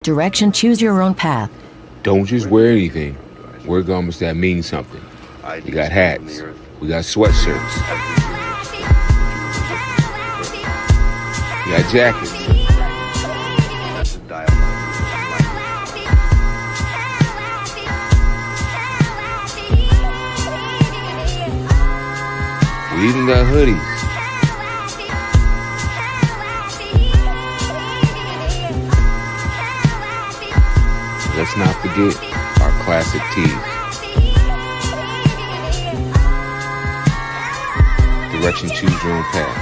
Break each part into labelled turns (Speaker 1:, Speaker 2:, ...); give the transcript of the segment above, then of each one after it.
Speaker 1: Direction, choose your own path.
Speaker 2: Don't just wear anything. Wear garments that mean something. We got hats. We got sweatshirts. We got jackets. We even got hoodies. Let's not forget our classic tees. Direction, choose your own path.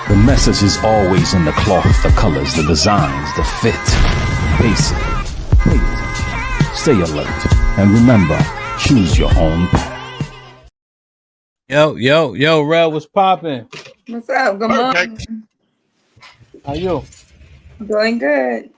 Speaker 3: The message is always in the cloth, the colors, the designs, the fit. Basically, pay attention, stay alert, and remember, choose your own path.
Speaker 4: Yo, Rel, what's poppin'?
Speaker 5: What's up? Good morning.
Speaker 4: How you?
Speaker 5: Doing good.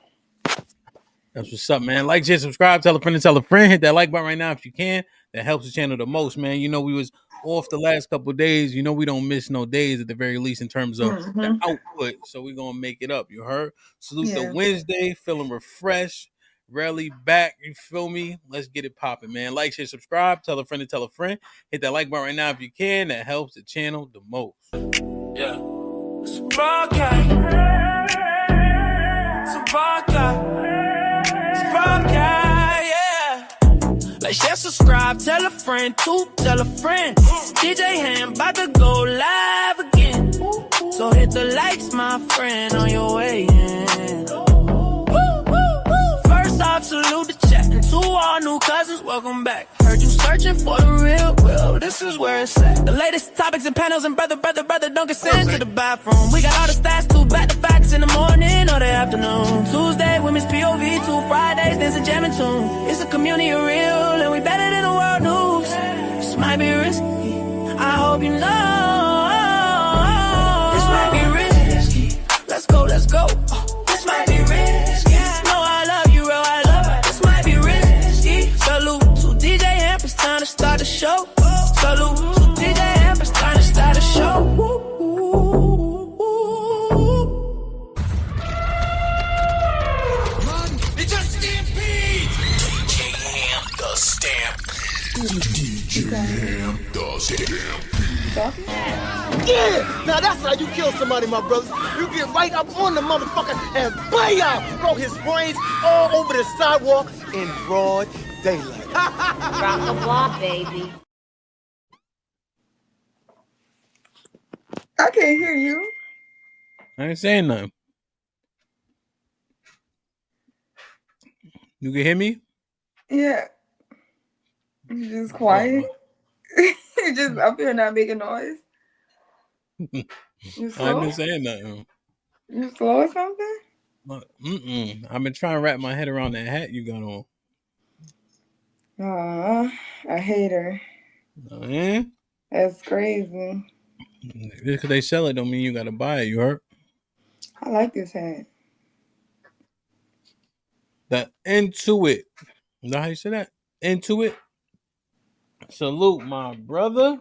Speaker 4: That's what's up, man. Like, share, subscribe, tell a friend and tell a friend. Hit that like button right now if you can. That helps the channel the most, man. You know, we was off the last couple of days. You know, we don't miss no days at the very least in terms of the output. So we're going to make it up. You heard? Salute the Wednesday. Feeling refreshed. Rarely back. You feel me? Let's get it popping, man. Like, share, subscribe. Tell a friend and tell a friend. Hit that like button right now if you can. That helps the channel the most.
Speaker 6: Yeah. It's a podcast. It's a podcast. It's a podcast, yeah. Like, share, subscribe, tell a friend, tell a friend. DJ HAMP about to go live again. So hit the likes, my friend, on your way in. First off, salute the chat. And to all new cousins, welcome back. Heard you searching for the real, well, this is where it's at. The latest topics and panels and brother, don't get sent to the bathroom. We got all the stats, too, back to facts in the morning or the afternoon. Tuesday, women's POV, 2 Fridays, dancing, jamming tune. It's a community of real, and we better than the world news. This might be risky, I hope you know. This might be risky, let's go, let's go. This might be risky, no, I love you, real, I love it. This might be risky. Salute to DJ HAMP, it's time to start the show. Salute to DJ HAMP, it's time to start the show. It's a stampede! DJ HAMP, the stampede. DJ HAMP, the stampede.
Speaker 7: Yeah! Now that's how you kill somebody, my brothers. You get right up on the motherfucker and bam! Throw his brains all over the sidewalk in broad daylight.
Speaker 8: Rock the block, baby.
Speaker 5: I can't hear you.
Speaker 4: I ain't saying nothing. You can hear me?
Speaker 5: Yeah. You just quiet. You just up here not making noise. You slow?
Speaker 4: I've been saying nothing.
Speaker 5: You slow or something?
Speaker 4: I've been trying to wrap my head around that hat you got on.
Speaker 5: Aw, I hate her.
Speaker 4: Oh, yeah?
Speaker 5: That's crazy.
Speaker 4: Just because they sell it don't mean you got to buy it. You heard?
Speaker 5: I like this hat.
Speaker 4: That into it. You know how you say that? Into it. Salute, my brother.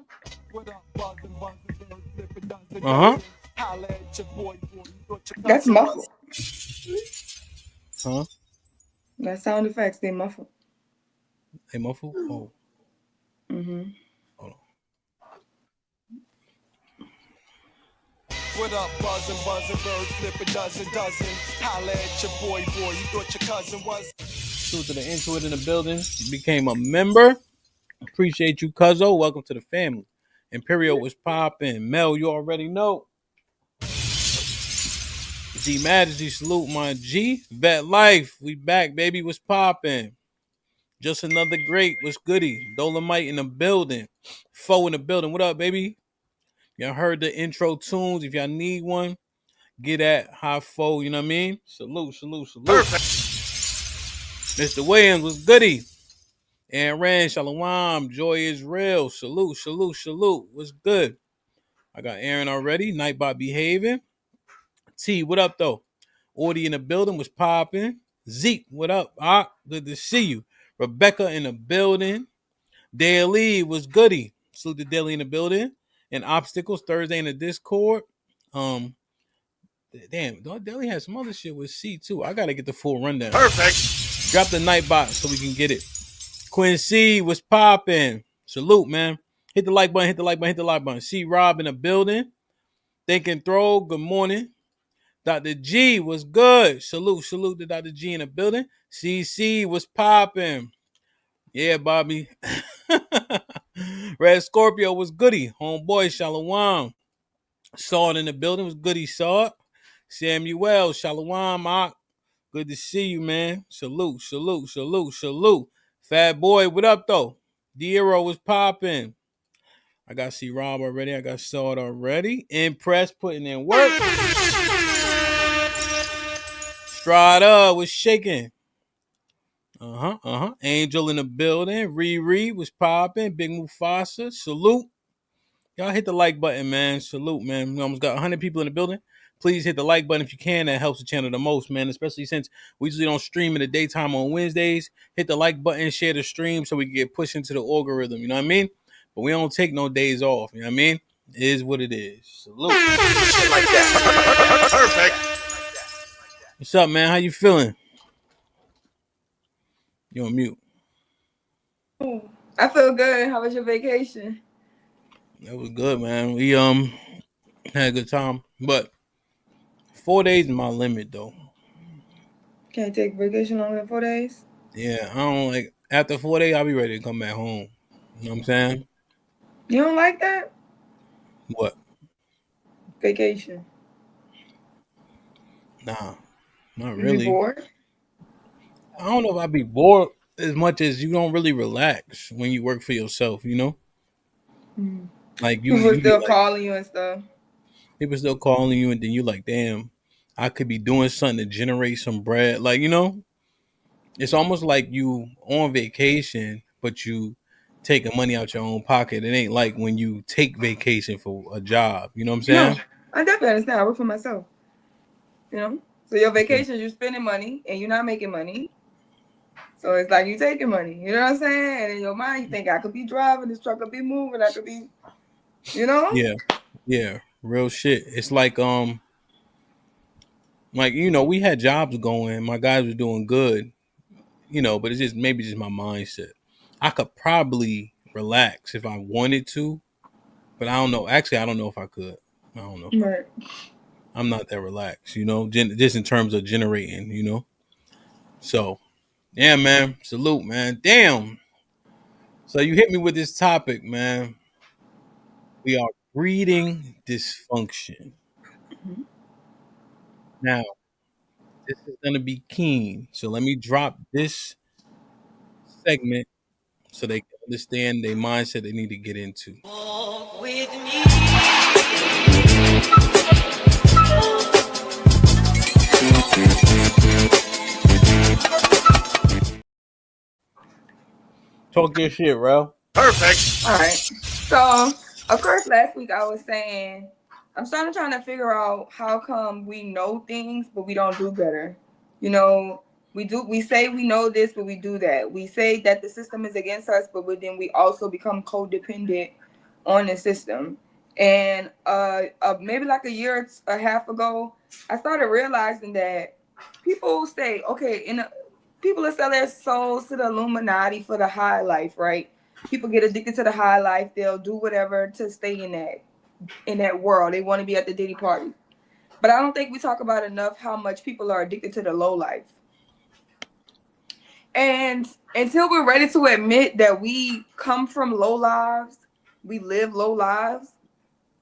Speaker 5: That's muffled.
Speaker 4: Huh?
Speaker 5: That sound effects, they muffled.
Speaker 4: Hey, muffled? Oh.
Speaker 5: Mm-hmm.
Speaker 4: Hold on.
Speaker 6: What up, buzzing, bird, flip a dozen. Holla at your boy, you thought your cousin was.
Speaker 4: Salute to the Into It in the building. Became a member. Appreciate you, cuzzo. Welcome to the family. Imperial was popping. Mel, you already know. G Majesty, salute my G. Vet Life, we back, baby. What's popping? Just another great. What's goody? Dolomite in the building. Foe in the building. What up, baby? Y'all heard the intro tunes. If y'all need one, get at High Foe. You know what I mean? Salute. Perfect. Mr. Williams was goody. And Ran, Shalom, joy is real. Salute. What's good? I got Aaron already. Nightbot behaving. T, what up, though? Audie in the building was popping. Zeke, what up? Good to see you. Rebecca in the building. Daily was goody. Salute to Daily in the building. and obstacles Thursday in the Discord. Damn, Deli has some other shit with C too. I gotta get the full rundown.
Speaker 7: Perfect.
Speaker 4: Drop the night box so we can get it. Quincy was popping. Salute, man. Hit the like button, hit the like button, hit the like button. See Rob in the building. Think and throw. Good morning. Dr. G was good. Salute to Dr. G in the building. CC was popping. Yeah, Bobby. Red Scorpio was goody. Homeboy, Shalom. Saw it in the building. Was goody, saw it. Samuel, Shalom, Mark. Good to see you, man. Salute. Fat boy, what up, though? Diero was popping. I got to see Rob already. I got saw it already. Impress putting in work. Strada was shaking. Angel in the building. Riri was popping. Big Mufasa. Salute. Y'all hit the like button, man. Salute, man. We almost got 100 people in the building. Please hit the like button if you can. That helps the channel the most, man. Especially since we usually don't stream in the daytime on Wednesdays. Hit the like button, share the stream so we can get pushed into the algorithm. You know what I mean? But we don't take no days off. You know what I mean? It is what it is. Salute.
Speaker 7: Like that. Perfect.
Speaker 4: What's up, man? How you feeling? You on mute.
Speaker 5: I feel good. How was your vacation?
Speaker 4: That was good, man. We had a good time. But 4 days is my limit, though.
Speaker 5: Can't take vacation longer than 4 days?
Speaker 4: Yeah, I don't like after 4 days. I'll be ready to come back home. You know what I'm saying?
Speaker 5: You don't like that?
Speaker 4: What?
Speaker 5: Vacation.
Speaker 4: Nah, not
Speaker 5: You
Speaker 4: really.
Speaker 5: be bored?
Speaker 4: I don't know if I'd be bored as much as you don't really relax when you work for yourself. You know, like
Speaker 5: People
Speaker 4: you
Speaker 5: still
Speaker 4: like,
Speaker 5: calling you and stuff.
Speaker 4: people still calling you, and then you like, damn, I could be doing something to generate some bread. Like, you know, it's almost like you on vacation, but you taking money out your own pocket. It ain't like when you take vacation for a job. You know what I'm
Speaker 5: No,
Speaker 4: saying?
Speaker 5: I definitely understand. I work for myself. You know? So your vacation, you're spending money and you're not making money. So it's like you taking money. You know what I'm saying? And in your mind, you think I could be driving, this truck could be moving, I could be, you know?
Speaker 4: Yeah, real shit. It's like you know, we had jobs going. My guys was doing good, you know, but it's just maybe just my mindset. I could probably relax if I wanted to, but I don't know. Actually, I don't know if I could. I don't know.
Speaker 5: Right.
Speaker 4: I'm not that relaxed, you know, just in terms of generating, you know. So, yeah, man. Salute, man. Damn. So you hit me with this topic, man. We are breeding dysfunction. Now, this is gonna be keen. So let me drop this segment so they can understand their mindset they need to get into.
Speaker 6: Walk with me.
Speaker 4: Talk your shit, bro.
Speaker 7: Perfect.
Speaker 5: All right. So, of course, last week I was saying I'm starting trying to figure out how come we know things but we don't do better. You know, we say we know this but we do that. We say that the system is against us but then we also become codependent on the system. And maybe like a year and a half ago, I started realizing that people say, okay, people that sell their souls to the Illuminati for the high life, right? People get addicted to the high life. They'll do whatever to stay in that world. They want to be at the Diddy party. But I don't think we talk about enough how much people are addicted to the low life. And until we're ready to admit that we come from low lives, we live low lives,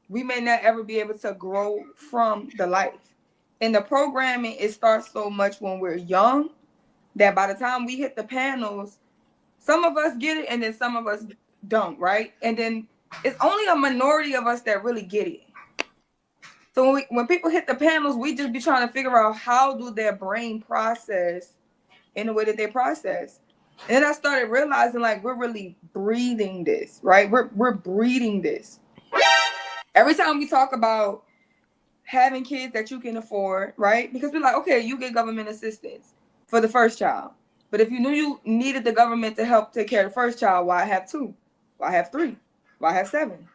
Speaker 5: we may not ever be able to grow from the life. And the programming, it starts so much when we're young that by the time we hit the panels, some of us get it and then some of us don't, right? And then it's only a minority of us that really get it. So when people hit the panels, we just be trying to figure out how do their brain process in the way that they process. And then I started realizing like we're really breathing this, right? We're breeding this. Every time we talk about having kids that you can afford, right? Because we're like, okay, you get government assistance for the first child. But if you knew you needed the government to help take care of the first child, why have two? Why have three? Why have seven?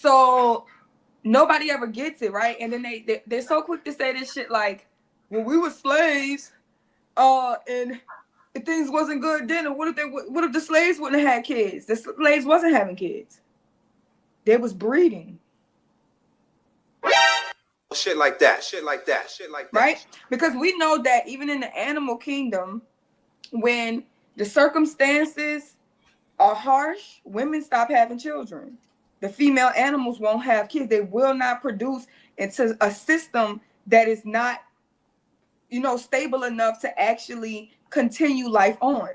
Speaker 5: So nobody ever gets it, right? And then they're so quick to say this shit like, well, we were slaves, and if things wasn't good then, what if the slaves wouldn't have had kids? The slaves wasn't having kids. They was breeding.
Speaker 9: Shit like that.
Speaker 5: Right? Because we know that even in the animal kingdom, when the circumstances are harsh, women stop having children. The female animals won't have kids. They will not produce into a system that is not, stable enough to actually continue life on.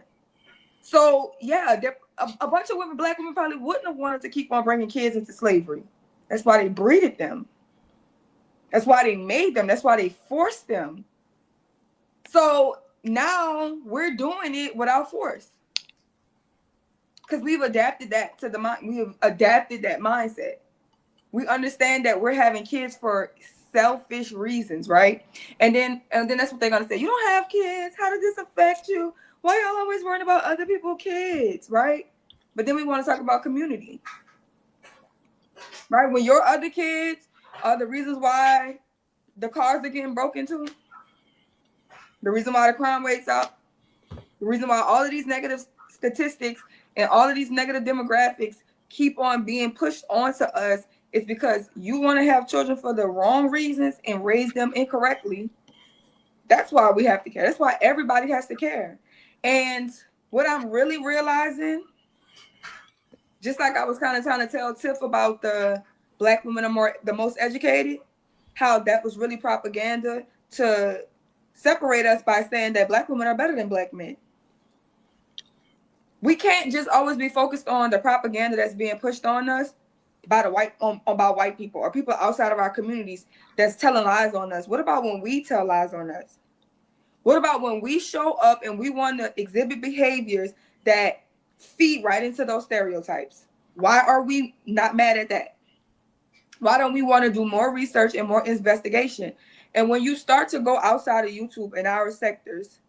Speaker 5: So yeah, a bunch of women, black women, probably wouldn't have wanted to keep on bringing kids into slavery. That's why they breeded them. That's why they made them. That's why they forced them. So now we're doing it without force. Because we've adapted that to the mind. We have adapted that mindset. We understand that we're having kids for selfish reasons, right? And then that's what they're gonna say. You don't have kids. How does this affect you? Why y'all always worrying about other people's kids, right? But then we want to talk about community, right? When your other kids are the reasons why the cars are getting broken into, the reason why the crime rate's up, the reason why all of these negative statistics and all of these negative demographics keep on being pushed onto us is because you want to have children for the wrong reasons and raise them incorrectly. That's why we have to care. That's why everybody has to care. And what I'm really realizing, just like I was kind of trying to tell Tiff about the black women are the most educated, how that was really propaganda to separate us by saying that black women are better than black men. We can't just always be focused on the propaganda that's being pushed on us by white people or people outside of our communities that's telling lies on us. What about when we tell lies on us? What about when we show up and we want to exhibit behaviors that feed right into those stereotypes? Why are we not mad at that? Why don't we want to do more research and more investigation? And when you start to go outside of YouTube in our sectors,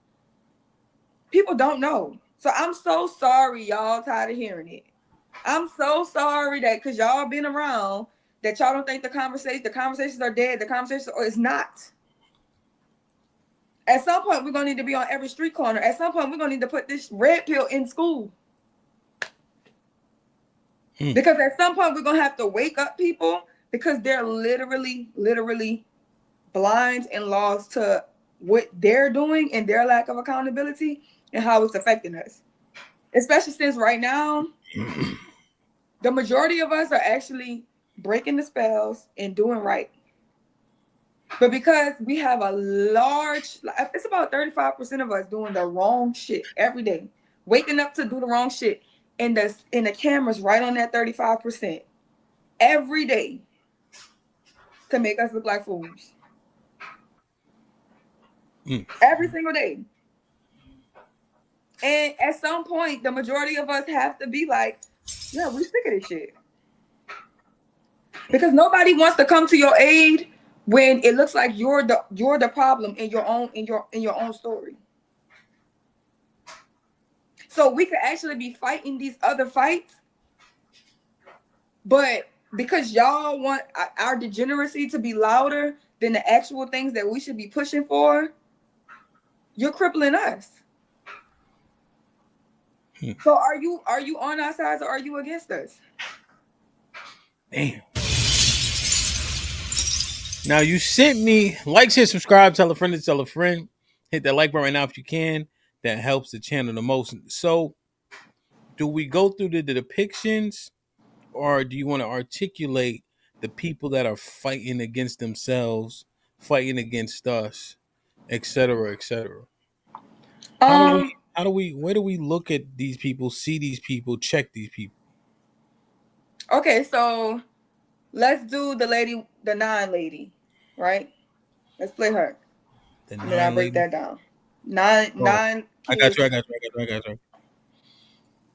Speaker 5: people don't know. So I'm so sorry y'all tired of hearing it. I'm so sorry that because y'all been around that y'all don't think the conversations are dead. The conversations is not. At some point, we're going to need to be on every street corner. At some point, we're going to need to put this red pill in school. Because at some point, we're going to have to wake up people because they're literally blind and lost to what they're doing and their lack of accountability and how it's affecting us. Especially since right now, the majority of us are actually breaking the spells and doing right. But because we have it's about 35% of us doing the wrong shit every day, waking up to do the wrong shit, and the camera's right on that 35% every day to make us look like fools. Every single day. And at some point, the majority of us have to be like, yeah, we sick of this shit. Because nobody wants to come to your aid when it looks like you're the problem in your own story. So we could actually be fighting these other fights, but because y'all want our degeneracy to be louder than the actual things that we should be pushing for, you're crippling us. So are you on our side or are you against us?
Speaker 4: Damn. Now you sent me like, share, subscribe, tell a friend to tell a friend. Hit that like button right now if you can. That helps the channel the most. So, do we go through the depictions, or do you want to articulate the people that are fighting against themselves, fighting against us, etc., etc.? Where do we look at these people, see these people, check these people?
Speaker 5: Okay, so let's do the 9 lady, right? Let's play her.
Speaker 4: The
Speaker 5: And then I
Speaker 4: 9
Speaker 5: break
Speaker 4: lady.
Speaker 5: that down. Nine
Speaker 4: I got
Speaker 5: kids.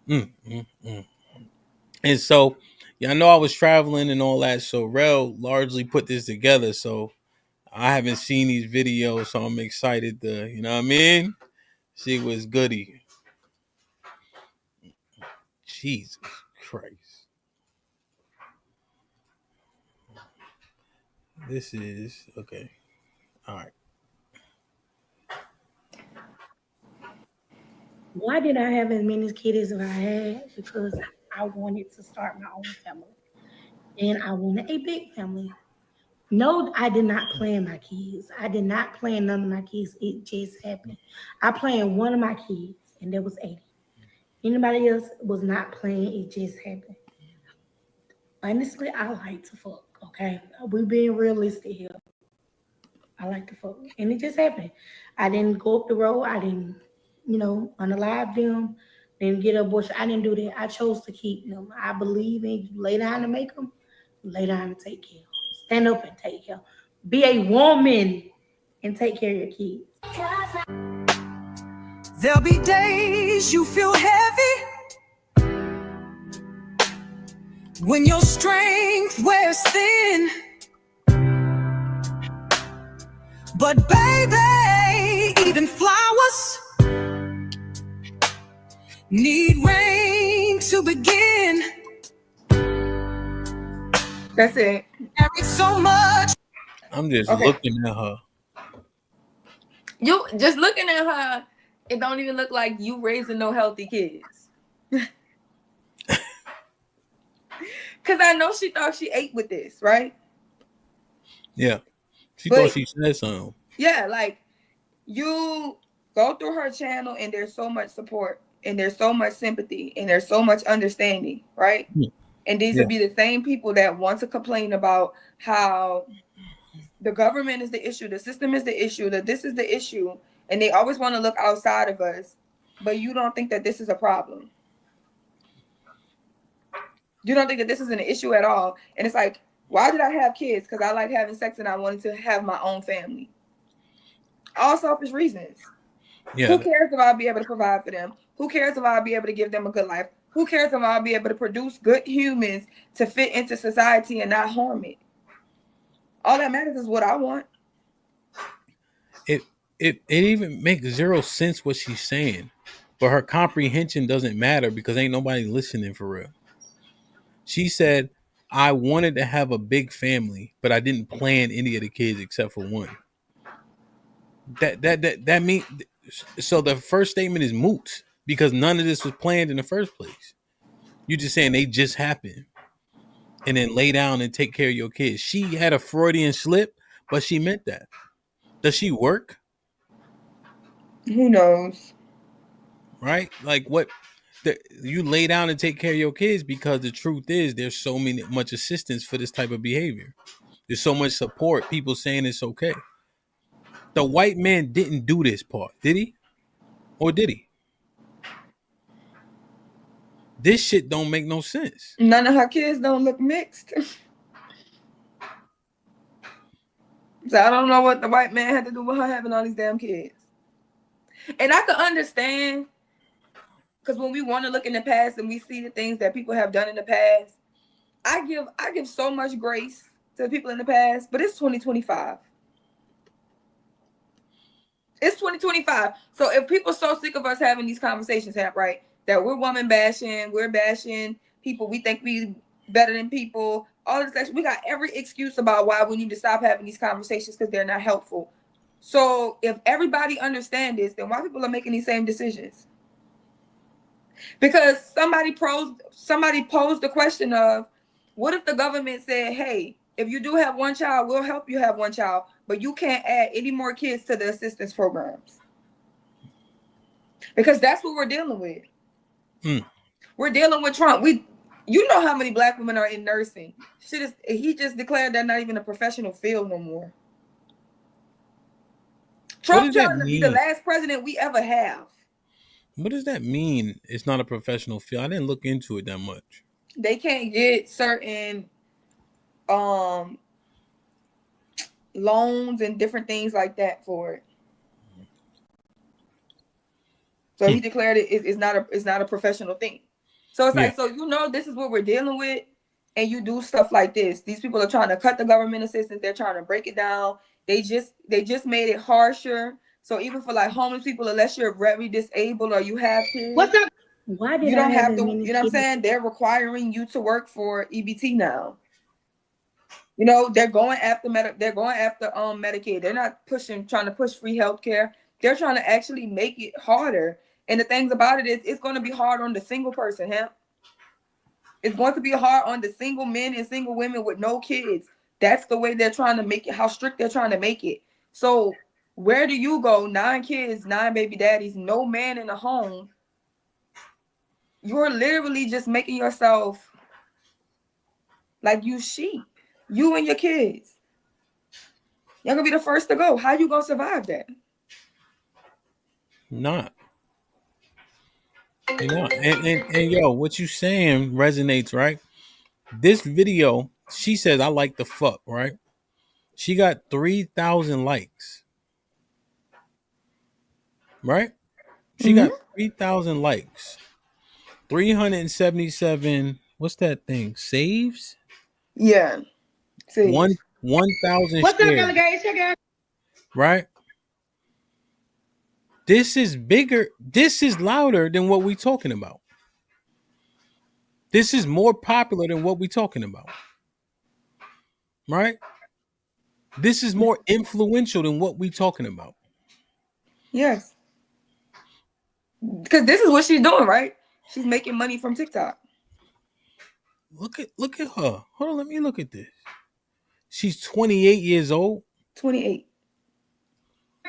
Speaker 4: you. And so, yeah, I know I was traveling and all that. So Rel largely put this together. So I haven't seen these videos, so I'm excited to, you know what I mean? See what's goody. Jesus Christ. This is okay. All right.
Speaker 9: Why did I have as many kids as I had? Because I wanted to start my own family. And I wanted a big family. No, I did not plan my kids. I did not plan none of my kids. It just happened. I planned one of my kids, and that was 80. Anybody else was not playing. It just happened. Honestly, I like to fuck, okay? We being realistic here. I like to fuck. And it just happened. I didn't go up the road. I didn't, unalive them, didn't get an abortion. I didn't do that. I chose to keep them. I believe in you lay down to make them, lay down and take care. Stand up and take care. Be a woman and take care of your kids.
Speaker 6: There'll be days you feel heavy when your strength wears thin. But baby, even flowers need rain to begin.
Speaker 5: That's it.
Speaker 6: There is so much.
Speaker 4: I'm just looking at her.
Speaker 5: You just looking at her, it don't even look like you raising no healthy kids. Cause I know she thought she ate with this, right?
Speaker 4: Yeah. She thought she said something.
Speaker 5: Yeah, like you go through her channel and there's so much support and there's so much sympathy and there's so much understanding, right? Yeah. And these would be the same people that want to complain about how the government is the issue, the system is the issue, that this is the issue, and they always want to look outside of us, but you don't think that this is a problem. You don't think that this is an issue at all. And it's like, why did I have kids? Because I like having sex and I wanted to have my own family. All selfish reasons. Yeah. Who cares if I'll be able to provide for them? Who cares if I'll be able to give them a good life? Who cares if I'll be able to produce good humans to fit into society and not harm it? All that matters is what I want.
Speaker 4: It even makes zero sense what she's saying, but her comprehension doesn't matter because ain't nobody listening for real. She said, I wanted to have a big family, but I didn't plan any of the kids except for one. That means, so the first statement is moot because none of this was planned in the first place. You're just saying they just happened. And then lay down and take care of your kids. She had a Freudian slip, but she meant that. Does she work?
Speaker 5: Who knows?
Speaker 4: Right? Like what? You lay down and take care of your kids because the truth is there's so much assistance for this type of behavior. There's so much support. People saying it's okay. The white man didn't do this part, did he? Or did he? This shit don't make no sense.
Speaker 5: None of her kids don't look mixed. So I don't know what the white man had to do with her having all these damn kids. And I can understand, because when we want to look in the past and we see the things that people have done in the past, I give so much grace to the people in the past, but it's 2025. It's 2025. So if people are so sick of us having these conversations, right, that we're woman bashing, we're bashing people, we think we better than people, all this stuff, we got every excuse about why we need to stop having these conversations because they're not helpful. So if everybody understands this, then why people are making these same decisions? Because somebody posed the question of, what if the government said, hey, if you do have one child, we'll help you have one child, but you can't add any more kids to the assistance programs? Because that's what we're dealing with. We're dealing with Trump. You know how many black women are in nursing. He just declared that not even a professional field no more. Trump trying to be the last president we ever have.
Speaker 4: What does that mean? It's not a professional field. I didn't look into it that much.
Speaker 5: They can't get certain loans and different things like that for it. So he declared it's not a professional thing. So it's like, so this is what we're dealing with, and you do stuff like this. These people are trying to cut the government assistance. They're trying to break it down. They just made it harsher. So even for like homeless people, unless you're very disabled or you have kids,
Speaker 9: what's up? Why did
Speaker 5: you don't
Speaker 9: I
Speaker 5: have to? You know what I'm saying? They're requiring you to work for EBT now. You know, they're going after Medicaid. They're not trying to push free healthcare. They're trying to actually make it harder. And the things about it is, it's going to be hard on the single person, huh? It's going to be hard on the single men and single women with no kids. That's the way they're trying to make it, how strict they're trying to make it. So where do you go? 9 kids, 9 baby daddies, no man in the home. You're literally just making yourself like you sheep. You and your kids. You're gonna be the first to go. How you gonna survive that?
Speaker 4: Not. You know, and yo, what you saying resonates, right? This video, she says, I like the fuck, right? She got 3,000 likes, right? She got 3,000 likes. 377, what's that thing? Saves?
Speaker 5: Yeah.
Speaker 4: One 1,000
Speaker 9: What's up,
Speaker 4: shares,
Speaker 9: alligator?
Speaker 4: right? This is bigger. This is louder than what we talking about. This is more popular than what we talking about. Right? This is more influential than what we talking about.
Speaker 5: Yes. Because this is what she's doing, right? She's making money from TikTok.
Speaker 4: Look at her. Hold on, let me look at this. She's 28 years old.
Speaker 5: 28.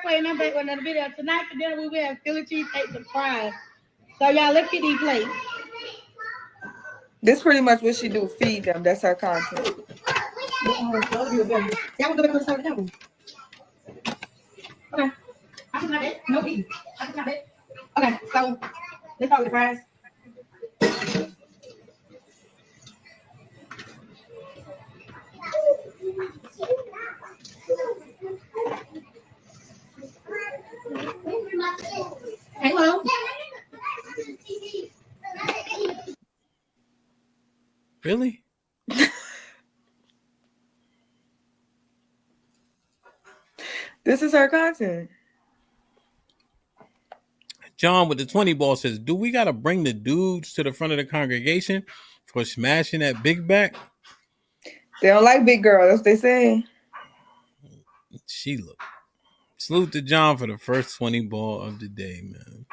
Speaker 9: And I'm back with another video. Tonight for dinner we will have Philly cheesesteak and fries. So y'all, let's get these plates.
Speaker 5: This pretty much what she do. Feed them. That's her content.
Speaker 9: Okay. I can have it. No eat. I can have it. Okay, so let's start with the fries. Hello.
Speaker 4: Really?
Speaker 5: This is her content.
Speaker 4: John with the 20 ball says, do we got to bring the dudes to the front of the congregation for smashing that big back?
Speaker 5: They don't like big girls. That's what they say.
Speaker 4: She look. Salute to John for the first 20 ball of the day, man.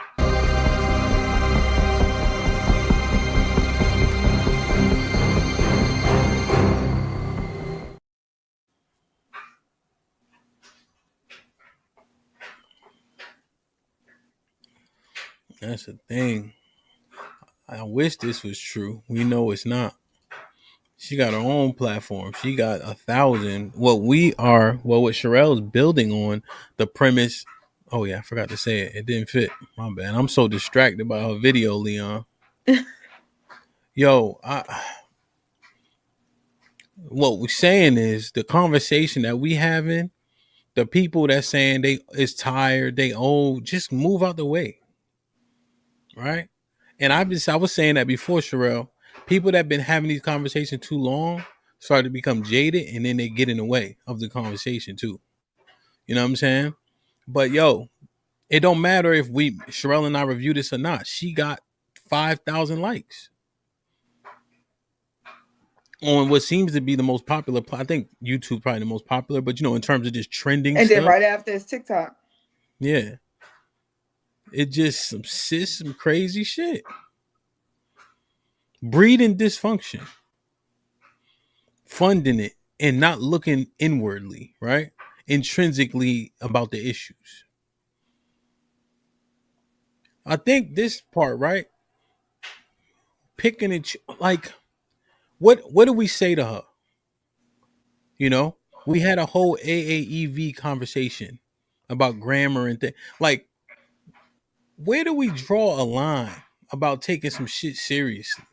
Speaker 4: That's the thing. I wish this was true. We know it's not. She got her own platform. She got 1,000. What Sherelle's building on the premise. Oh yeah, I forgot to say it. It didn't fit. My bad. I'm so distracted by her video, Leon. Yo, what we're saying is the conversation that we having, the people that saying they is tired, they old, just move out the way. Right? And I was saying that before, Sherelle. People that have been having these conversations too long start to become jaded, and then they get in the way of the conversation too. You know what I'm saying? But yo, it don't matter if Sherelle and I review this or not. She got 5,000 likes on what seems to be the most popular. I think YouTube probably the most popular, but in terms of just trending
Speaker 5: and
Speaker 4: stuff.
Speaker 5: then right after is TikTok.
Speaker 4: Yeah. It just some crazy shit. Breeding dysfunction. Funding it and not looking inwardly, right? Intrinsically about the issues. I think this part, right? Picking it, like, what do we say to her? We had a whole AAEV conversation about grammar and things. Like, where do we draw a line about taking some shit seriously?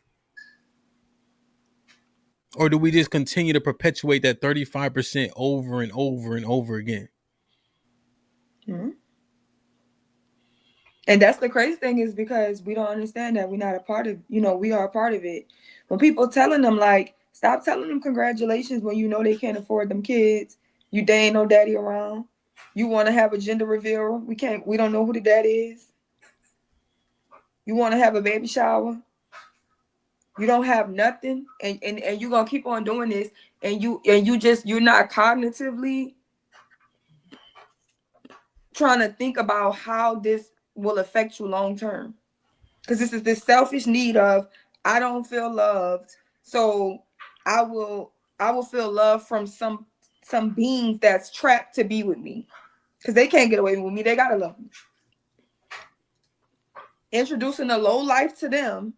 Speaker 4: Or do we just continue to perpetuate that 35% over and over and over again?
Speaker 5: Mm-hmm. And that's the crazy thing, is because we don't understand that we're not a part of, we are a part of it. When people telling them, like, stop telling them congratulations when they can't afford them kids. They ain't no daddy around. You want to have a gender reveal. We don't know who the daddy is. You want to have a baby shower. You don't have nothing, and you're gonna keep on doing this, and you're not cognitively trying to think about how this will affect you long term. Because this is this selfish need of, I don't feel loved, so I will feel love from some beings that's trapped to be with me. Because they can't get away with me. They gotta love me. Introducing a low life to them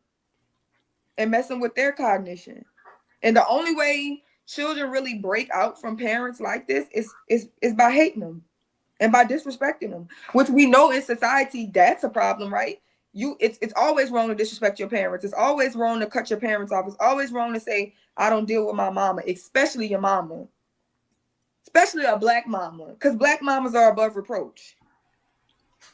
Speaker 5: and messing with their cognition. And the only way children really break out from parents like this is by hating them and by disrespecting them, which we know in society that's a problem, right? It's always wrong to disrespect your parents. It's always wrong to cut your parents off. It's always wrong to say, I don't deal with my mama, especially your mama, especially a black mama, because black mamas are above reproach.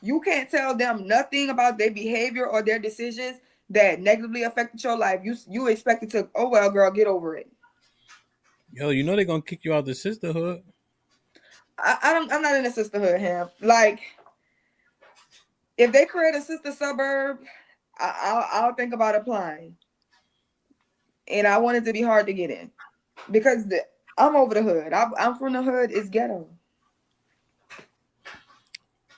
Speaker 5: You can't tell them nothing about their behavior or their decisions that negatively affected your life. You expect it to, oh well, girl, get over it.
Speaker 4: Yo, you know they're gonna kick you out the sisterhood.
Speaker 5: I'm not in a sisterhood, Ham. Like, if they create a sister suburb, I'll think about applying. And I want it to be hard to get in because I'm over the hood. I'm from the hood. It's ghetto.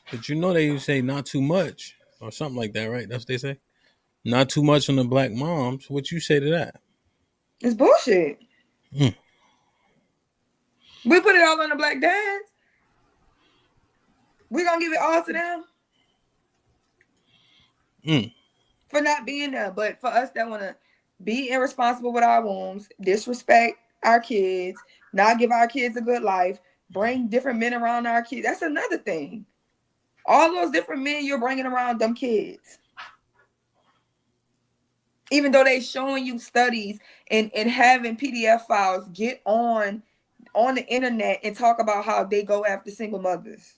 Speaker 4: But you know they say not too much or something like that, right? That's what they say. Not too much on the black moms. What you say to that?
Speaker 5: It's bullshit.
Speaker 4: Mm.
Speaker 5: We put it all on the black dads. We gonna give it all to them for not being there. But for us that wanna be irresponsible with our wombs, disrespect our kids, not give our kids a good life, bring different men around our kids. That's another thing. All those different men you're bringing around them kids. Even though they showing you studies and having PDF files, get on the internet and talk about how they go after single mothers.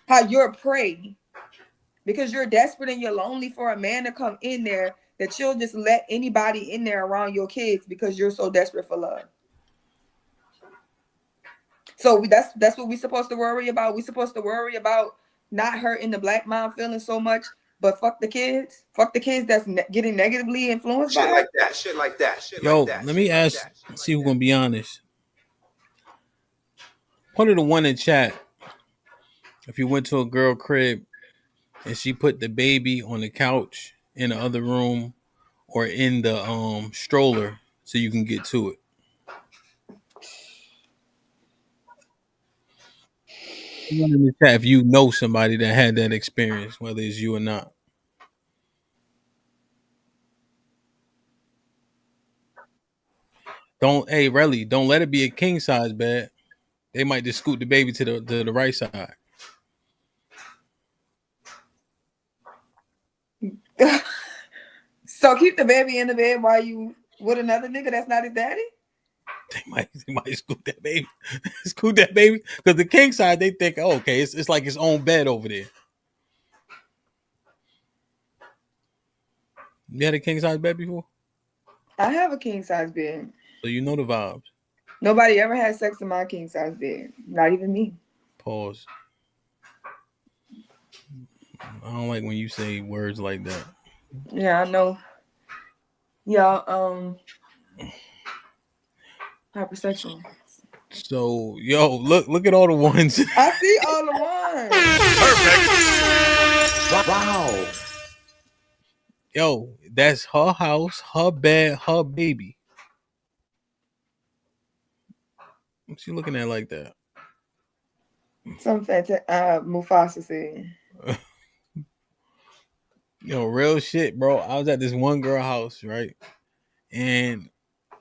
Speaker 5: How you're a prey because you're desperate and you're lonely for a man to come in there, that you'll just let anybody in there around your kids because you're so desperate for love. So that's what we're supposed to worry about. We're supposed to worry about not hurting the black mom feeling so much, but fuck the kids. Fuck the kids that's getting negatively influenced by
Speaker 2: like that. Shit like that. Shit
Speaker 4: Yo,
Speaker 2: like that.
Speaker 4: let me ask, see who's gonna be honest. Put it the one in chat. If you went to a girl crib and she put the baby on the couch in the other room or in the stroller so you can get to it. Put in the chat if you know somebody that had that experience, whether it's you or not. Relly, don't let it be a king size bed. They might just scoot the baby to the right side.
Speaker 5: So keep the baby in the bed while you with another nigga that's not his daddy?
Speaker 4: They might scoot that baby. Scoot that baby. Because the king side, they think, oh, okay, it's like his own bed over there. You had a king size bed before?
Speaker 5: I have a king size bed.
Speaker 4: So you know the vibes.
Speaker 5: Nobody ever had sex in my king size bed. Not even me.
Speaker 4: Pause. I don't like when you say words like that.
Speaker 5: Yeah, I know. Y'all hypersexual.
Speaker 4: So yo, look at all the ones.
Speaker 5: I see all the ones.
Speaker 2: Perfect. Wow.
Speaker 4: Yo, that's her house, her bed, her baby. What you looking at like that?
Speaker 5: Some Mufasa said.
Speaker 4: Yo, real shit, bro. I was at this one girl house, right? And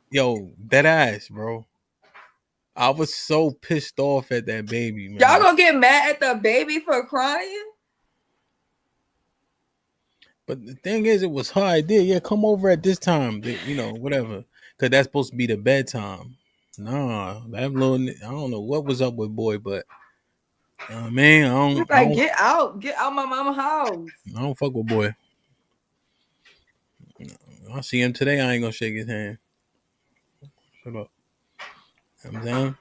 Speaker 4: yo, that ass, bro. I was so pissed off at that baby, man.
Speaker 5: Y'all gonna get mad at the baby for crying?
Speaker 4: But the thing is, it was her idea. Yeah, come over at this time, whatever. Because that's supposed to be the bedtime. Nah, that little, I don't know what was up with boy, but man, I don't
Speaker 5: get out my mama's house.
Speaker 4: I don't fuck with boy. I see him today. I ain't gonna shake his hand. Shut up. You know what I'm saying?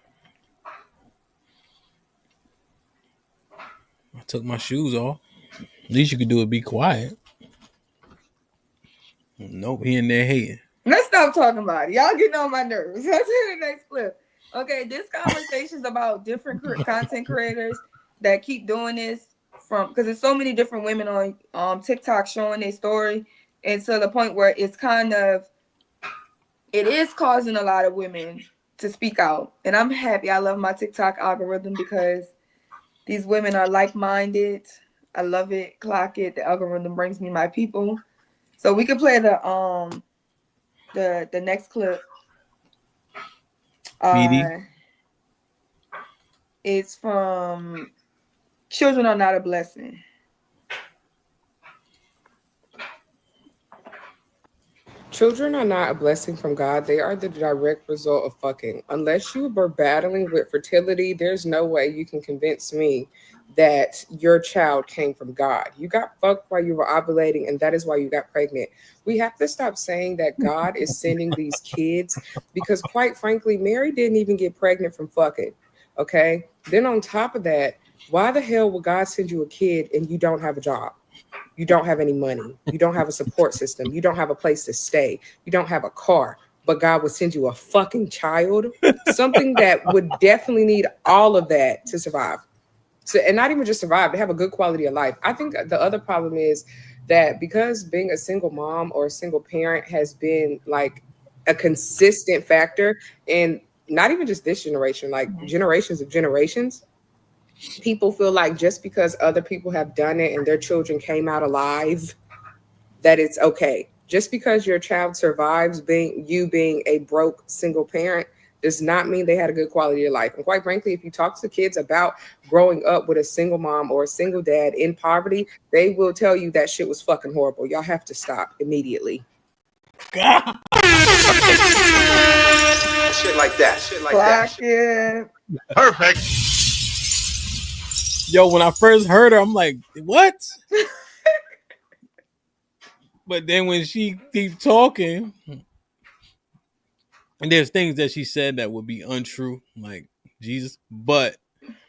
Speaker 4: I took my shoes off. At least you could do it. Be quiet. Nope, he in there hating.
Speaker 5: Let's stop talking about it. Y'all getting on my nerves. Let's hear the next clip. Okay, this conversation's about different content creators that keep doing this because there's so many different women on TikTok showing their story, and to the point where it is causing a lot of women to speak out. And I'm happy. I love my TikTok algorithm because these women are like-minded. I love it. Clock it. The algorithm brings me my people. So we can play the next clip. It's from Children Are Not a Blessing.
Speaker 10: Children are not a blessing from God. They are the direct result of fucking. Unless you were battling with fertility, there's no way you can convince me that your child came from God. You got fucked while you were ovulating, and that is why you got pregnant. We have to stop saying that God is sending these kids because, quite frankly, Mary didn't even get pregnant from fucking. Okay? Then on top of that, why the hell would God send you a kid and you don't have a job? You don't have any money. You don't have a support system. You don't have a place to stay. You don't have a car. But God would send you a fucking child, something that would definitely need all of that to survive. So, and not even just survive, to have a good quality of life. I think the other problem is that because being a single mom or a single parent has been like a consistent factor in not even just this generation, like generations of generations, people feel like just because other people have done it and their children came out alive, that it's okay. Just because your child survives being a broke single parent does not mean they had a good quality of life. And quite frankly, if you talk to kids about growing up with a single mom or a single dad in poverty, they will tell you that shit was fucking horrible. Y'all have to stop immediately.
Speaker 7: Shit like that. Shit like that.
Speaker 5: Yeah.
Speaker 7: Perfect.
Speaker 4: Yo, when I first heard her, I'm like, what? But then when she keep talking, and there's things that she said that would be untrue, like Jesus, but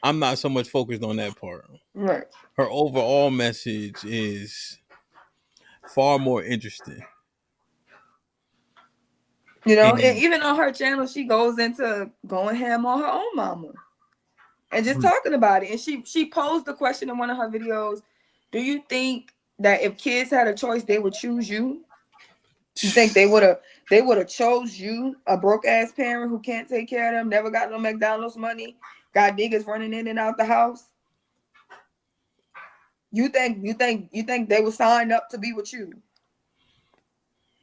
Speaker 4: I'm not so much focused on that part.
Speaker 5: Right.
Speaker 4: Her overall message is far more interesting.
Speaker 5: You know, and even on her channel, she goes into going ham on her own mama and just talking about it. And she posed the question in one of her videos: do you think that if kids had a choice, they would choose you? You think they would have chose you, a broke ass parent who can't take care of them, never got no McDonald's money, got niggas running in and out the house? You think they would sign up to be with you?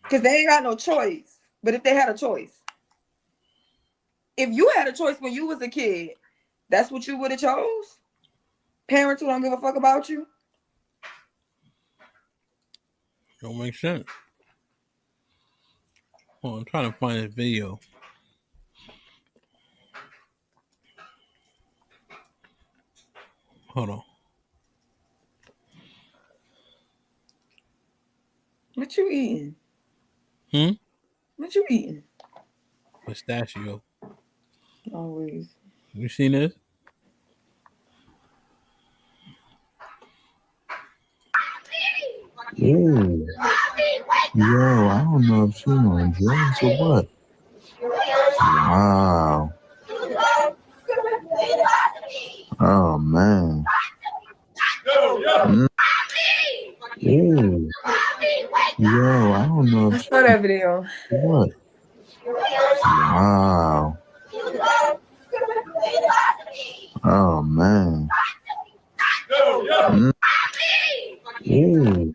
Speaker 5: Because they ain't got no choice. But if they had a choice, if you had a choice when you was a kid, that's what you would have chose? Parents who don't give a fuck about you?
Speaker 4: Don't make sense. Oh, I'm trying to find this video. Hold on.
Speaker 5: What you eating? What you eating?
Speaker 4: Pistachio.
Speaker 5: Always.
Speaker 4: You seen this?
Speaker 11: Ooh. Yo, I don't know if she on drugs or what. Wow. Oh man. Ooh. Yo, I don't know if she
Speaker 5: saw that video.
Speaker 11: What? Wow. Oh man. Ooh.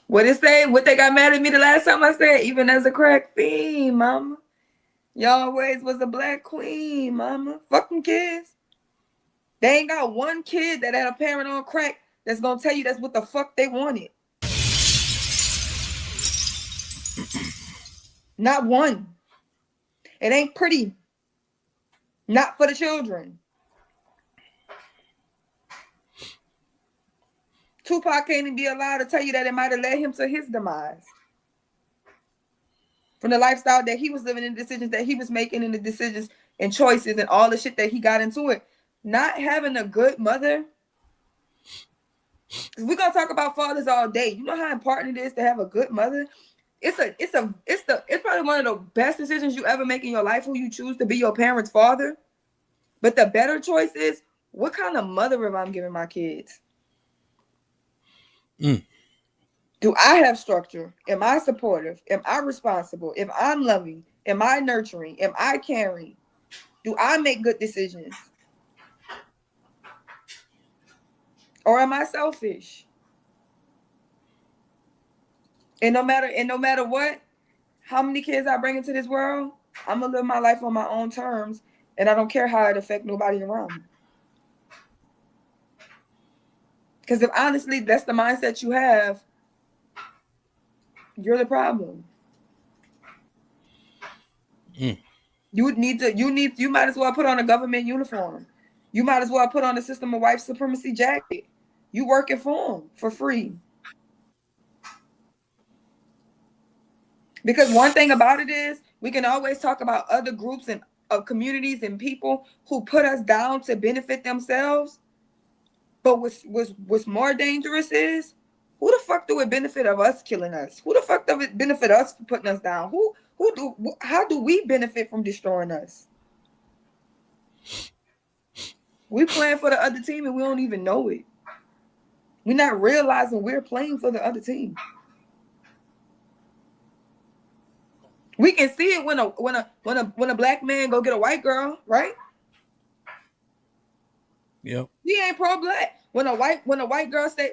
Speaker 5: What it say? What they got mad at me the last time I said? Even as a crack fiend, mama. You always was a black queen, mama. Fucking kids. They ain't got one kid that had a parent on crack that's gonna tell you that's what the fuck they wanted. Not one. It ain't pretty. Not for the children. Tupac can't even be allowed to tell you that it might have led him to his demise. from the lifestyle that he was living and the decisions that he was making and the decisions and choices and all the shit that he got into it. Not having a good mother. We're gonna talk about fathers all day. You know how important it is to have a good mother? It's probably one of the best decisions you ever make in your life who you choose to be your parent's father. But the better choice is, what kind of mother am I giving my kids? Do I have structure? Am I supportive? Am I responsible? Am I loving? Am I nurturing? Am I caring? Do I make good decisions? Or am I selfish? And no matter what, how many kids I bring into this world, I'm gonna live my life on my own terms, and I don't care how it affects nobody around me. Because if honestly that's the mindset you have, you're the problem. You might as well put on a government uniform. You might as well put on a system of white supremacy jacket. You working for them for free. Because one thing about it is, we can always talk about other groups and communities and people who put us down to benefit themselves. But what's more dangerous is, who the fuck do it benefit of us killing us? Who the fuck does it benefit us for putting us down? How do we benefit from destroying us? We playing for the other team and we don't even know it. We're not realizing we're playing for the other team. We can see it when a black man go get a white girl, right?
Speaker 4: Yep.
Speaker 5: He ain't pro-black. When a black girl say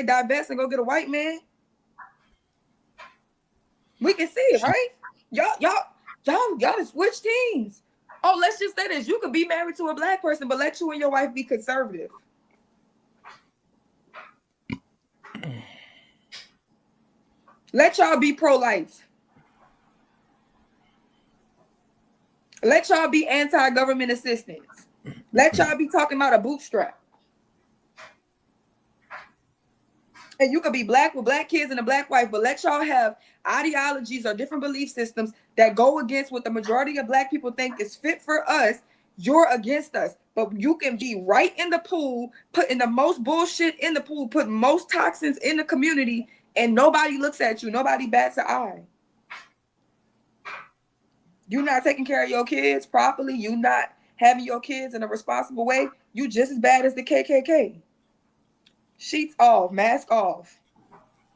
Speaker 5: divest and go get a white man, we can see it, right? Y'all to switch teams. Oh, let's just say this: you could be married to a black person, but let you and your wife be conservative. Let y'all be pro-life. Let y'all be anti-government assistance. Let y'all be talking about a bootstrap. And you could be black with black kids and a black wife, but let y'all have ideologies or different belief systems that go against what the majority of black people think is fit for us. You're against us. But you can be right in the pool, putting the most bullshit in the pool, putting most toxins in the community, and nobody looks at you. Nobody bats an eye. You're not taking care of your kids properly. You're not having your kids in a responsible way. You just as bad as the KKK. Sheets off, mask off.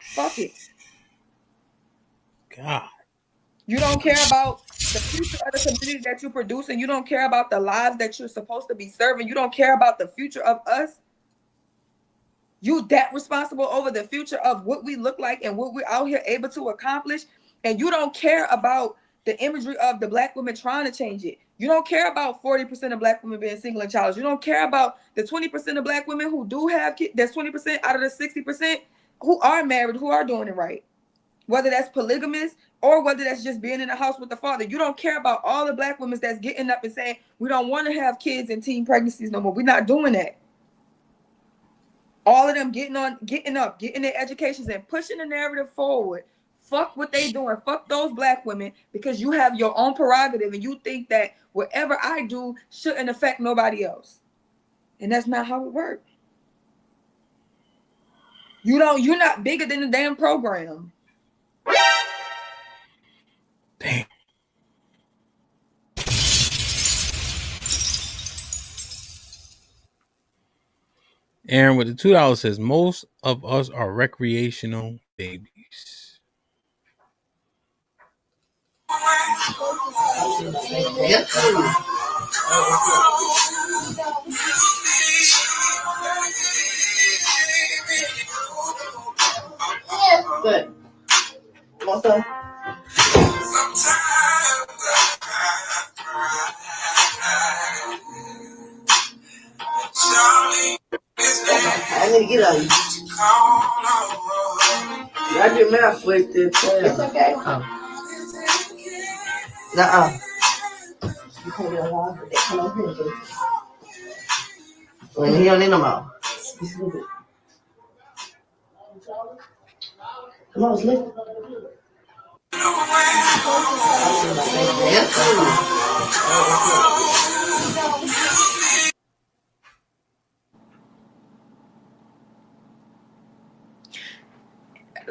Speaker 5: Fuck it.
Speaker 4: God.
Speaker 5: You don't care about the future of the community that you're producing. You don't care about the lives that you're supposed to be serving. You don't care about the future of us. You that responsible over the future of what we look like and what we're out here able to accomplish. And you don't care about the imagery of the black women trying to change it. You don't care about 40% of black women being single and childless. You don't care about the 20% of black women who do have kids. That's 20% out of the 60% who are married, who are doing it right. Whether that's polygamous or whether that's just being in the house with the father. You don't care about all the black women that's getting up and saying, we don't want to have kids and teen pregnancies no more. We're not doing that. All of them getting up, getting their educations and pushing the narrative forward. Fuck what they doing. Fuck those black women, because you have your own prerogative and you think that whatever I do shouldn't affect nobody else. And that's not how it works. You're not bigger than the damn program.
Speaker 4: Damn. Aaron with the $2 says most of us are recreational babies.
Speaker 12: Good. What's up? I need to get on you. I did math with this. It's okay. Nuh-uh. You can't get along with it. Come on here, baby. Well, he don't need no more. Come on, let's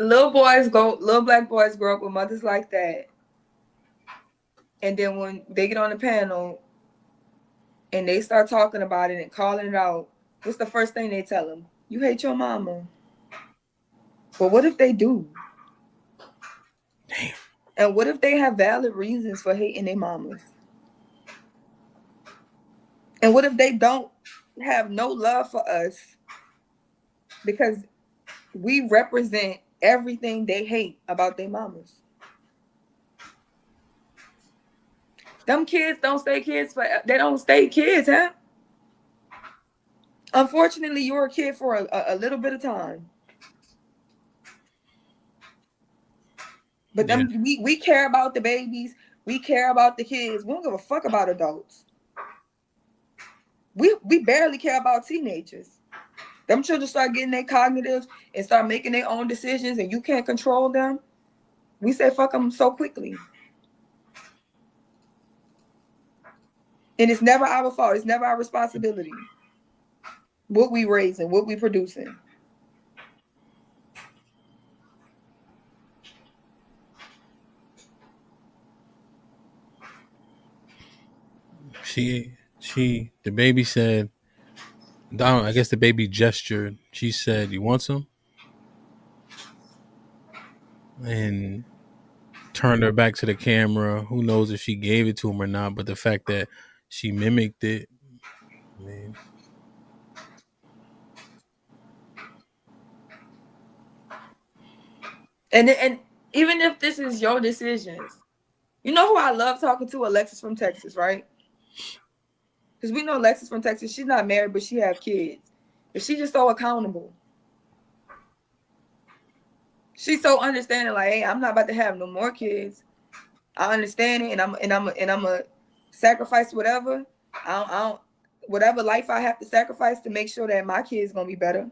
Speaker 5: Little black boys grow up with mothers like that. And then when they get on the panel and they start talking about it and calling it out, what's the first thing they tell them? You hate your mama. But what if they do?
Speaker 4: Damn.
Speaker 5: And what if they have valid reasons for hating their mamas? And what if they don't have no love for us because we represent everything they hate about their mamas? Them kids don't stay kids they don't stay kids, huh? Unfortunately, you're a kid for a little bit of time. But them, we care about the babies. We care about the kids. We don't give a fuck about adults. We barely care about teenagers. Them children start getting their cognitives and start making their own decisions and you can't control them. We say fuck them so quickly. And it's never our fault. It's never our responsibility. What we raising, what we producing.
Speaker 4: The baby said, I guess the baby gestured. She said, "You want some?" And turned her back to the camera. Who knows if she gave it to him or not? But the fact that she mimicked it, man.
Speaker 5: And even if this is your decisions, you know who I love talking to? Alexis from Texas, right? Because we know Alexis from Texas, she's not married, but she have kids. But she's just so accountable. She's so understanding, like, hey, I'm not about to have no more kids. I understand it, and I'm a sacrifice whatever. I don't whatever life I have to sacrifice to make sure that my kids gonna be better.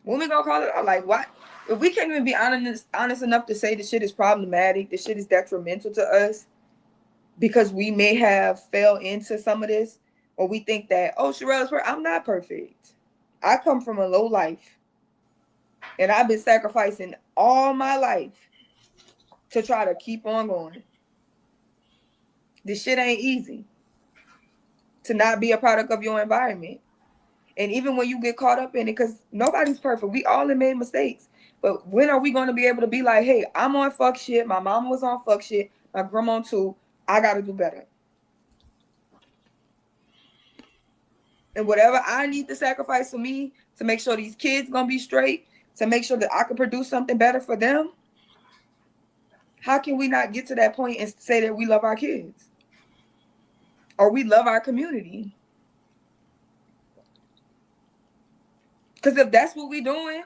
Speaker 5: When we gonna call it? Like, what? If we can't even be honest enough to say the shit is problematic, the shit is detrimental to us, because we may have fell into some of this, or we think that, oh, Sherelle's perfect. I'm not perfect. I come from a low life, and I've been sacrificing all my life to try to keep on going. This shit ain't easy. To not be a product of your environment. And even when you get caught up in it, because nobody's perfect. We all have made mistakes. But when are we going to be able to be like, hey, I'm on fuck shit. My mama was on fuck shit. My grandma too. I got to do better. And whatever I need to sacrifice for me to make sure these kids going to be straight, to make sure that I can produce something better for them, how can we not get to that point and say that we love our kids? Or we love our community? Because if that's what we're doing,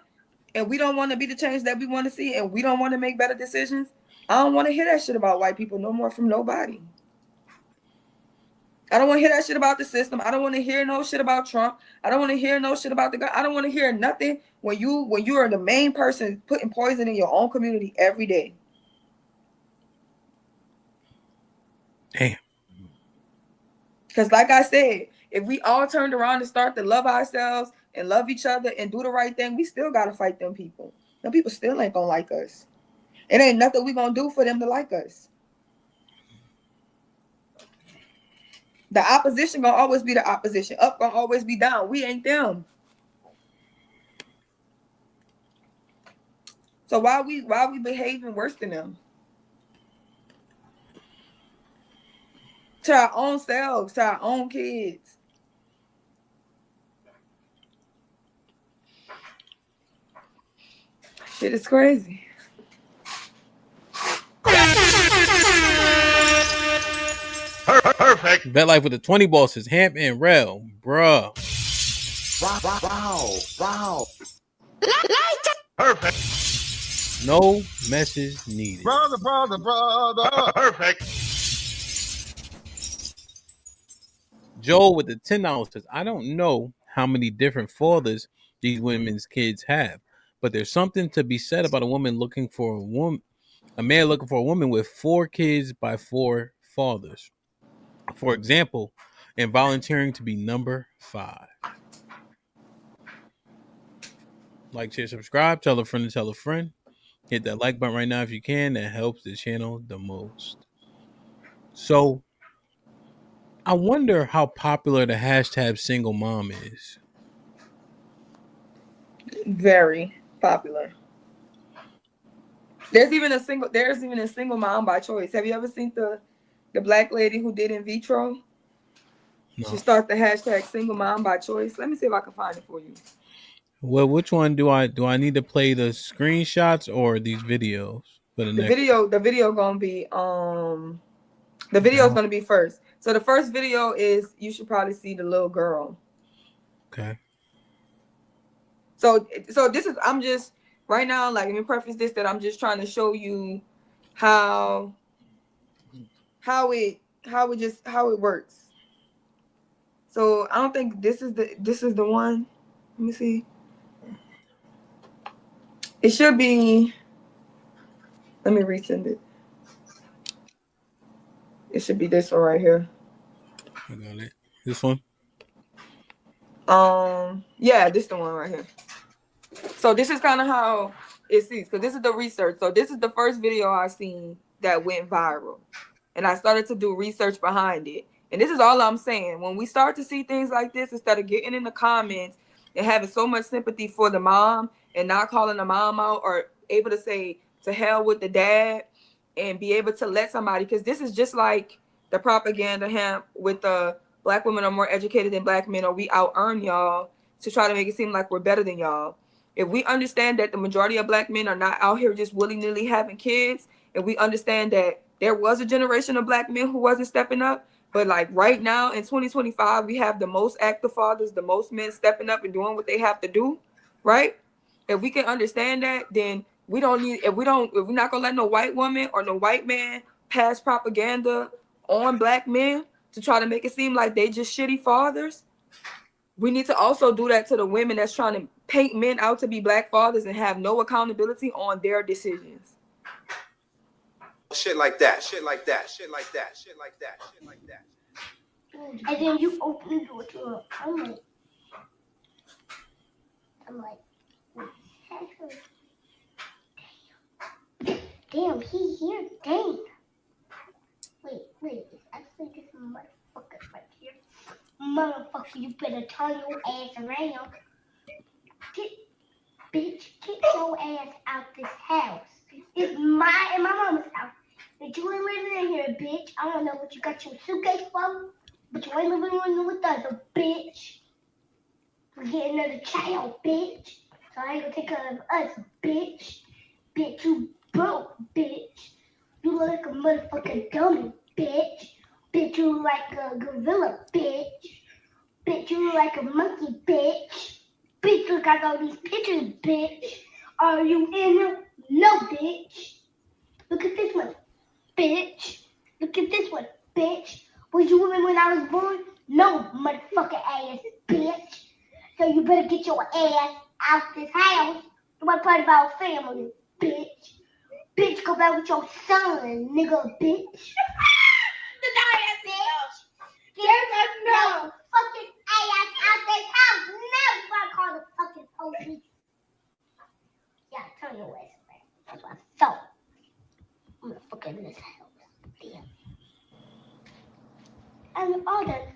Speaker 5: and we don't want to be the change that we want to see, and we don't want to make better decisions, I don't want to hear that shit about white people no more from nobody. I don't want to hear that shit about the system. I don't want to hear no shit about Trump. I don't want to hear no shit about the guy. I don't want to hear nothing when you are the main person putting poison in your own community every day.
Speaker 4: Damn.
Speaker 5: Because like I said, if we all turned around and start to love ourselves and love each other and do the right thing, we still got to fight them people. Them people still ain't going to like us. It ain't nothing we going to do for them to like us. The opposition going to always be the opposition. Up going to always be down. We ain't them. So why we behaving worse than them? To our own selves, to our own kids. Shit is crazy.
Speaker 4: Perfect. Bet Life with the 20 bosses, Hamp and Rel, bruh.
Speaker 7: Wow.
Speaker 4: Perfect. No message needed.
Speaker 7: Brother. Perfect.
Speaker 4: Joel with the $10 says, I don't know how many different fathers these women's kids have, but there's something to be said about a woman looking for A man looking for a woman with 4 kids by 4 fathers. For example, and volunteering to be number 5. Like, share, subscribe, tell a friend to tell a friend. Hit that like button right now if you can. That helps the channel the most. So, I wonder how popular the hashtag single mom is.
Speaker 5: Very popular. There's even a single mom by choice. Have you ever seen the black lady who did in vitro?
Speaker 4: No.
Speaker 5: She started the hashtag single mom by choice. Let me see if I can find it for you.
Speaker 4: Well, which one do I need to play, the screenshots or these videos for the next?
Speaker 5: The video gonna be the video is gonna be first. So the first video is, you should probably see the little girl.
Speaker 4: Okay.
Speaker 5: So this is, I'm just right now, like, let me preface this, that I'm just trying to show you how it works. So I don't think this is the one. Let me see. It should be. Let me resend it. It should be this one right here.
Speaker 4: I got it. This one.
Speaker 5: Yeah, this the one right here. So this is kind of how it sees, because this is the research. So this is the first video I seen that went viral, and I started to do research behind it. And this is all I'm saying. When we start to see things like this, instead of getting in the comments and having so much sympathy for the mom and not calling the mom out, or able to say to hell with the dad, and be able to let somebody, because this is just like the propaganda HAMP with the black women are more educated than black men, or we out earn y'all, to try to make it seem like we're better than y'all. If we understand that the majority of black men are not out here just willy-nilly having kids, and we understand that there was a generation of black men who wasn't stepping up, but like right now in 2025, we have the most active fathers, the most men stepping up and doing what they have to do, right? If we can understand that, then we don't need, if we're not gonna let no white woman or no white man pass propaganda on black men to try to make it seem like they just shitty fathers, we need to also do that to the women that's trying to paint men out to be black fathers and have no accountability on their decisions.
Speaker 13: Shit like that, shit like that, shit like that, shit like that, shit like that.
Speaker 12: And then you open the door to her. I'm like, damn, he here, damn. Wait, it's actually this motherfucker right here. Motherfucker, you better turn your ass around. Bitch, get your ass out this house. It's my mama's house. But you ain't living in here, bitch. I don't know what you got your suitcase for, but you ain't living in with us, bitch. We get another child, bitch. So I ain't gonna take care of us, bitch. Bitch, you broke, bitch. You look like a motherfucking dummy, bitch. Bitch, you look like a gorilla, bitch. Bitch, you look like a monkey, bitch. Bitch, look at all these pictures, bitch. Are you in here? No, bitch. Look at this one, bitch. Look at this one, bitch. Was you with me when I was born? No, motherfucking ass, bitch. So you better get your ass out this house. You want part of our family, bitch. Bitch, go back with your son, nigga, bitch. The ass, bitch. Get no fucking ass out this house. Never call the fucking police. Yeah, turn your ass around. That's what I thought. I'm gonna fuck in this house. Damn. I'm all done.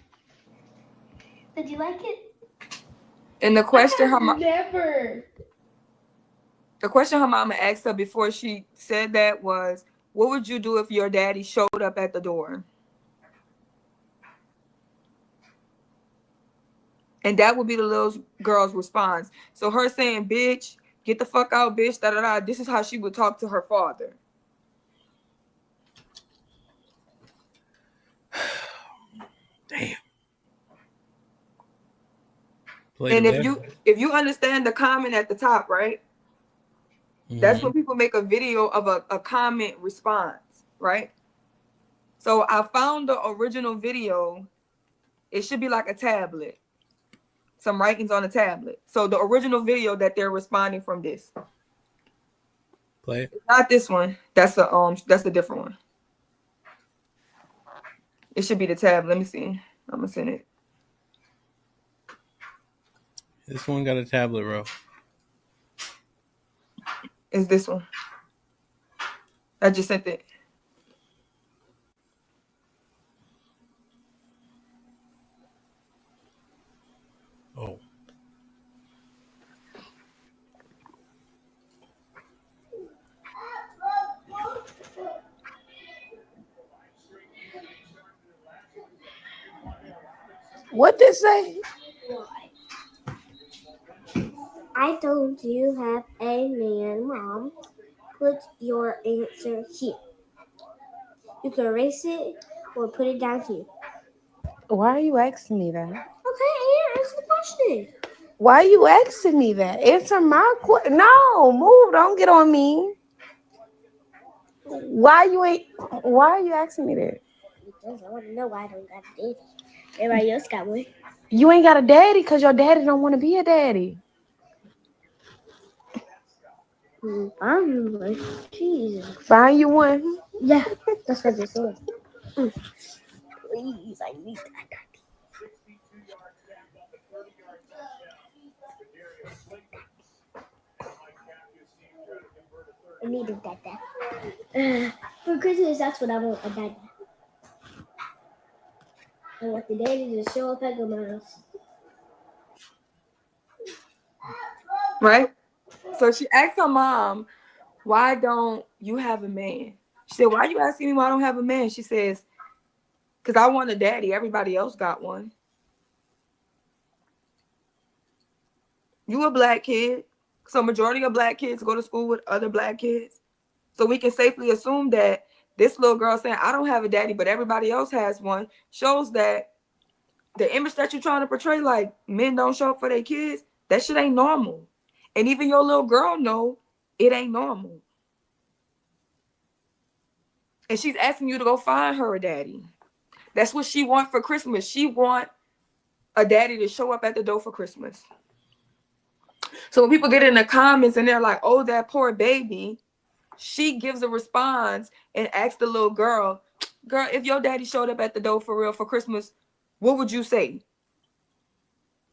Speaker 12: Did you like it?
Speaker 5: And the question her mama asked her before she said that was, what would you do if your daddy showed up at the door? And that would be the little girl's response. So her saying, bitch, get the fuck out, bitch, da da da. This is how she would talk to her father.
Speaker 4: Damn.
Speaker 5: And if you understand the comment at the top, right? Mm-hmm. That's when people make a video of a comment response, right? So I found the original video. It should be like a tablet. Some writings on a tablet. So the original video that they're responding from this.
Speaker 4: Play it.
Speaker 5: Not this one. That's a different one. It should be the tab. Let me see. I'm gonna send it.
Speaker 4: This one got a tablet, bro.
Speaker 5: Is this one? I just sent it.
Speaker 4: Oh.
Speaker 14: What did it say?
Speaker 12: I told you have a man, Mom. Put your answer here. You can erase it or put it down here.
Speaker 14: Why are you asking me that?
Speaker 12: Okay, answer the question.
Speaker 14: Why are you asking me that? Answer my question. No, move. Don't get on me. Why are you asking me that?
Speaker 12: Because I want to know why I don't got a daddy. Everybody else got one.
Speaker 14: You ain't got a daddy because your daddy don't want to be a daddy.
Speaker 12: Find you one. Jesus.
Speaker 14: Find you one.
Speaker 12: Yeah, that's what I just said. Please, I need that. I needed that. For Christmas, that's what I want, a daddy. I want the daddy to show up at my house.
Speaker 5: Right? So she asked her mom, why don't you have a man? She said, why are you asking me why I don't have a man? She says, because I want a daddy. Everybody else got one. You a black kid. So majority of black kids go to school with other black kids. So we can safely assume that this little girl saying, I don't have a daddy, but everybody else has one, shows that the image that you're trying to portray, like men don't show up for their kids, that shit ain't normal. And even your little girl know it ain't normal. And she's asking you to go find her a daddy. That's what she want for Christmas. She want a daddy to show up at the door for Christmas. So when people get in the comments and they're like, oh, that poor baby, she gives a response and asks the little girl, if your daddy showed up at the door for real for Christmas, what would you say?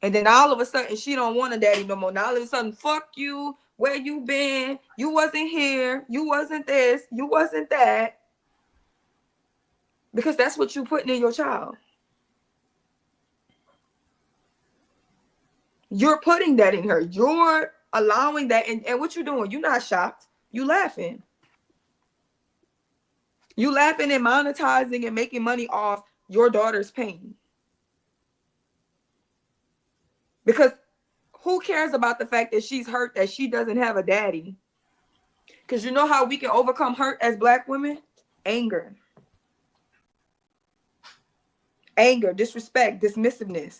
Speaker 5: And then all of a sudden, she don't want a daddy no more. Now all of a sudden, fuck you, where you been? You wasn't here. You wasn't this. You wasn't that. Because that's what you're putting in your child. You're putting that in her. You're allowing that. And what you doing? You're not shocked. You laughing. You laughing and monetizing and making money off your daughter's pain. Because who cares about the fact that she's hurt, that she doesn't have a daddy? Because you know how we can overcome hurt as black women? Anger. Anger, disrespect, dismissiveness.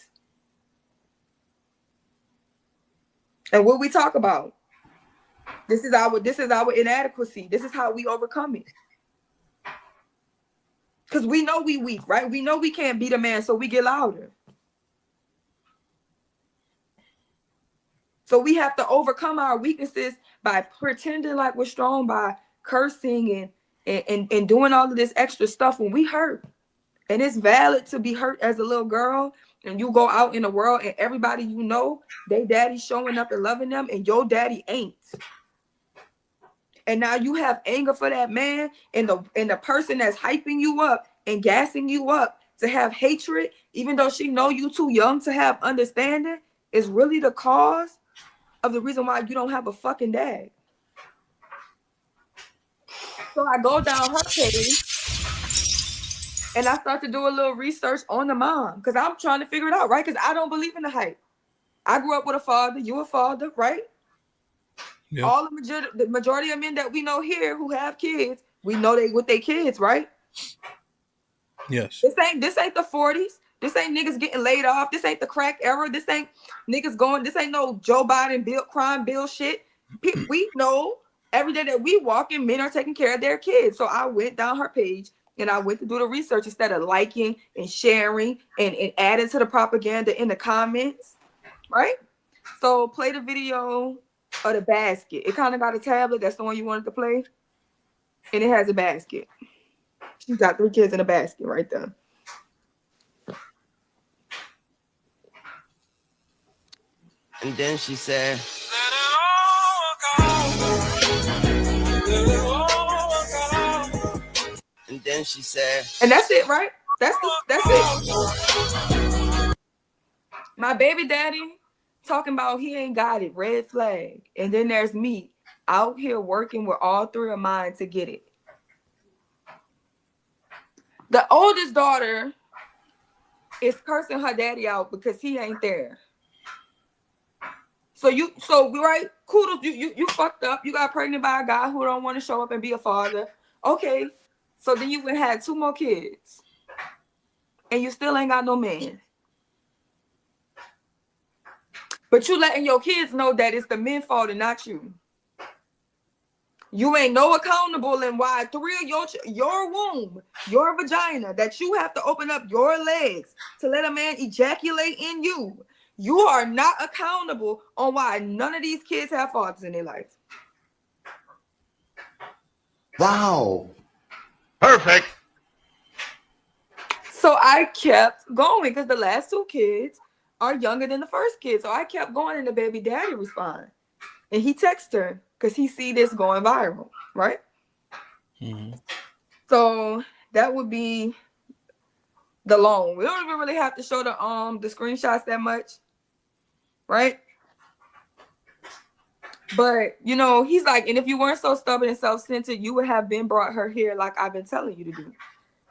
Speaker 5: And what we talk about? This is our inadequacy. This is how we overcome it. Because we know we weak, right? We know we can't beat a man, so we get louder. So we have to overcome our weaknesses by pretending like we're strong, by cursing and doing all of this extra stuff when we hurt. And it's valid to be hurt as a little girl, and you go out in the world and everybody you know, they daddy showing up and loving them, and your daddy ain't. And now you have anger for that man, and the person that's hyping you up and gassing you up to have hatred, even though she know you too young to have understanding, is really the cause of the reason why you don't have a fucking dad. So I go down her page and I start to do a little research on the mom, because I'm trying to figure it out, right? Because I don't believe in the hype. I grew up with a father, you a father, right? Yep. All the majority of men that we know here who have kids, we know they with their kids, right?
Speaker 4: Yes.
Speaker 5: This ain't the 40s. This ain't niggas getting laid off. This ain't the crack era. This ain't niggas going. This ain't no Joe Biden crime bill shit. We know every day that we walk in, men are taking care of their kids. So I went down her page and I went to do the research instead of liking and sharing and adding to the propaganda in the comments, right? So play the video of the basket. It kind of got a tablet. That's the one you wanted to play. And it has a basket. She's got 3 kids in a basket right there.
Speaker 6: And then she said, and then she said,
Speaker 5: and that's it, right? That's it. My baby daddy talking about he ain't got it, red flag. And then there's me out here working with all 3 of mine to get it. The oldest daughter is cursing her daddy out because he ain't there. So right, kudos, you fucked up. You got pregnant by a guy who don't want to show up and be a father. Okay, so then you would have 2 more kids, and you still ain't got no man. But you letting your kids know that it's the men's fault and not you. You ain't no accountable in why 3 of your womb, your vagina, that you have to open up your legs to let a man ejaculate in you. You are not accountable on why none of these kids have fathers in their life.
Speaker 7: Wow. Perfect.
Speaker 5: So I kept going because the last 2 kids are younger than the first kid. So I kept going and the baby daddy responded. And he texted her because he see this going viral, right?
Speaker 4: Mm-hmm.
Speaker 5: So that would be the loan. We don't even really have to show the screenshots that much, right? But you know, he's like, and if you weren't so stubborn and self-centered, you would have been brought her here like I've been telling you to do.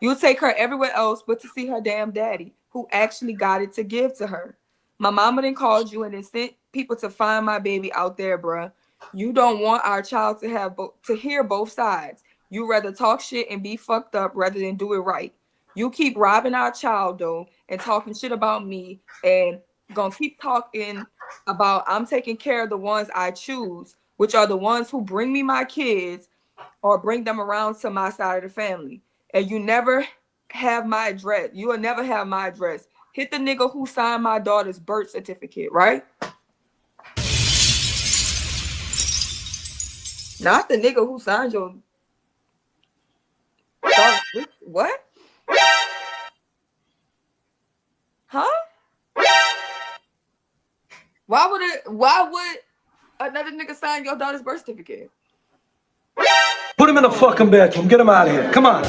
Speaker 5: You would take her everywhere else but to see her damn daddy, who actually got it to give to her. My mama then called you and then sent people to find my baby out there, bruh. You don't want our child to have to hear both sides. You rather talk shit and be fucked up rather than do it right. You keep robbing our child though and talking shit about me and gonna keep talking about I'm taking care of the ones I choose, which are the ones who bring me my kids or bring them around to my side of the family. And you never have my address. You will never have my address. Hit the nigga who signed my daughter's birth certificate, right? Not the nigga who signed your what? Huh? Why would another nigga sign your daughter's birth certificate?
Speaker 15: Put him in the fucking bedroom. Get him out of here. Come on.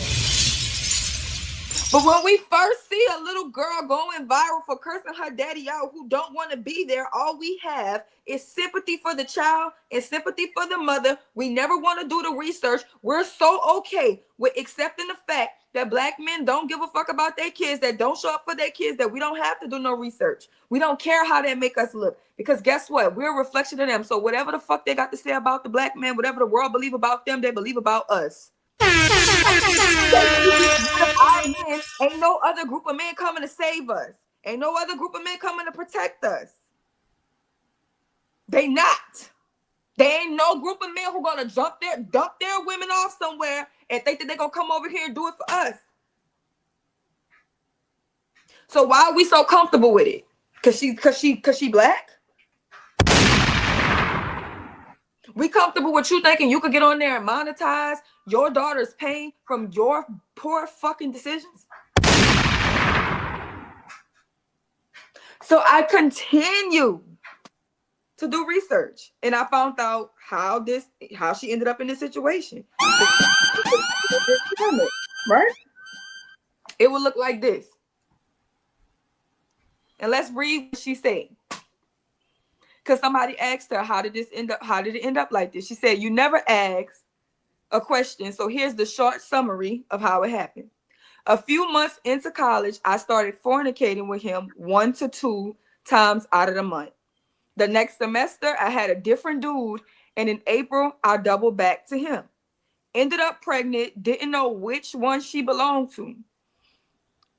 Speaker 5: But when we first see a little girl going viral for cursing her daddy out who don't want to be there, all we have is sympathy for the child and sympathy for the mother. We never want to do the research. We're so okay with accepting the fact that black men don't give a fuck about their kids, that don't show up for their kids, that we don't have to do no research. We don't care how they make us look. Because guess what? We're a reflection of them. So whatever the fuck they got to say about the black man, whatever the world believe about them, they believe about us. Ain't no other group of men coming to save us. Ain't no other group of men coming to protect us. They not. They ain't no group of men who gonna dump their women off somewhere and think that they gonna come over here and do it for us. So why are we so comfortable with it? Cause she black? We comfortable with you thinking you could get on there and monetize your daughter's pain from your poor fucking decisions? So I continue to do research and I found out how she ended up in this situation. Right? It would look like this. And let's read what she said. Because somebody asked her, how did it end up like this? She said, you never asked a question. So here's the short summary of how it happened. A few months into college, I started fornicating with him 1 to 2 times out of the month. The next semester, I had a different dude. And in April, I doubled back to him. Ended up pregnant, didn't know which one she belonged to.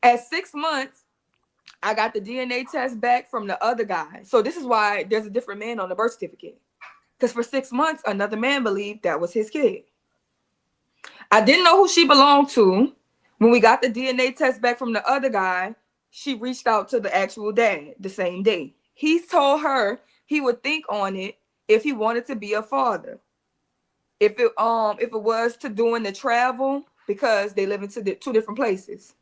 Speaker 5: At 6 months, I got the DNA test back from the other guy. So this is why there's a different man on the birth certificate. Because for 6 months, another man believed that was his kid. I didn't know who she belonged to. When we got the DNA test back from the other guy, she reached out to the actual dad the same day. He told her he would think on it if he wanted to be a father. If it was to doing the travel, because they live in two different places.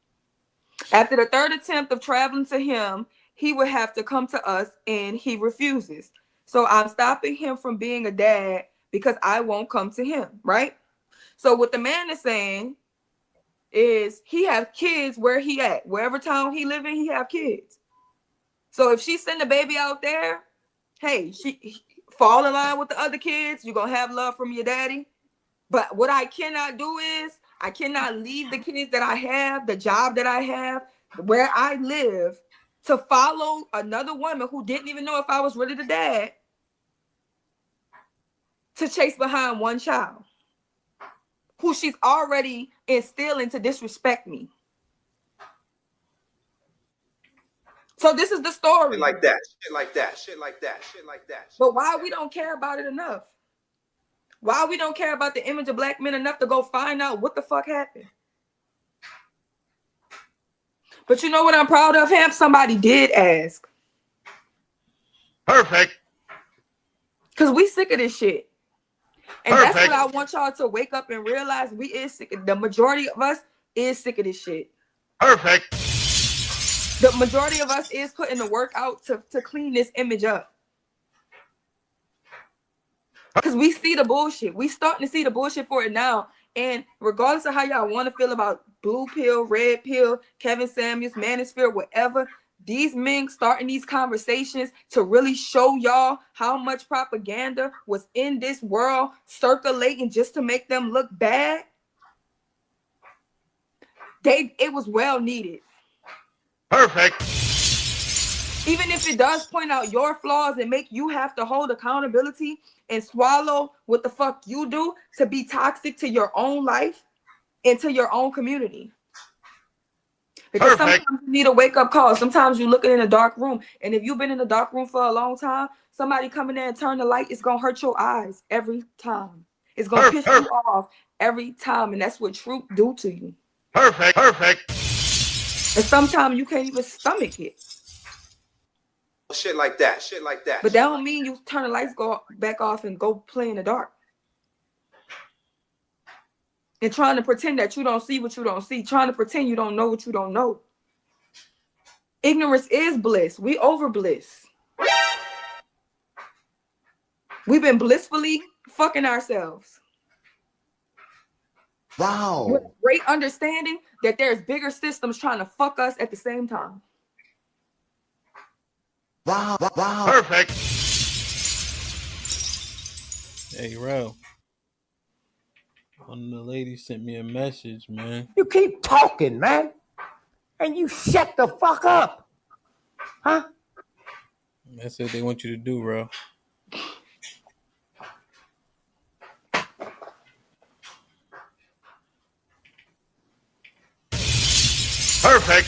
Speaker 5: After the third attempt of traveling to him, he would have to come to us, and he refuses. So I'm stopping him from being a dad because I won't come to him, right? So what the man is saying is he has kids where he at. Wherever town he live in, he have kids. So if she send the baby out there, hey, she fall in line with the other kids. You're going to have love from your daddy. But what I cannot do is I cannot leave the kids that I have, the job that I have, where I live, to follow another woman who didn't even know if I was really the dad, to chase behind one child who she's already instilling to disrespect me. So this is the story.
Speaker 13: Shit like that. Shit like that. Shit like that. Shit like that.
Speaker 5: But why we don't care about it enough? Why we don't care about the image of black men enough to go find out what the fuck happened? But you know what I'm proud of, Hamp? Somebody did ask.
Speaker 13: Perfect.
Speaker 5: Because we sick of this shit. And
Speaker 13: Perfect.
Speaker 5: that's what I want y'all to wake up and realize. We is sick. The majority of us is sick of this shit.
Speaker 13: Perfect.
Speaker 5: The majority of us is putting the work out to clean this image up. Because we see the bullshit. We starting to see the bullshit for it now. And regardless of how y'all want to feel about blue pill, red pill, Kevin Samuels, Manosphere, whatever, these men starting these conversations to really show y'all how much propaganda was in this world circulating just to make them look bad. It was well needed.
Speaker 13: Perfect.
Speaker 5: Even if it does point out your flaws and make you have to hold accountability and swallow what the fuck you do to be toxic to your own life and to your own community. Because sometimes you need a wake-up call. Sometimes you're looking in a dark room. And if you've been in a dark room for a long time, somebody come in there and turn the light, it's going to hurt your eyes every time. It's going to piss you off every time. And that's what truth do to you.
Speaker 13: Perfect. Perfect.
Speaker 5: And sometimes you can't even stomach it.
Speaker 13: Shit like that. Shit like that.
Speaker 5: But that don't mean you turn the lights back off and go play in the dark. And trying to pretend that you don't see what you don't see. Trying to pretend you don't know what you don't know. Ignorance is bliss. We over bliss. We've been blissfully fucking ourselves.
Speaker 7: Wow.
Speaker 5: With great understanding that there's bigger systems trying to fuck us at the same time.
Speaker 7: Wow. Wow.
Speaker 13: Perfect.
Speaker 4: Hey, Ro. One of the ladies sent me a message, man.
Speaker 16: You keep talking, man. And you shut the fuck up. Huh?
Speaker 4: That's what they want you to do, bro.
Speaker 13: Perfect.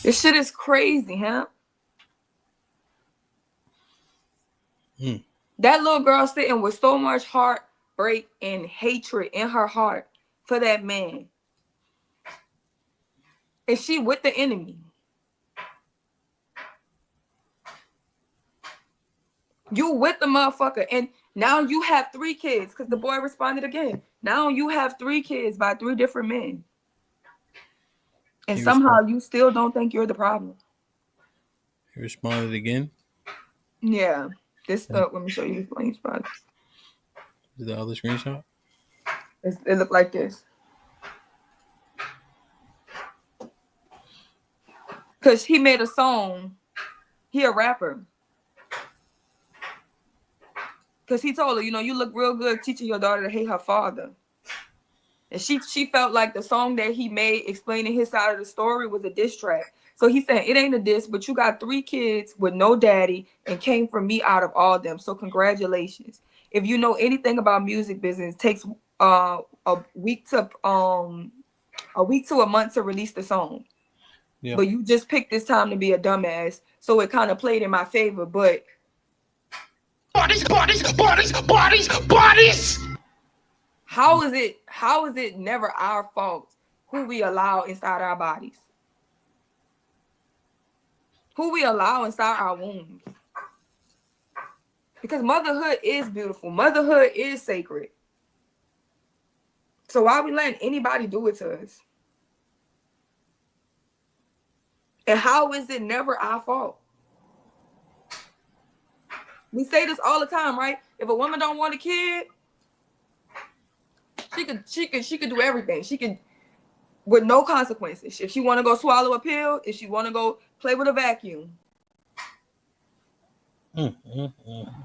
Speaker 5: This shit is crazy, huh? That little girl sitting with so much heartbreak and hatred in her heart for that man. And she with the enemy. You with the motherfucker. And now you have 3 kids because the boy responded again. Now you have 3 kids by 3 different men. And somehow you still don't think you're the problem.
Speaker 4: He responded again?
Speaker 5: Yeah. This stuff, let me show you his spot.
Speaker 4: Is the other screenshot?
Speaker 5: It looked like this. Because he made a song. He a rapper. Because he told her, you look real good teaching your daughter to hate her father. And she felt like the song that he made explaining his side of the story was a diss track. So he said, it ain't a diss, but you got 3 kids with no daddy and came from me out of all of them. So congratulations. If you know anything about music business, it takes a week to a month to release the song. Yeah. But you just picked this time to be a dumbass. So it kind of played in my favor, but bodies. How is it never our fault who we allow inside our bodies? Who we allow inside our wombs? Because motherhood is beautiful. Motherhood is sacred. So why are we letting anybody do it to us? And how is it never our fault? We say this all the time, right? If a woman don't want a kid, she could do everything. She could, with no consequences. If she want to go swallow a pill, if she want to go play with a vacuum,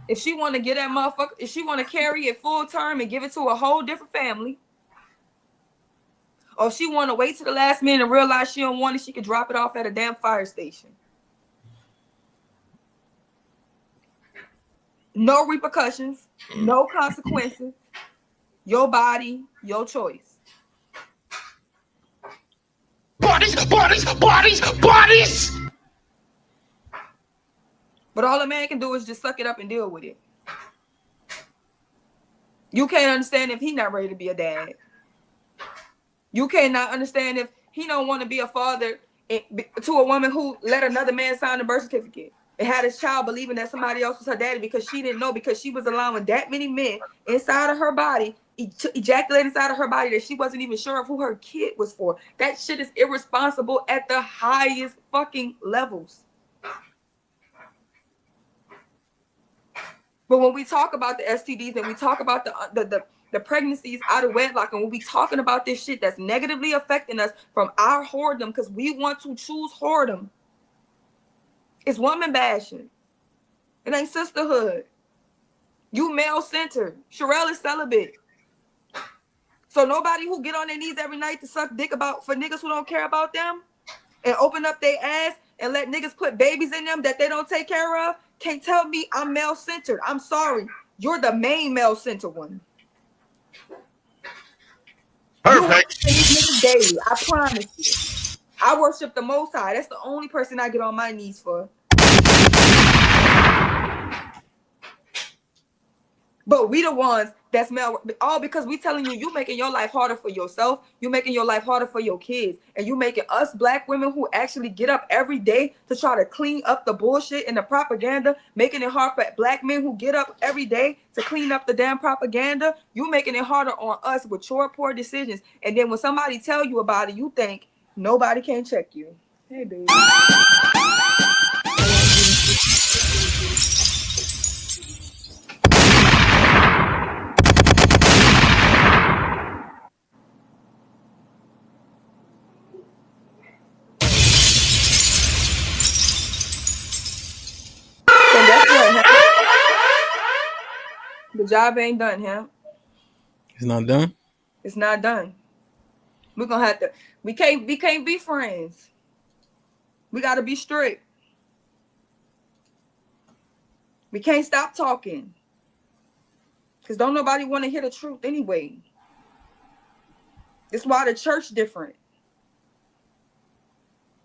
Speaker 5: if she want to get that motherfucker, if she want to carry it full term and give it to a whole different family, or if she want to wait to the last minute and realize she don't want it, she could drop it off at a damn fire station. No repercussions, no consequences. Your body, your choice.
Speaker 7: Bodies, bodies, bodies, bodies!
Speaker 5: But all a man can do is just suck it up and deal with it. You can't understand if he not ready to be a dad. You cannot understand if he don't want to be a father to a woman who let another man sign the birth certificate and had his child believing that somebody else was her daddy because she didn't know, because she was allowing that many men inside of her body, ejaculate inside of her body, that she wasn't even sure of who her kid was for. That shit is irresponsible at the highest fucking levels. But when we talk about the STDs and we talk about the pregnancies out of wedlock, and when we talking about this shit that's negatively affecting us from our whoredom, because we want to choose whoredom, it's woman bashing. It ain't sisterhood. You male-centered. Sherelle is celibate. So nobody who get on their knees every night to suck dick for niggas who don't care about them and open up their ass and let niggas put babies in them that they don't take care of can't tell me I'm male-centered. I'm sorry. You're the main male-centered one. Perfect. You these niggas daily. I promise you. I worship the Most High. That's the only person I get on my knees for. But we the ones that's male, all because we telling you making your life harder for yourself, you making your life harder for your kids, and you making us black women who actually get up every day to try to clean up the bullshit and the propaganda, making it hard for black men who get up every day to clean up the damn propaganda. You making it harder on us with your poor decisions. And then when somebody tell you about it, you think nobody can check you. Hey, baby. The job ain't done, huh?
Speaker 4: It's not done?
Speaker 5: It's not done. We're gonna have to, we can't be friends. We gotta be strict. We can't stop talking. Because don't nobody want to hear the truth anyway. That's why the church different.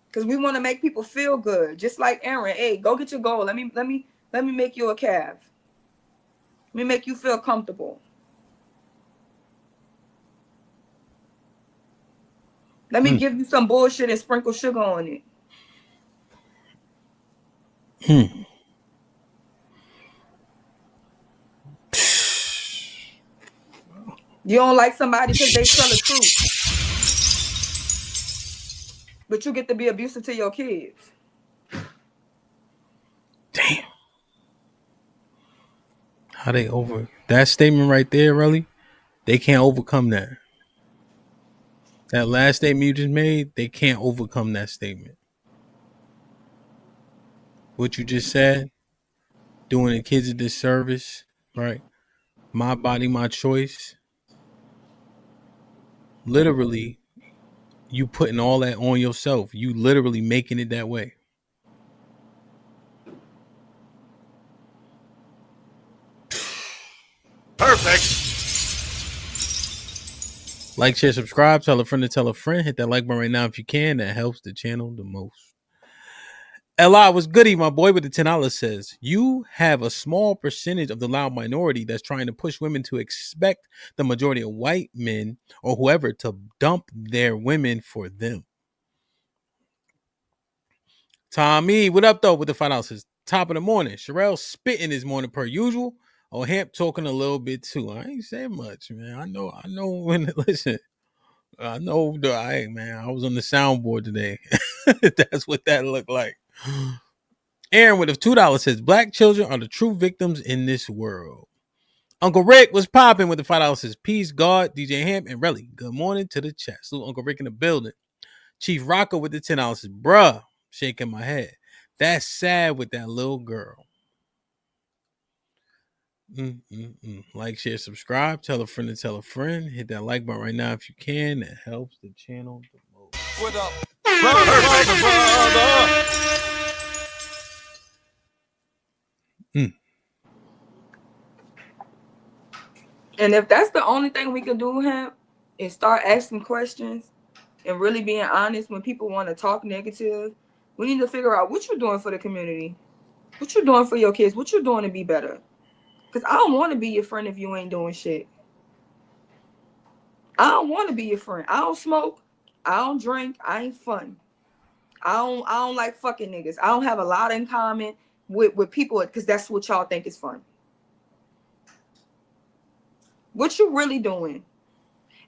Speaker 5: Because we want to make people feel good. Just like Aaron. Hey, go get your goal. Let me make you a calf. Let me make you feel comfortable. Let me give you some bullshit and sprinkle sugar on it. You don't like somebody because they tell the truth. But you get to be abusive to your kids.
Speaker 4: Damn. How they over that statement right there, really? They can't overcome that. That last statement you just made, they can't overcome that statement. What you just said, doing the kids a disservice, right? My body, my choice. Literally, you putting all that on yourself. You literally making it that way.
Speaker 7: Perfect.
Speaker 4: Like, share, subscribe, tell a friend to tell a friend. Hit that like button right now if you can. That helps the channel the most. Li, what's goody? My boy with the $10 says, you have a small percentage of the loud minority that's trying to push women to expect the majority of white men or whoever to dump their women for them. Tommy, what up, though, with the $5 says, Top of the morning. Sherelle spitting this morning per usual. Oh, Hamp talking a little bit too. I ain't saying much, man. I know when listen. I know man. I was on the soundboard today. That's what that looked like. Aaron with a $2 says black children are the true victims in this world. Uncle Rick was popping with the $5 says peace, God, DJ Hamp, and Relly. Good morning to the chat. Salute Uncle Rick in the building. Chief Rocco with the $10 says, bruh, shaking my head. That's sad with that little girl. Like, share, subscribe, tell a friend to tell a friend. Hit that like button right now if you can. That helps the channel the most.
Speaker 6: What up? Brother.
Speaker 5: And if that's the only thing we can do, him, is start asking questions and really being honest when people want to talk negative, we need to figure out what you're doing for the community, what you're doing for your kids, what you're doing to be better. Because I don't want to be your friend if you ain't doing shit. I don't want to be your friend. I don't smoke. I don't drink. I ain't fun. I don't like fucking niggas. I don't have a lot in common with people because that's what y'all think is fun. What you really doing?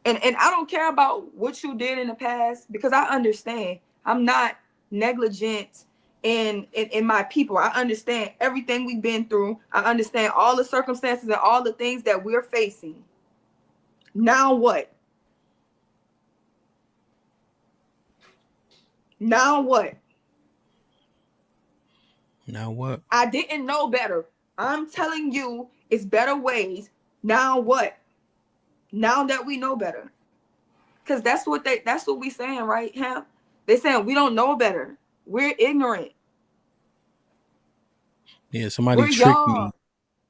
Speaker 5: And I don't care about what you did in the past because I understand. I'm not negligent in my people. I understand everything we've been through. I understand all the circumstances and all the things that we're facing. Now what? Now what?
Speaker 4: Now what?
Speaker 5: I didn't know better. I'm telling you, it's better ways. Now what? Now that we know better. Because that's what we saying, right, Hamp? They saying we don't know better. We're ignorant.
Speaker 4: Yeah, somebody
Speaker 5: We're
Speaker 4: tricked
Speaker 5: young.
Speaker 4: me.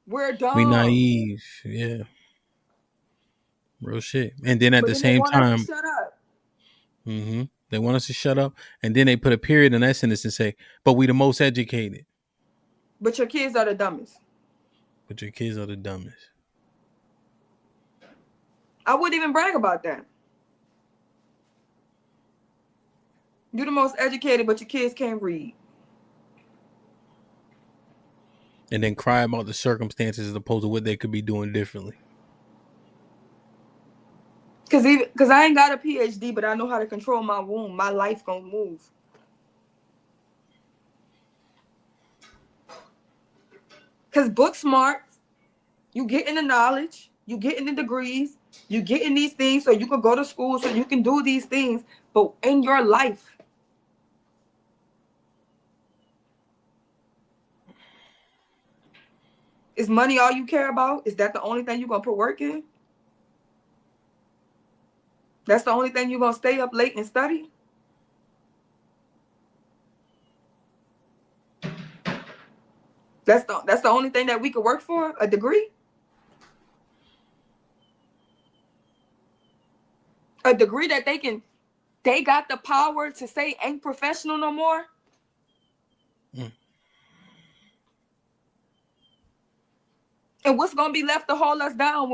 Speaker 5: We're dumb.
Speaker 4: We naive. Yeah. Real shit. And then at the
Speaker 5: they
Speaker 4: same
Speaker 5: want
Speaker 4: time,
Speaker 5: us to shut up.
Speaker 4: They want us to shut up. And then they put a period in that sentence and say, but we the most educated.
Speaker 5: But your kids are the dumbest.
Speaker 4: But your kids are the dumbest.
Speaker 5: I wouldn't even brag about that. You're the most educated, but your kids can't read.
Speaker 4: And then cry about the circumstances as opposed to what they could be doing differently.
Speaker 5: Because I ain't got a PhD, but I know how to control my womb. My life gonna move. Because book smart, you getting the knowledge, you getting the degrees, you getting these things so you can go to school, so you can do these things. But in your life, is money all you care about? Is that the only thing you're gonna put work in? That's the only thing you're gonna stay up late and study? That's the only thing that we could work for? A degree? A degree that they got the power to say ain't professional no more? And what's gonna be left to hold us down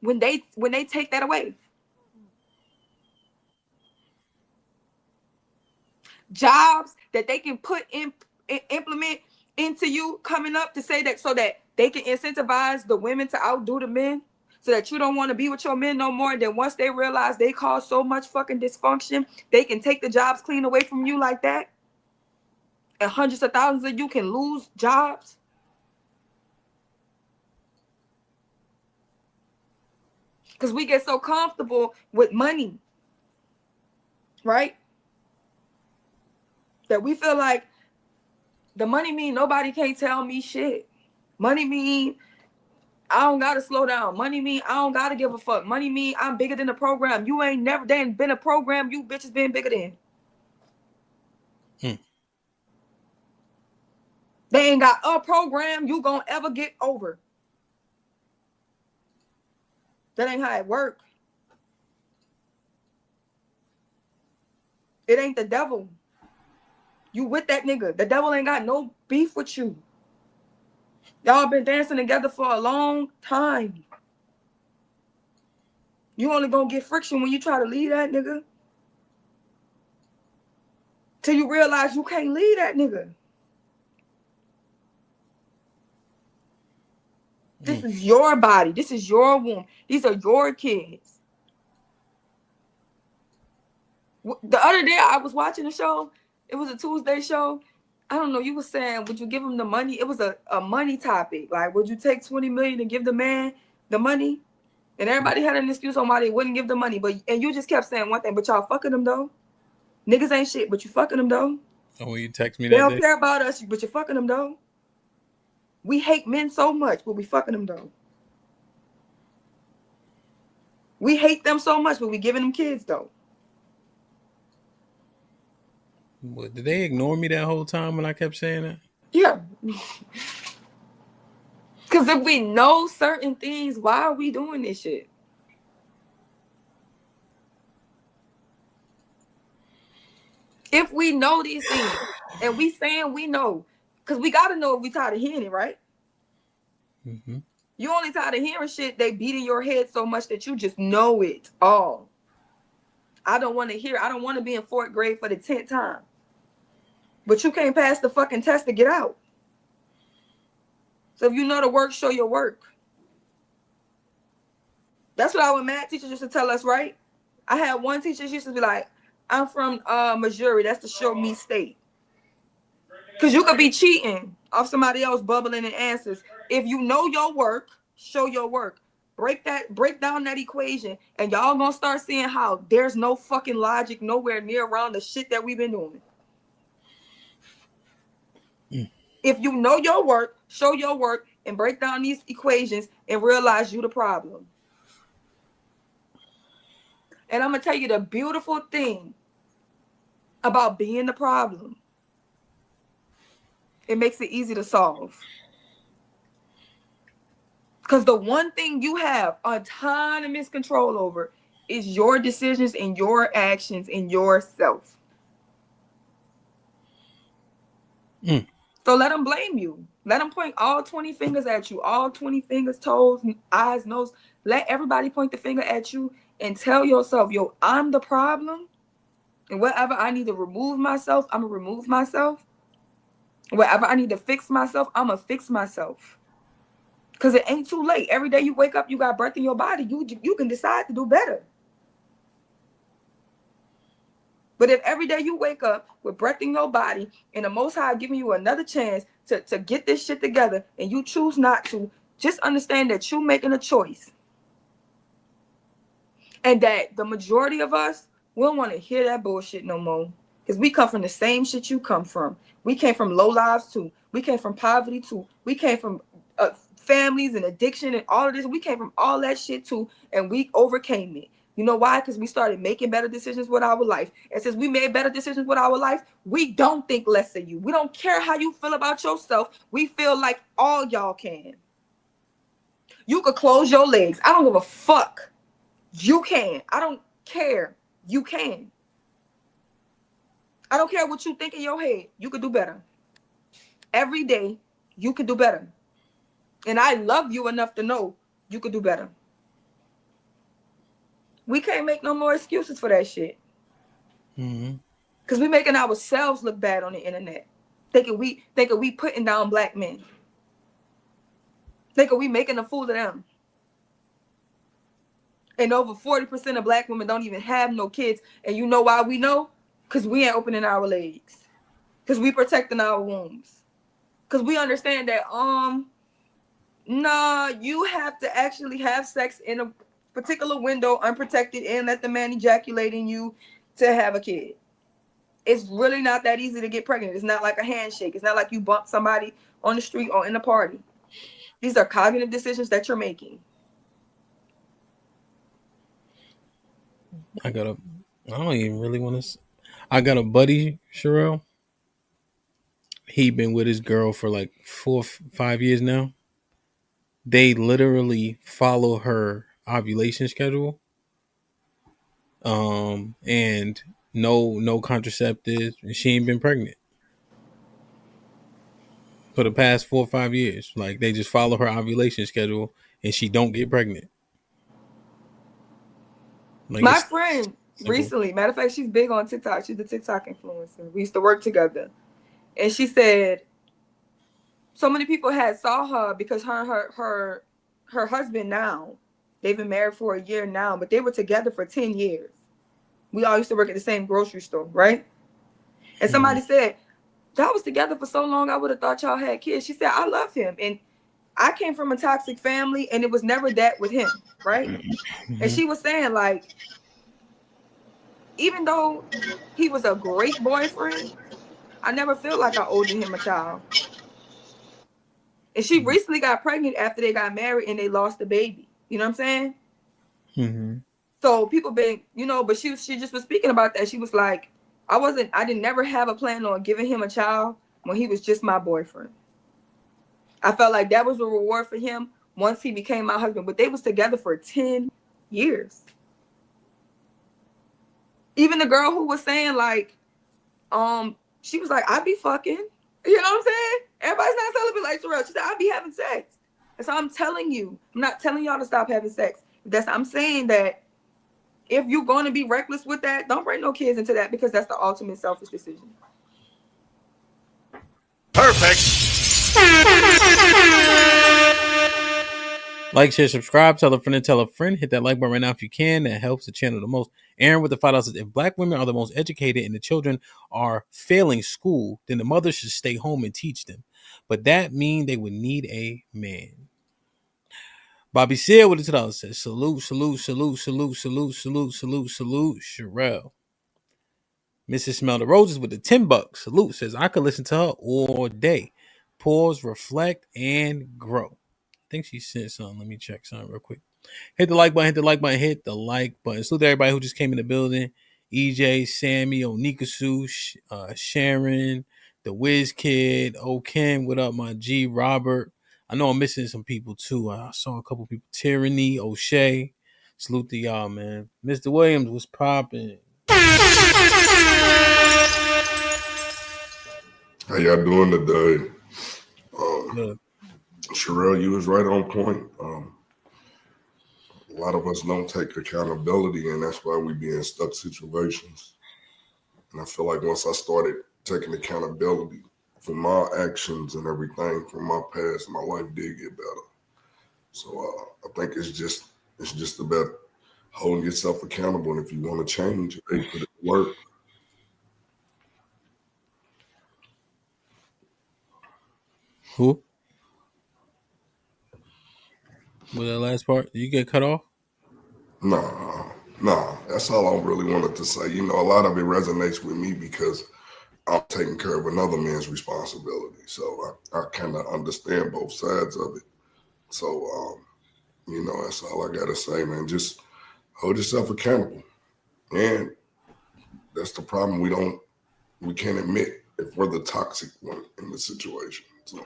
Speaker 5: when they take that away? Jobs that they can implement into you coming up to say that so that they can incentivize the women to outdo the men, so that you don't want to be with your men no more. And then once they realize they cause so much fucking dysfunction, they can take the jobs clean away from you like that. And hundreds of thousands of you can lose jobs. Because we get so comfortable with money, right? That we feel like the money mean nobody can't tell me shit. Money mean I don't gotta slow down. Money mean I don't gotta give a fuck. Money mean I'm bigger than the program. You ain't never been a program. You bitches been bigger than. They ain't got a program you gonna ever get over. That ain't how it work. It ain't the devil. You with that nigga. The devil ain't got no beef with you. Y'all been dancing together for a long time. You only gonna get friction when you try to leave that nigga. Till you realize you can't leave that nigga. This is your body. This is your womb. These are your kids. The other day I was watching a show. It was a Tuesday show. I don't know. You were saying, would you give him the money? It was a money topic. Like, would you take 20 million and give the man the money? And everybody had an excuse on why they wouldn't give the money. And you just kept saying one thing, but y'all fucking them though. Niggas ain't shit, but you fucking them though.
Speaker 4: Oh, you text me
Speaker 5: They
Speaker 4: that
Speaker 5: don't
Speaker 4: day?
Speaker 5: care about us, but you're fucking them though. We hate men so much, but we fucking them though. We hate them so much, but we giving them kids though.
Speaker 4: What, did they ignore me that whole time when I kept saying that?
Speaker 5: Yeah. Because if we know certain things, why are we doing this shit? If we know these things and we saying we know, because we got to know if we tired of hearing it, right?
Speaker 4: Mm-hmm.
Speaker 5: You only tired of hearing shit they beat in your head so much that you just know it all. I don't want to hear. I don't want to be in 4th grade for the 10th time. But you can't pass the fucking test to get out. So if you know the work, show your work. That's what our math teachers used to tell us, right? I had one teacher, she used to be like, I'm from Missouri. That's the show me state. Because you could be cheating off somebody else bubbling in answers. If you know your work, show your work. Break down that equation, and y'all gonna start seeing how there's no fucking logic nowhere near around the shit that we've been doing. If you know your work, show your work, and break down these equations and realize you the problem. And I'm gonna tell you the beautiful thing about being the problem. It makes it easy to solve. Because the one thing you have autonomous control over is your decisions and your actions and yourself. So let them blame you. Let them point all 20 fingers at you. All 20 fingers, toes, eyes, nose. Let everybody point the finger at you and tell yourself, yo, I'm the problem. And wherever I need to remove myself, I'm going to remove myself. Wherever I need to fix myself, I'm going to fix myself. Because it ain't too late. Every day you wake up, you got breath in your body. You can decide to do better. But if every day you wake up with breath in your body and the Most High giving you another chance to get this shit together and you choose not to, just understand that you're making a choice. And that the majority of us, we don't want to hear that bullshit no more. Because we come from the same shit you come from. We came from low lives too. We came from poverty too. We came from families and addiction and all of this. We came from all that shit too. And we overcame it. You know why? Because we started making better decisions with our life. And since we made better decisions with our life, we don't think less of you. We don't care how you feel about yourself. We feel like all y'all can. You could close your legs. I don't give a fuck. You can. I don't care. You can. I don't care what you think in your head. You could do better. Every day, you could do better. And I love you enough to know you could do better. We can't make no more excuses for that shit. Because we making ourselves look bad on the internet. Thinking we putting down black men. Thinking we making a fool of them. And over 40% of black women don't even have no kids. And you know why we know? Because we ain't opening our legs. Because we protecting our wombs. Because we understand that, nah, you have to actually have sex in a particular window, unprotected, and let the man ejaculate in you to have a kid. It's really not that easy to get pregnant. It's not like a handshake. It's not like you bump somebody on the street or in a party. These are cognitive decisions that you're making.
Speaker 4: I don't even really want to. I got a buddy, Sherelle. He been with his girl for like 4-5 years now. They literally follow her ovulation schedule. And no contraceptives. And she ain't been pregnant for the past 4 or 5 years. Like, they just follow her ovulation schedule and she don't get pregnant. Like,
Speaker 5: my friend recently, matter of fact, she's big on TikTok. She's a TikTok influencer. We used to work together. And she said so many people had saw her because her her husband now. They've been married for a year now, but they were together for 10 years. We all used to work at the same grocery store, right? And somebody said, y'all was together for so long, I would have thought y'all had kids. She said, I love him. And I came from a toxic family, and it was never that with him, right? And she was saying, like, even though he was a great boyfriend, I never felt like I owed him a child. And she recently got pregnant after they got married and they lost the baby. You know what I'm saying?
Speaker 4: Mm-hmm.
Speaker 5: So people been, you know, but she just was speaking about that. She was like, I didn't never have a plan on giving him a child when he was just my boyfriend. I felt like that was a reward for him once he became my husband. But they was together for 10 years. Even the girl who was saying, like, she was like, I be fucking. You know what I'm saying? Everybody's not celibate like Terrell. She said, I be having sex. And so I'm telling you, I'm not telling y'all to stop having sex. I'm saying that if you're going to be reckless with that, don't bring no kids into that, because that's the ultimate selfish decision.
Speaker 4: Perfect. Like, share, subscribe, tell a friend and tell a friend. Hit that like button right now if you can. That helps the channel the most. Aaron with the $5 says, if black women are the most educated and the children are failing school, then the mothers should stay home and teach them. But that means they would need a man. Bobby Seale with the $2 says, salute, salute, salute, salute, salute, salute, salute, salute, Sherelle. Mrs. Smell the Roses with the $10. Salute, says, I could listen to her all day. Pause, reflect, and grow. I think she sent something. Let me check something real quick. Hit the like button, hit the like button, hit the like button. Salute to everybody who just came in the building. EJ, Sammy, Onikasu, Sharon, the Wiz Kid, Ken, what up, my G, Robert. I know I'm missing some people too. I saw a couple people. Tyranny, O'Shea. Salute to y'all, man. Mr. Williams was popping.
Speaker 17: How y'all doing today?
Speaker 4: Good.
Speaker 17: Sherelle, you was right on point. A lot of us don't take accountability, and that's why we be in stuck situations. And I feel like once I started taking accountability for my actions and everything from my past, my life did get better. So I think it's just about holding yourself accountable, and if you want to change, hey, put it to work.
Speaker 4: Who? With that last part, did you get cut off?
Speaker 17: Nah, that's all I really wanted to say. You know, a lot of it resonates with me because I'm taking care of another man's responsibility. So I kind of understand both sides of it. So, you know, that's all I got to say, man. Just hold yourself accountable. And that's the problem. We can't admit if we're the toxic one in the situation. So,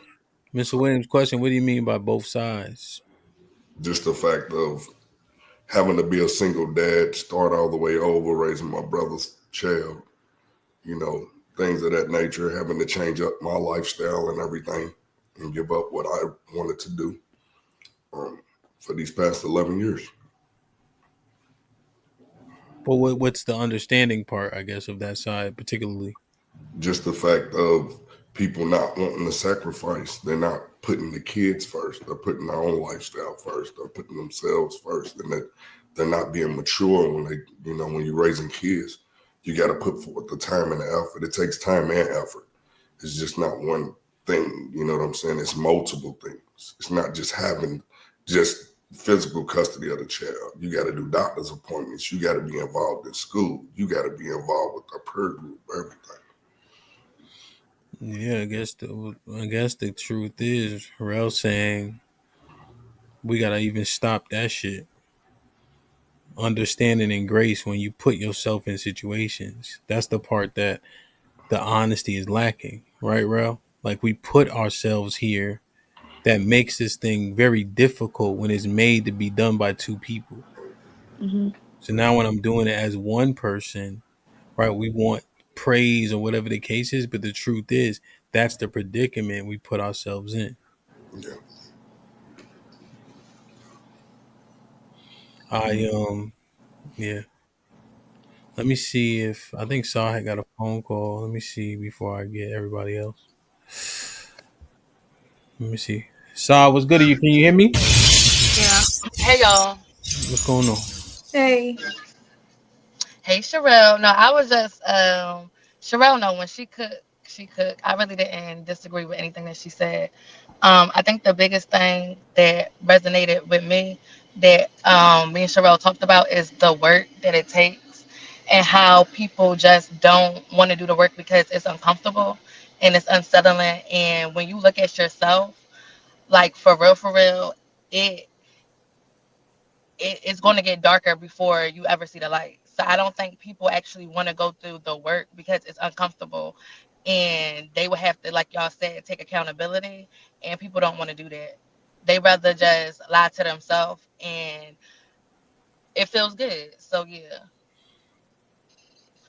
Speaker 4: Mr. Williams' question, what do you mean by both sides?
Speaker 17: just the fact of having to be a single dad, start all the way over, raising my brother's child, you know, things of that nature, having to change up my lifestyle and everything and give up what I wanted to do for these past 11 years.
Speaker 4: Well, what's the understanding part, I guess, of that side particularly?
Speaker 17: Just the fact of people not wanting to sacrifice. They're not putting the kids first. They're putting their own lifestyle first. They're putting themselves first. And they're not being mature when they, you know, when you're raising kids. You got to put forth the time and the effort. It takes time and effort. It's just not one thing. You know what I'm saying? It's multiple things. It's not just having just physical custody of the child. You got to do doctor's appointments. You got to be involved in school. You got to be involved with the peer group, everything.
Speaker 4: Yeah, I guess the truth is, Harrell saying we gotta even stop that shit. Understanding and grace when you put yourself in situations. That's the part that the honesty is lacking, right, Rel? Like, we put ourselves here. That makes this thing very difficult when it's made to be done by two people.
Speaker 5: Mm-hmm.
Speaker 4: So now when I'm doing it as one person, right, we want praise or whatever the case is, but the truth is that's the predicament we put ourselves in.
Speaker 17: Yeah.
Speaker 4: Yeah. Let me see if I think Saw had got a phone call. Let me see before I get everybody else. Let me see. Saw, what's good? Can you hear me?
Speaker 18: Hey y'all.
Speaker 4: What's going on?
Speaker 5: Hey.
Speaker 18: Hey Sherelle. No, I was just Sherelle. No, when she cooked, she cooked. I really didn't disagree with anything that she said. I think the biggest thing that resonated with me that me and Sherelle talked about is the work that it takes and how people just don't want to do the work because it's uncomfortable and it's unsettling. And when you look at yourself, like for real, it it's going to get darker before you ever see the light. So I don't think people actually want to go through the work because it's uncomfortable, and they would have to, like y'all said, take accountability. And people don't want to do that. They rather just lie to themselves, and it feels good. So yeah,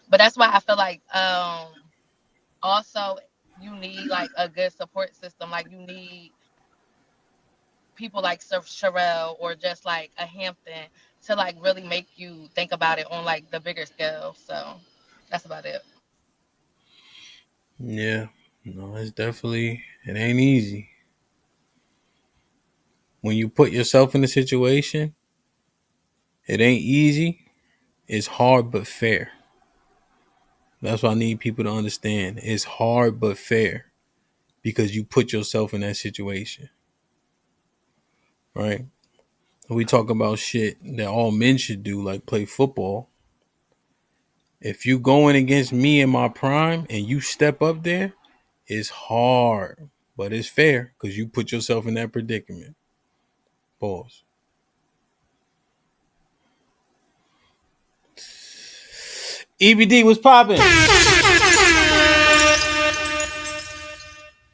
Speaker 18: but that's why I feel like also you need like a good support system. Like you need people like Sir Sherelle or just like a Hampton to like really make you think about it on like the bigger scale. So that's about it.
Speaker 4: Yeah, no, it's definitely it ain't easy when you put yourself in a situation. It ain't easy. It's hard but fair. That's what I need people to understand. It's hard but fair because you put yourself in that situation, right? We talk about shit that all men should do, like play football. If you going against me in my prime and you step up there, it's hard, but it's fair because you put yourself in that predicament. Pause. EBD was popping.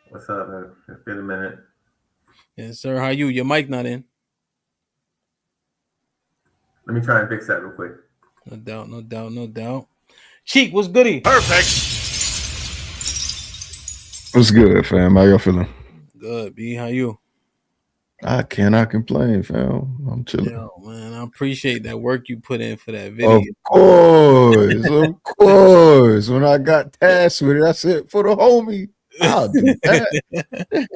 Speaker 19: What's up, man? It's been a minute.
Speaker 4: Yes, sir. How you? Your mic not in.
Speaker 19: Let me try and fix that real quick.
Speaker 4: No doubt, no doubt, no doubt. Cheek, what's goody?
Speaker 19: Perfect.
Speaker 11: What's good, fam? How y'all feeling?
Speaker 4: Good, B. How you?
Speaker 11: I cannot complain, fam. I'm chilling.
Speaker 4: Yo, man, I appreciate that work you put in for that video.
Speaker 11: Of course. When I got tasked with it, I said, for the homie, I'll do that.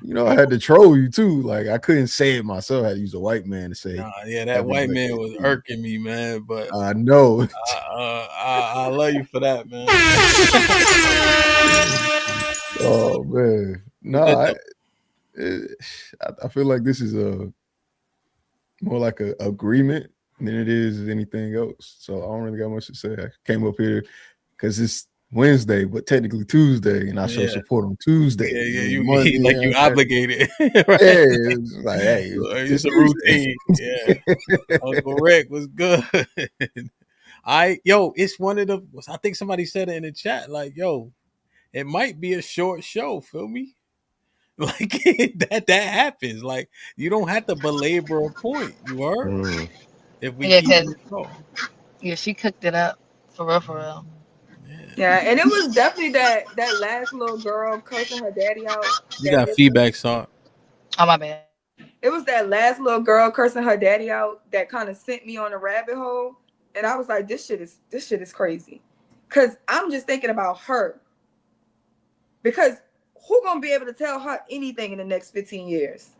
Speaker 11: You know, I had to troll you too. Like I couldn't say it myself. I had to use a white man to say.
Speaker 4: Yeah, that white man was irking me, man. But
Speaker 11: I know.
Speaker 4: I love you for that, man.
Speaker 11: Oh man, no, I feel like this is a more like a agreement than it is anything else. So I don't really got much to say. I came up here because it's Wednesday, but technically Tuesday, and I show support on Tuesday.
Speaker 4: Yeah,
Speaker 11: and
Speaker 4: you
Speaker 11: Monday,
Speaker 4: like you obligated.
Speaker 11: Right? Yeah, it's like, hey,
Speaker 4: it's a routine. Yeah, Uncle Rick was good. It's one of the. I think somebody said it in the chat. Like, yo, it might be a short show. Feel me? Like that happens. Like you don't have to belabor a point. You heard? If we keep it going.
Speaker 18: Yeah, she cooked it up for real, for real.
Speaker 5: Yeah, and it was definitely that last little girl cursing her daddy out.
Speaker 4: You got feedback, Saw.
Speaker 18: Oh my bad.
Speaker 5: It was that last little girl cursing her daddy out that kind of sent me on a rabbit hole, and I was like, this shit is crazy, cause I'm just thinking about her. Because who gonna be able to tell her anything in the next 15 years?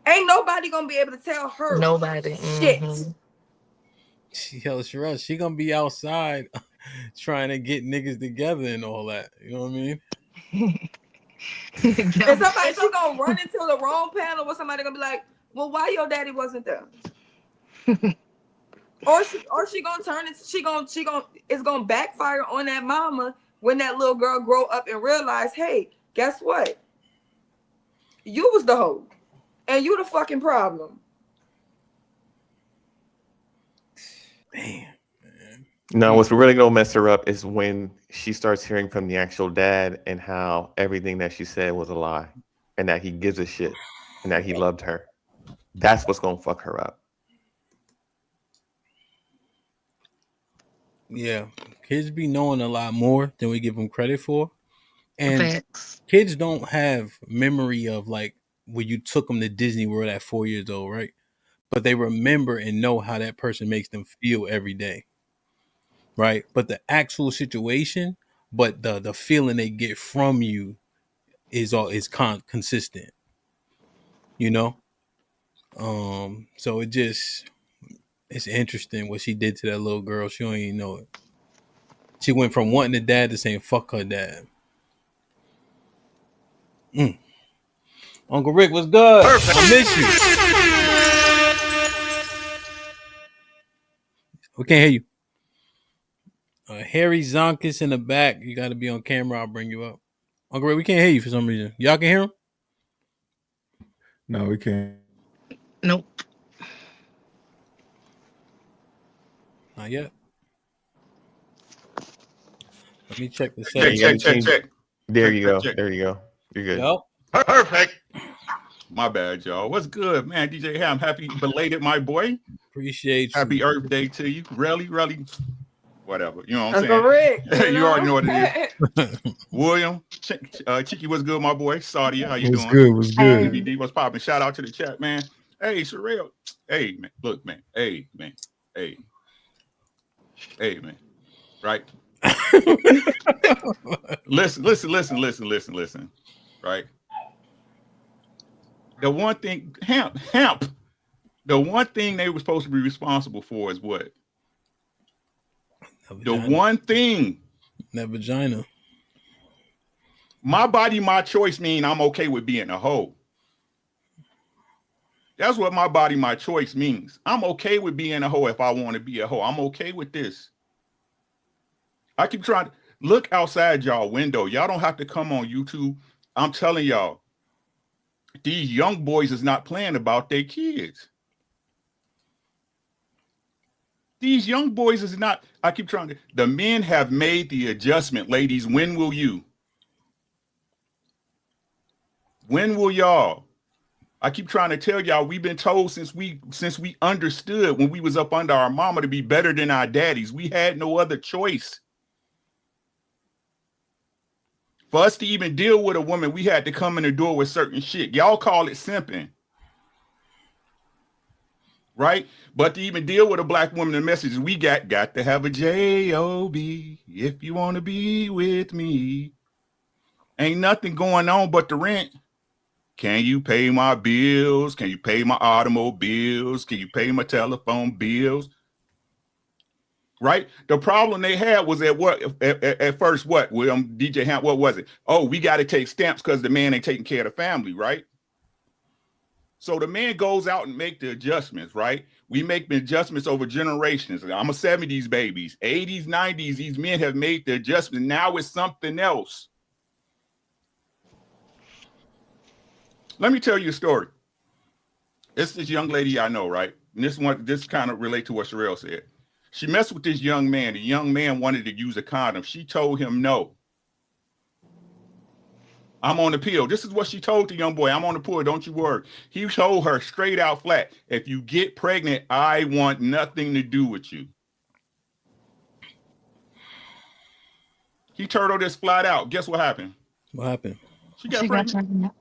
Speaker 5: Ain't nobody gonna be able to tell her shit.
Speaker 18: Mm-hmm.
Speaker 4: Yo, Sherelle, she gonna be outside trying to get niggas together and all that. You know what I mean?
Speaker 5: And somebody she gonna run into the wrong panel where somebody gonna be like, well, why your daddy wasn't there? or she gonna turn it, it's gonna backfire on that mama when that little girl grow up and realize, hey, guess what? You was the hoe. And you the fucking problem.
Speaker 4: Man.
Speaker 19: No, what's really gonna mess her up is when she starts hearing from the actual dad and how everything that she said was a lie, and that he gives a shit, and that he loved her. That's what's gonna fuck her up.
Speaker 4: Yeah, kids be knowing a lot more than we give them credit for, and kids don't have memory of like when you took them to Disney World at 4 years old, right? But they remember and know how that person makes them feel every day. Right, but the actual situation, but the feeling they get from you is consistent. You know, So it's interesting what she did to that little girl. She don't even know it. She went from wanting a dad to saying fuck her dad. Uncle Rick, what's good? I miss you. We can't hear you. Harry Zonkis in the back. You got to be on camera. I'll bring you up. Uncle Rick, we can't hear you for some reason. Y'all can hear him?
Speaker 11: No, we can't.
Speaker 18: Nope.
Speaker 4: Not yet. Let me check the
Speaker 20: Check,
Speaker 4: settings.
Speaker 20: check.
Speaker 19: There
Speaker 20: Check,
Speaker 19: you go.
Speaker 20: check.
Speaker 19: There you go. You're good.
Speaker 4: Yep.
Speaker 20: Perfect. My bad, y'all. What's good, man? DJ Ham, happy belated, my boy.
Speaker 4: Appreciate you.
Speaker 20: Happy Earth Day to you. Really, whatever. You know what I'm
Speaker 5: Uncle
Speaker 20: saying?
Speaker 5: Rick.
Speaker 20: You already know what it is. William, Chicky, what's good, my boy? Saudia, how you
Speaker 11: What's
Speaker 20: doing?
Speaker 11: good? What's good?
Speaker 20: DVD, what's popping? Shout out to the chat, man. Hey, Sherelle. Hey, man. Look, man. Hey, man. Hey, man. Right? Listen. Right? The one thing, HAMP, the one thing they were supposed to be responsible for is what? The one thing.
Speaker 4: That vagina.
Speaker 20: My body, my choice mean I'm okay with being a hoe. That's what my body, my choice means. I'm okay with being a hoe if I want to be a hoe. I'm okay with this. I keep trying to look outside y'all window. Y'all don't have to come on YouTube. I'm telling y'all, these young boys is not playing about their kids. These young boys is not, I keep trying to, the men have made the adjustment, ladies. When will you? When will y'all? I keep trying to tell y'all, we've been told since we understood when we was up under our mama to be better than our daddies. We had no other choice. For us to even deal with a woman, we had to come in the door with certain shit. Y'all call it simping. Right? But to even deal with a black woman, the message is we got to have a J-O-B if you want to be with me. Ain't nothing going on but the rent. Can you pay my bills? Can you pay my automobiles? Can you pay my telephone bills? Right? The problem they had was at first, what? DJ Hamp, what was it? Oh, we got to take stamps because the man ain't taking care of the family, right? So the man goes out and make the adjustments, right? We make the adjustments over generations. I'm a 70s babies, 80s, 90s. These men have made the adjustment. Now it's something else. Let me tell you a story. It's this young lady I know, right? And this kind of relate to what Sherelle said. She messed with this young man. The young man wanted to use a condom. She told him no. I'm on the pill. This is what she told the young boy. I'm on the pill. Don't you worry. He told her straight out flat, if you get pregnant, I want nothing to do with you. He turtled this flat out. Guess what happened?
Speaker 4: What happened?
Speaker 20: She got pregnant.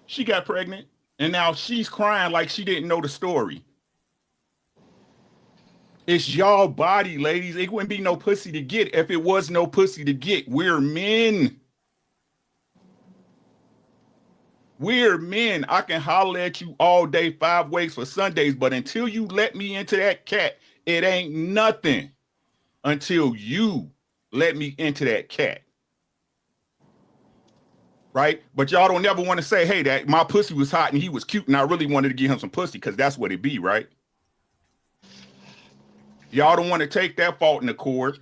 Speaker 20: She got pregnant. And now she's crying like she didn't know the story. It's y'all body, ladies. It wouldn't be no pussy to get if it was no pussy to get. We're men. We're men. I can holler at you all day, 5 ways for Sundays, but until you let me into that cat, it ain't nothing until you let me into that cat. Right? But y'all don't never want to say, hey, that my pussy was hot and he was cute and I really wanted to give him some pussy because that's what it be, right? Y'all don't want to take that fault in the court.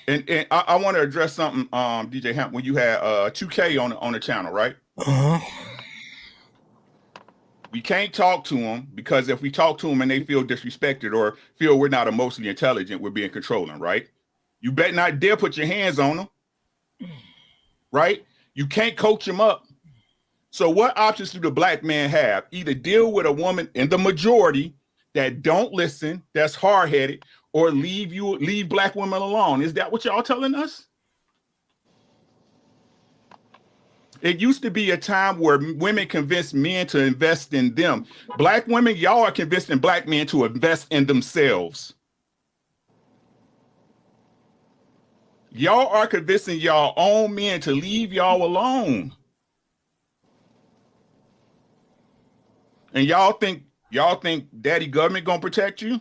Speaker 20: And I want to address something, DJ Hamp, when you had 2K on the channel, right?
Speaker 4: Uh-huh.
Speaker 20: We can't talk to them because if we talk to them and they feel disrespected or feel we're not emotionally intelligent, we're being controlling, right? You better not dare put your hands on them, right? You can't coach them up. So what options do the black man have? Either deal with a woman in the majority that don't listen, that's hard-headed, or leave black women alone. Is that what y'all telling us? It used to be a time where women convinced men to invest in them. Black women, y'all are convincing black men to invest in themselves. Y'all are convincing y'all own men to leave y'all alone. And y'all think daddy government gonna protect you?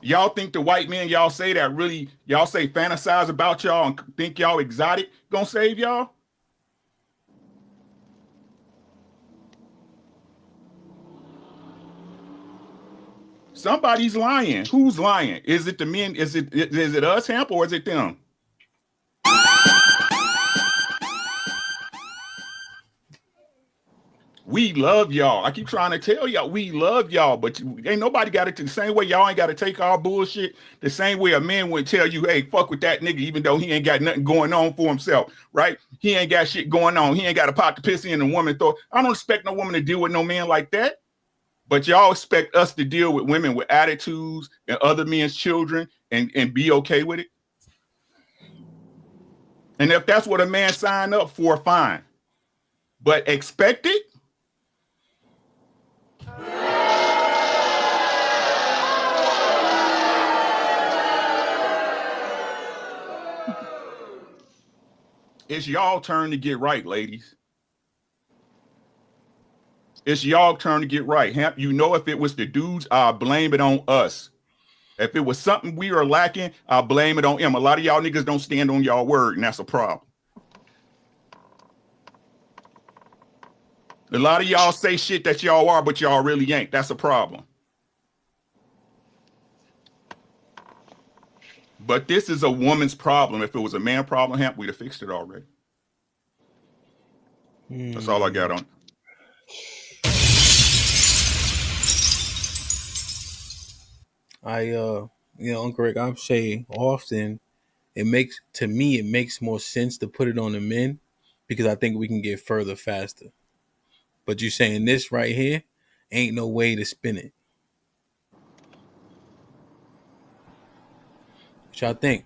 Speaker 20: Y'all think the white men y'all say that really y'all say fantasize about y'all and think y'all exotic gonna save y'all? Somebody's lying. Who's lying? Is it the men? Is it us, Hamp, or is it them? We love y'all. I keep trying to tell y'all we love y'all, but ain't nobody got it the same way y'all ain't got to take our bullshit the same way a man would tell you, hey, fuck with that nigga, even though he ain't got nothing going on for himself, right? He ain't got shit going on. He ain't got a pot to piss in and a woman throw. I don't expect no woman to deal with no man like that. But y'all expect us to deal with women with attitudes and other men's children and be okay with it? And if that's what a man signed up for, fine. But expect it? It's y'all turn to get right, ladies. It's y'all turn to get right. Hamp, you know, if it was the dudes, I'll blame it on us. If it was something we are lacking, I'll blame it on him. A lot of y'all niggas don't stand on y'all word, and that's a problem. A lot of y'all say shit that y'all are, but y'all really ain't. That's a problem. But this is a woman's problem. If it was a man problem, Hamp, we'd have fixed it already. That's all I got on.
Speaker 4: Uncle Rick, I'm saying often it makes more sense to put it on the men because I think we can get further faster. But you saying this right here ain't no way to spin it. What y'all think?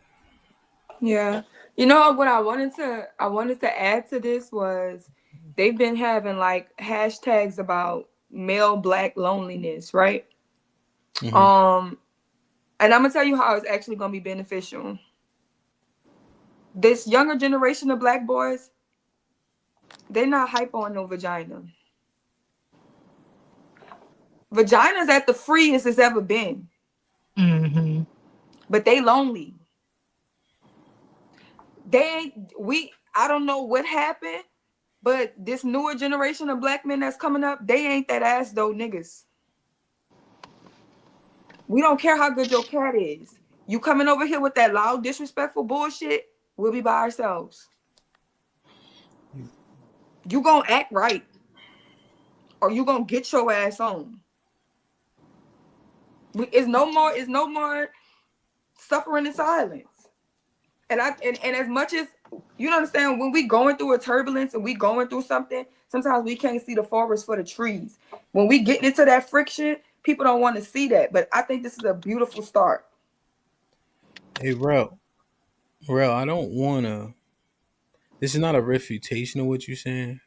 Speaker 5: Yeah. You know what I wanted to add to this was they've been having like hashtags about male black loneliness, right?
Speaker 4: Mm-hmm.
Speaker 5: And I'm gonna tell you how it's actually gonna be beneficial. This younger generation of black boys, they're not hype on no vagina. Vagina's at the freest it's ever been.
Speaker 18: Mm-hmm.
Speaker 5: But they lonely. I don't know what happened, but this newer generation of black men that's coming up, they ain't that ass though niggas. We don't care how good your cat is. You coming over here with that loud, disrespectful bullshit, we'll be by ourselves. You gonna act right, or you gonna get your ass on. It's no more suffering in silence. And as much as you don't understand, when we going through a turbulence and we going through something, sometimes we can't see the forest for the trees. When we get into that friction, people don't want to see that. But I think this is a beautiful start.
Speaker 4: Hey, Rel, I don't want to. This is not a refutation of what you're saying.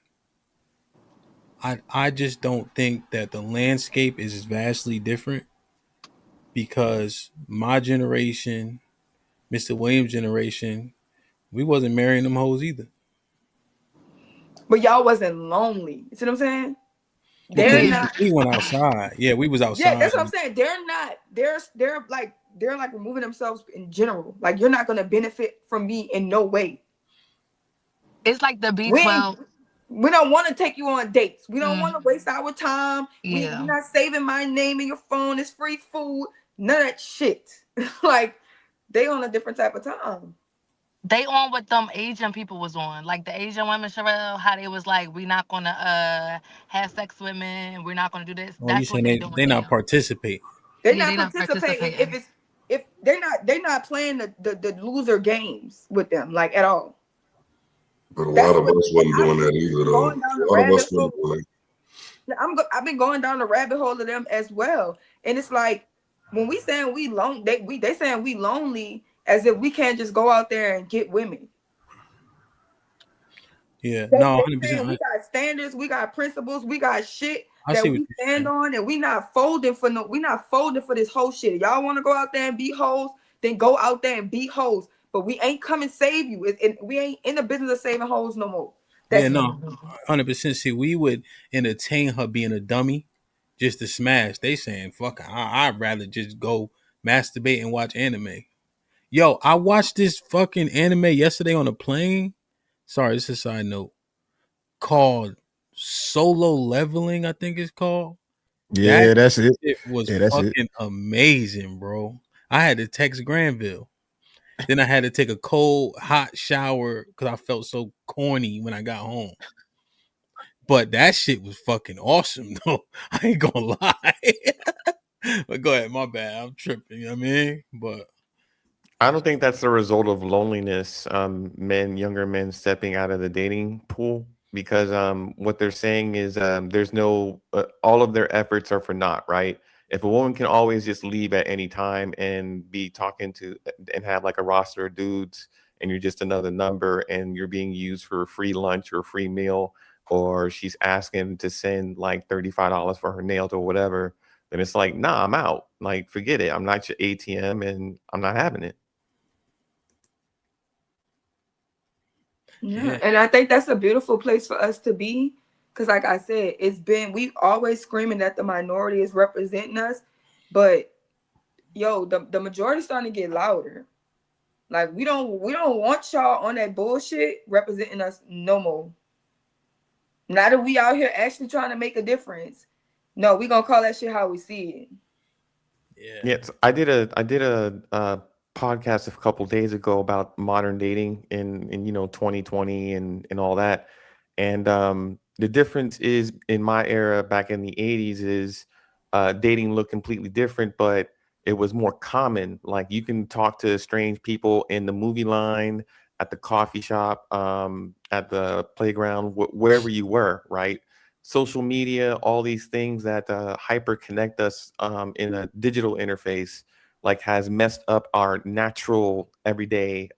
Speaker 4: I just don't think that the landscape is vastly different because my generation, Mr. Williams' generation, we wasn't marrying them hoes either.
Speaker 5: But y'all wasn't lonely. You see what I'm saying?
Speaker 4: Because
Speaker 5: They're not.
Speaker 4: we went outside. Yeah, we was outside.
Speaker 5: Yeah, that's what I'm saying. They're not. They're like removing themselves in general. Like you're not gonna benefit from me in no way.
Speaker 18: It's like the B12.
Speaker 5: We don't want to take you on dates. We don't want to waste our time.
Speaker 18: Yeah.
Speaker 5: We're not saving my name in your phone. It's free food. None of that shit. Like they on a different type of time.
Speaker 18: They on what them Asian people was on. Like the Asian women, Sherelle, how they was like, we're not gonna have sex with men, we're not gonna do this.
Speaker 4: Oh, you
Speaker 18: That's what
Speaker 4: saying
Speaker 18: they doing.
Speaker 4: they not participating?
Speaker 5: They're not participating. If they're not playing the loser games with them like at all.
Speaker 17: But a lot of us wasn't doing that either, though. A lot of us wasn't doing that.
Speaker 5: I've been going down the rabbit hole of them as well, and it's like when we saying we they saying we lonely as if we can't just go out there and get women.
Speaker 4: Yeah,
Speaker 5: they
Speaker 4: 100%.
Speaker 5: saying we got standards, we got principles, we got shit
Speaker 4: I
Speaker 5: that
Speaker 4: see
Speaker 5: we
Speaker 4: what you're
Speaker 5: stand on, and we not folding for this whole shit. Y'all want to go out there and be hoes, then go out there and be hoes. But we ain't come and save you. We ain't in the business of saving hoes no more.
Speaker 4: Yeah,
Speaker 5: That's it.
Speaker 4: no, 100%. See, we would entertain her being a dummy just to smash. They saying, fuck, I'd rather just go masturbate and watch anime. Yo, I watched this fucking anime yesterday on a plane. Sorry, this is a side note. Called Solo Leveling, I think it's called. That
Speaker 11: Yeah, that's it.
Speaker 4: shit was
Speaker 11: Yeah, that's it.
Speaker 4: fucking amazing, bro. I had to text Granville. Then I had to take a cold, hot shower because I felt so corny when I got home. But that shit was fucking awesome, though. I ain't gonna lie. But go ahead, my bad. I'm tripping, you know what I mean? But
Speaker 19: I don't think that's the result of loneliness. Younger men stepping out of the dating pool because what they're saying is there's no all of their efforts are for naught, right? If a woman can always just leave at any time and be talking to and have like a roster of dudes, and you're just another number, and you're being used for a free lunch or a free meal, or she's asking to send like $35 for her nails or whatever, then it's like, nah, I'm out. Like, forget it. I'm not your ATM, and I'm not having it.
Speaker 5: Yeah. And I think that's a beautiful place for us to be. Cause like I said, we always screaming that the minority is representing us. But yo, the majority starting to get louder. Like we don't want y'all on that bullshit representing us no more. Now that we out here actually trying to make a difference. No, we gonna call that shit how we see it.
Speaker 19: Yes, I did a podcast a couple days ago about modern dating in 2020 and all that. And the difference is in my era back in the 80s is dating looked completely different, but it was more common. Like you can talk to strange people in the movie line, at the coffee shop, at the playground, wherever you were, right? Social media, all these things that hyper connect us in a digital interface, like has messed up our natural everyday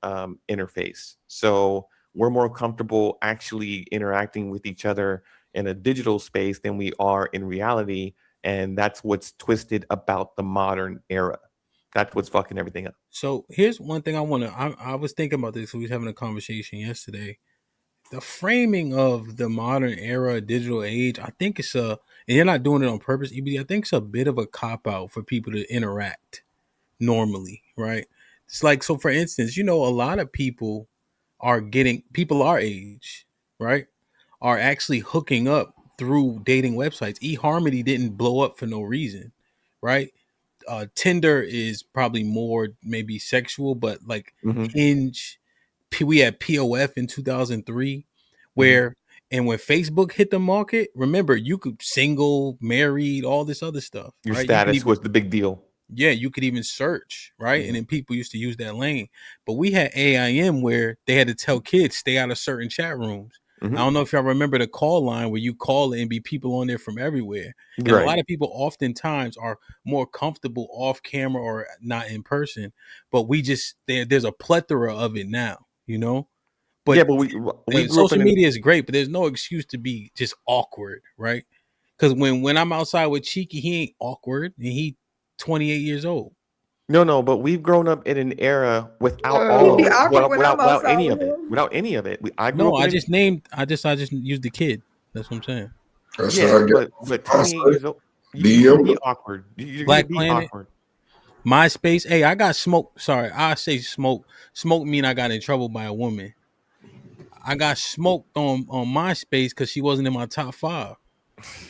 Speaker 19: interface. So we're more comfortable actually interacting with each other in a digital space than we are in reality. And that's what's twisted about the modern era. That's what's fucking everything up.
Speaker 4: so here's one thing I was thinking about this. We was having a conversation yesterday. The framing of the modern era digital age, I think and you're not doing it on purpose, EBD. I think it's a bit of a cop out for people to interact normally, right? It's like, so for instance, a lot of people people our age, right, are actually hooking up through dating websites. eHarmony didn't blow up for no reason, right? Tinder is probably more maybe sexual, but like
Speaker 19: Mhm.
Speaker 4: Hinge, we had POF in 2003,
Speaker 19: Mhm.
Speaker 4: where and when Facebook hit the market, remember you could single, married, all this other stuff,
Speaker 19: Your
Speaker 4: right? You could
Speaker 19: status
Speaker 4: even
Speaker 19: was the big deal.
Speaker 4: you could even search, right? And
Speaker 19: Yeah.
Speaker 4: then people used to use that lane. But we had AIM where they had to tell kids stay out of certain chat rooms. I
Speaker 19: Mhm.
Speaker 4: don't know if y'all remember the call line where you call it and be people on there from everywhere. And a
Speaker 19: Right.
Speaker 4: lot of people oftentimes are more comfortable off camera or not in person. But there's a plethora of it now,
Speaker 19: Yeah,
Speaker 4: But
Speaker 19: but we grew up
Speaker 4: social
Speaker 19: in an
Speaker 4: media is great, but there's no excuse to be just awkward, right? Because when I'm outside with Cheeky, he ain't awkward and he 28 years old.
Speaker 19: no, but we've grown up in an era without
Speaker 5: He
Speaker 19: all of
Speaker 5: be
Speaker 19: it,
Speaker 5: awkward when I'm
Speaker 19: without
Speaker 5: outside
Speaker 19: any
Speaker 5: with
Speaker 19: of it,
Speaker 5: him.
Speaker 19: without any of it. I grew
Speaker 4: No,
Speaker 19: up in
Speaker 4: I
Speaker 19: an
Speaker 4: just named. I just used the kid. That's what I'm saying.
Speaker 17: That's
Speaker 19: yeah,
Speaker 17: how I
Speaker 19: but
Speaker 17: get. I
Speaker 19: 28
Speaker 17: say,
Speaker 19: years old, you can
Speaker 17: DM.
Speaker 19: be awkward. You're gonna
Speaker 4: Black
Speaker 19: be
Speaker 4: Planet,
Speaker 19: awkward.
Speaker 4: MySpace. Hey, I got smoked. Sorry, I say smoke. Smoke mean I got in trouble by a woman. I got smoked on MySpace because she wasn't in my top 5.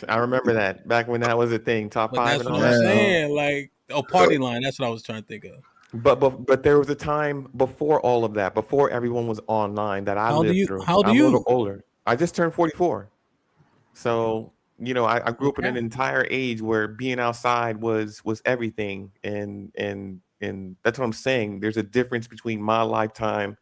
Speaker 19: I remember that back when that was a thing, top
Speaker 4: But
Speaker 19: 5
Speaker 4: that's
Speaker 19: and
Speaker 4: what
Speaker 19: all
Speaker 4: I'm
Speaker 19: that.
Speaker 4: saying. Like, party line. That's what I was trying to think of.
Speaker 19: But there was a time before all of that, before everyone was online, that I
Speaker 4: How do
Speaker 19: lived
Speaker 4: you?
Speaker 19: through.
Speaker 4: How do
Speaker 19: I'm a little
Speaker 4: you?
Speaker 19: older. I just turned 44. So, I grew up in
Speaker 4: Okay.
Speaker 19: an entire age where being outside was everything. And that's what I'm saying. There's a difference between my lifetime.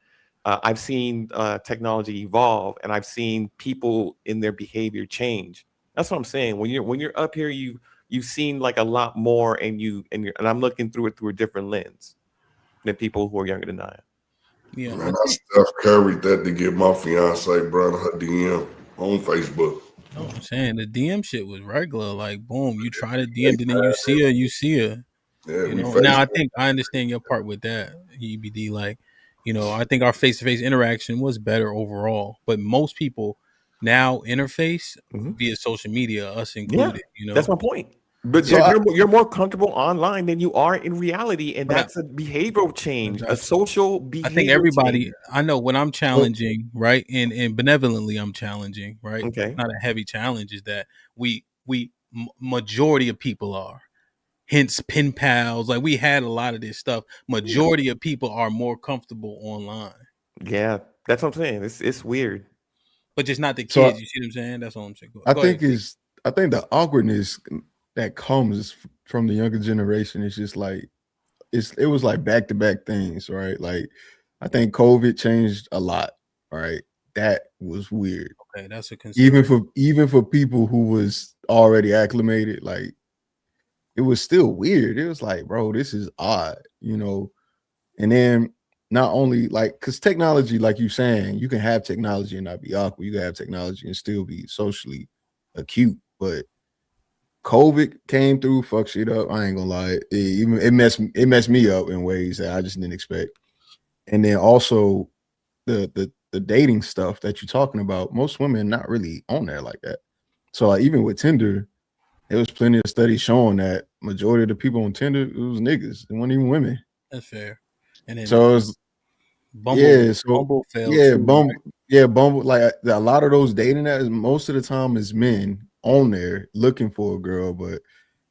Speaker 19: I've seen technology evolve, and I've seen people in their behavior change. That's what I'm saying. When you're up here, you've seen like a lot more, and I'm looking through it through a different lens than people who are younger than I am.
Speaker 4: Yeah,
Speaker 17: Man, I Steph Curry that to get my fiance brought her DM on Facebook.
Speaker 4: no, I'm saying the DM shit was regular. Like, boom, you try to DM, and then you see her.
Speaker 17: Yeah, we
Speaker 4: Now I
Speaker 17: Facebook.
Speaker 4: think I understand your part with that, EBD. Like, I think our face to face interaction was better overall. But most people, now interface via social media, us
Speaker 19: Yeah,
Speaker 4: included. You know,
Speaker 19: that's my point. But
Speaker 11: So
Speaker 19: you're more comfortable online than you are in reality, and
Speaker 4: but
Speaker 19: that's a behavioral change, a social
Speaker 4: I think
Speaker 19: behavior
Speaker 4: everybody.
Speaker 19: change.
Speaker 4: I know when I'm
Speaker 11: so
Speaker 4: challenging, right, and benevolently I'm challenging, right. It's
Speaker 19: Okay.
Speaker 4: not a heavy challenge. Is that majority of people are. Hence, pen pals. Like we had a lot of this stuff. Majority of people are more comfortable online,
Speaker 19: Yeah, that's what I'm saying. It's weird.
Speaker 4: but just not the
Speaker 11: so
Speaker 4: kids. You see what I'm saying? That's all I'm saying.
Speaker 11: I
Speaker 4: Go ahead.
Speaker 11: think the awkwardness that comes from the younger generation is just like it was like back to back things, right? Like I think COVID changed a lot, right? That was weird.
Speaker 4: Okay, that's a
Speaker 11: Even
Speaker 4: consideration.
Speaker 11: for people who was already acclimated, like it was still weird. It was like, bro, this is odd, you know. And then not only like because technology, like you saying, you can have technology and not be awkward. You can have technology and still be socially acute. But COVID came through, fuck shit up. I ain't gonna lie. It messed me up in ways that I just didn't expect. And then also the dating stuff that you're talking about, most women not really on there like that. So like even with Tinder, there was plenty of studies showing that majority of the people on Tinder it was niggas. It wasn't even women.
Speaker 4: That's fair. And then
Speaker 11: So it's
Speaker 4: Bumble,
Speaker 11: yeah, so
Speaker 4: Bumble failed
Speaker 11: yeah,
Speaker 4: too, right?
Speaker 11: Bumble. Like a lot of those dating apps, most of the time is men on there looking for a girl, but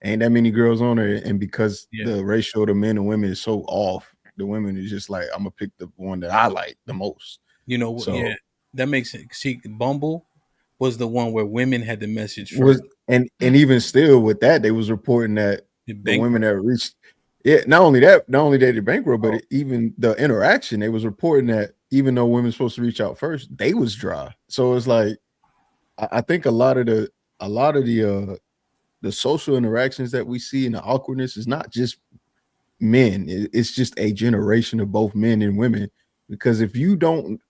Speaker 11: ain't that many girls on there. And because
Speaker 4: Yeah.
Speaker 11: the ratio to men and women is so off, the women is just like, I'm gonna pick the one that I like the most.
Speaker 4: You know,
Speaker 11: So
Speaker 4: yeah, that makes it. See, Bumble was the one where women had the message
Speaker 11: was
Speaker 4: first.
Speaker 11: and even still with that, they was reporting that the women that reached not only they bankrupt, but even the interaction, they was reporting that even though women's supposed to reach out first, they was dry. So it's like I think a lot of the social interactions that we see and the awkwardness is not just men. It's just a generation of both men and women. Because if you don't,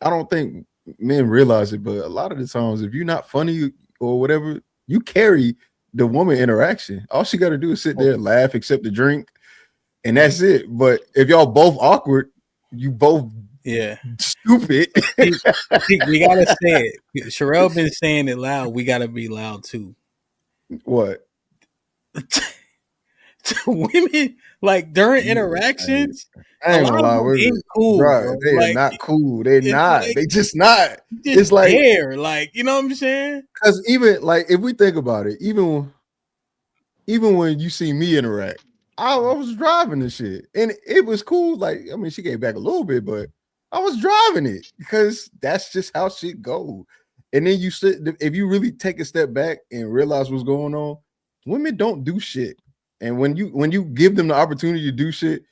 Speaker 11: I don't think men realize it, but a lot of the times, if you're not funny or whatever, you carry the woman interaction. All she got to do is sit there and laugh, accept the drink, and that's it. But if y'all both awkward, you both stupid.
Speaker 4: We gotta say it. Sherelle been saying it loud. We gotta be loud too.
Speaker 11: What?
Speaker 4: Women like during interactions,
Speaker 11: I
Speaker 4: a
Speaker 11: ain't
Speaker 4: lot
Speaker 11: gonna
Speaker 4: of
Speaker 11: lie,
Speaker 4: them
Speaker 11: with
Speaker 4: ain't
Speaker 11: it,
Speaker 4: cool,
Speaker 11: bro.
Speaker 4: bro.
Speaker 11: They are
Speaker 4: Like
Speaker 11: not cool. They're
Speaker 4: it's
Speaker 11: not.
Speaker 4: like
Speaker 11: They just not.
Speaker 4: just
Speaker 11: It's like
Speaker 4: there, like you know what I'm saying?
Speaker 11: because even like if we think about it, even when you see me interact, I was driving the shit, and it was cool. Like I mean, she gave back a little bit, but I was driving it because that's just how shit go. And then you sit if you really take a step back and realize what's going on, women don't do shit. And when you give them the opportunity to do shit,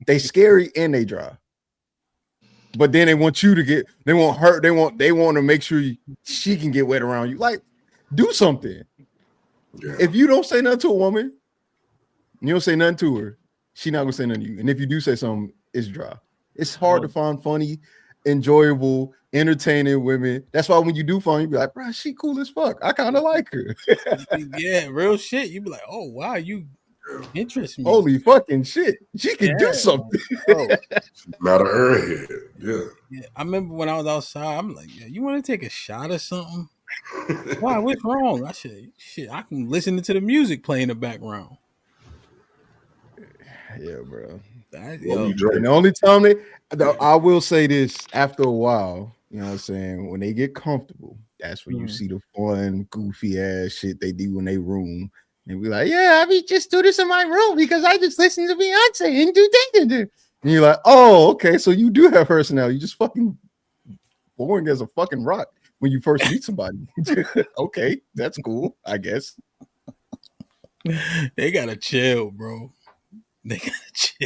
Speaker 11: they scary and they dry. But then they want you to get, they want her, they want to make sure she can get wet around you. Like, do something.
Speaker 17: Yeah.
Speaker 11: If you don't say nothing to a woman, you don't say nothing to her, she not gonna say nothing to you. And if you do say something, it's dry. It's hard to find funny, enjoyable, entertaining women. That's why when you do find, you be like, bro, she cool as fuck. I kind of like her.
Speaker 4: Yeah, real shit. You be like, oh wow, you interest me.
Speaker 11: Holy fucking shit. She can do something.
Speaker 4: Oh.
Speaker 17: Not a airhead.
Speaker 4: Yeah. I remember when I was outside, I'm like, yeah, you want to take a shot or something? Why? What's wrong? I said, shit, I can listen to the music play in the background.
Speaker 11: Yeah, bro.
Speaker 17: What
Speaker 4: Yo,
Speaker 17: we drink?
Speaker 11: And the only time I will say this after a while, you know what I'm saying, when they get comfortable, that's when you see the fun, goofy ass shit they do in their room. And be like, yeah, I just do this in my room because I just listen to Beyonce and do. And you're like, oh, okay, so you do have personality. You just fucking boring as a fucking rock when you first meet somebody. Okay, that's cool, I guess.
Speaker 4: They gotta chill, bro. They gotta chill.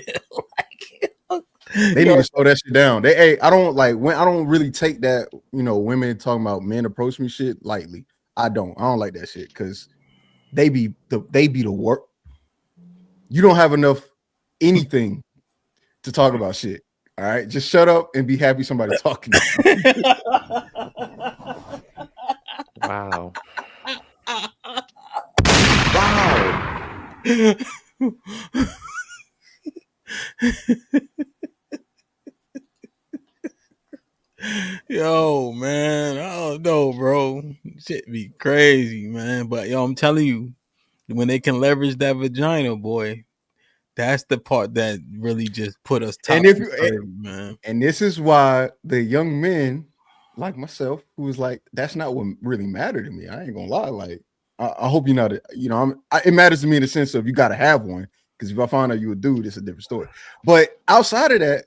Speaker 11: They need to slow that shit down. I don't really take that, women talking about men approach me shit lightly. I don't like that shit because they be the work. You don't have enough anything to talk about shit. All right, just shut up and be happy somebody talking to you.
Speaker 19: Wow.
Speaker 4: Yo, man, I don't know, bro. Shit be crazy, man. But yo, I'm telling you, when they can leverage that vagina, boy, that's the part that really just put us
Speaker 11: And
Speaker 4: top
Speaker 11: if you
Speaker 4: man.
Speaker 11: and this is why the young men like myself, who was like, that's not what really mattered to me. I ain't gonna lie. Like, I hope you're not. It matters to me in the sense of you got to have one. Because if I find out you a dude, it's a different story. But outside of that,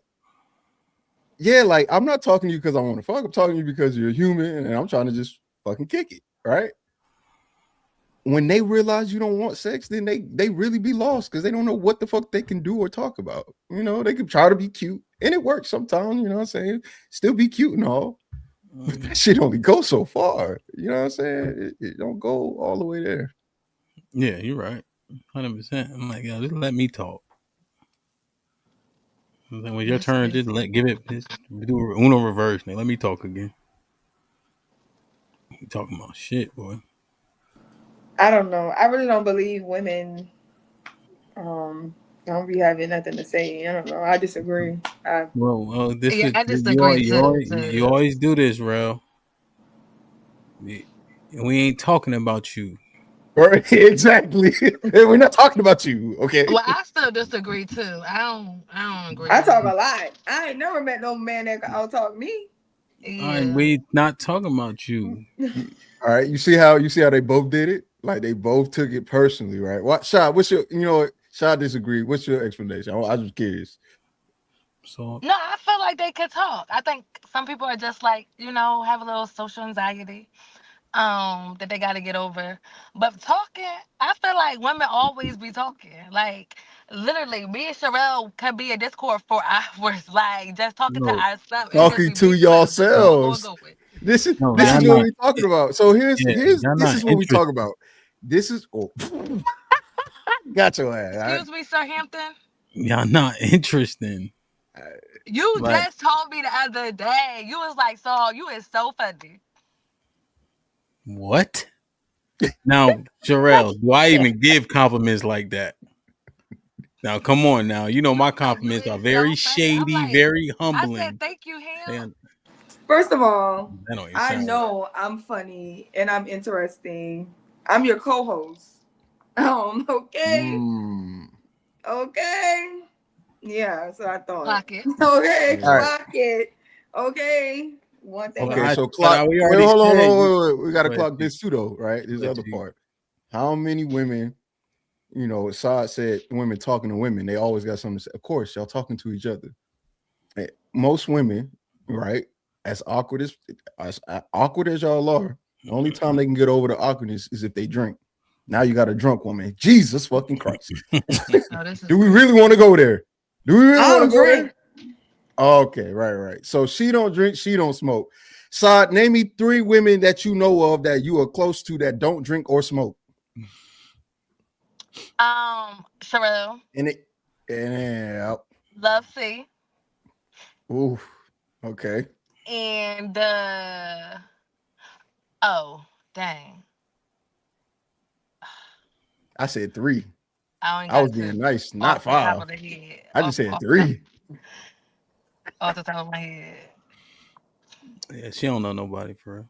Speaker 11: yeah, like I'm not talking to you because I want to fuck. I'm talking to you because you're a human, and I'm trying to just fucking kick it, right? When they realize you don't want sex, then they really be lost because they don't know what the fuck they can do or talk about. They could try to be cute, and it works sometimes. You know what I'm saying? Still be cute and all, but that shit only goes so far. You know what I'm saying? It don't go all the way there.
Speaker 4: Yeah, you're right, 100%. I'm like, yo, just let me talk. And then when your turn, just do Uno reverse. Now let me talk again. You talking about shit, boy.
Speaker 5: I don't know. I really don't believe women don't be having nothing to say. I don't know. I disagree.
Speaker 4: Well, this
Speaker 18: Yeah,
Speaker 4: is
Speaker 18: I disagree too.
Speaker 4: you always do this, Rel. We ain't talking about you.
Speaker 11: Right? Exactly. We're not talking about you, okay?
Speaker 18: Well, I still disagree too. I don't agree
Speaker 5: I
Speaker 18: with
Speaker 5: talk
Speaker 18: it.
Speaker 5: a lot. I ain't never met no man that can out talk me.
Speaker 4: We not talking about you.
Speaker 11: All right, you see how they both did it? Like they both took it personally, right? What, Shad? What's your? Shad disagree. What's your explanation? I was curious.
Speaker 4: So
Speaker 18: No, I feel like they could talk. I think some people are just like, have a little social anxiety that they got to get over. But talking, I feel like women always be talking. Like literally, me and Sherelle could be in Discord for hours, like just talking to
Speaker 11: No,
Speaker 18: ourselves and just
Speaker 11: talking
Speaker 18: be
Speaker 11: to
Speaker 18: beefing with each other,
Speaker 11: yourselves.
Speaker 18: going.
Speaker 11: This is
Speaker 4: no,
Speaker 11: this
Speaker 4: y'all
Speaker 11: is what
Speaker 4: not.
Speaker 11: we talking about. So here's
Speaker 4: Y'all
Speaker 11: this
Speaker 4: not
Speaker 11: is what we talk
Speaker 4: interested.
Speaker 11: about. This is got your ass. All right?
Speaker 18: Excuse me, Sir Hampton.
Speaker 4: Y'all not interested.
Speaker 18: You
Speaker 4: Like
Speaker 18: just told me the other day. You was like, "So you is so funny."
Speaker 4: what? Now, Jarrell, do I even give compliments like that? Now, come on, now. You know my
Speaker 18: You
Speaker 4: compliments are
Speaker 18: is so
Speaker 4: very
Speaker 18: funny. I'm
Speaker 4: shady,
Speaker 18: like,
Speaker 4: very
Speaker 18: I said,
Speaker 4: humbling.
Speaker 18: "Thank you, Ham."
Speaker 5: First of all,
Speaker 4: That don't even
Speaker 5: I
Speaker 4: sound right.
Speaker 5: know I'm funny and I'm interesting. I'm your co-host. Okay. Okay. Yeah, so I thought.
Speaker 18: Clock it.
Speaker 5: Okay,
Speaker 11: All right.
Speaker 5: clock it. Okay. One thing.
Speaker 11: Okay, so
Speaker 4: But
Speaker 11: clock.
Speaker 4: we
Speaker 11: Wait,
Speaker 4: already
Speaker 11: hold on,
Speaker 4: said.
Speaker 11: wait. We got to
Speaker 4: Go ahead,
Speaker 11: clock
Speaker 4: G.
Speaker 11: this too, though, right? This
Speaker 4: Go ahead,
Speaker 11: other
Speaker 4: G.
Speaker 11: part. How many women? Saad said women talking to women. They always got something to say. Of course, y'all talking to each other. Most women, right? As awkward as y'all are, the only time they can get over the awkwardness is if they drink. Now you got a drunk woman. Jesus fucking Christ. Do we really want to go there? Do we really
Speaker 5: I
Speaker 11: want to
Speaker 5: don't
Speaker 11: go
Speaker 5: drink.
Speaker 11: there? Okay, right. So she don't drink, she don't smoke. Saad, name me 3 women that you know of that you are close to that don't drink or smoke.
Speaker 18: Sherelle.
Speaker 11: And
Speaker 18: Love C.
Speaker 11: ooh, okay.
Speaker 18: And oh, dang.
Speaker 11: I said 3.
Speaker 18: I only
Speaker 11: I was
Speaker 18: got
Speaker 11: being
Speaker 18: 2
Speaker 11: nice, not
Speaker 18: off the top
Speaker 11: 5.
Speaker 18: of the head.
Speaker 11: I just said 3.
Speaker 18: Off the top of my head.
Speaker 4: Yeah, she don't know nobody for real.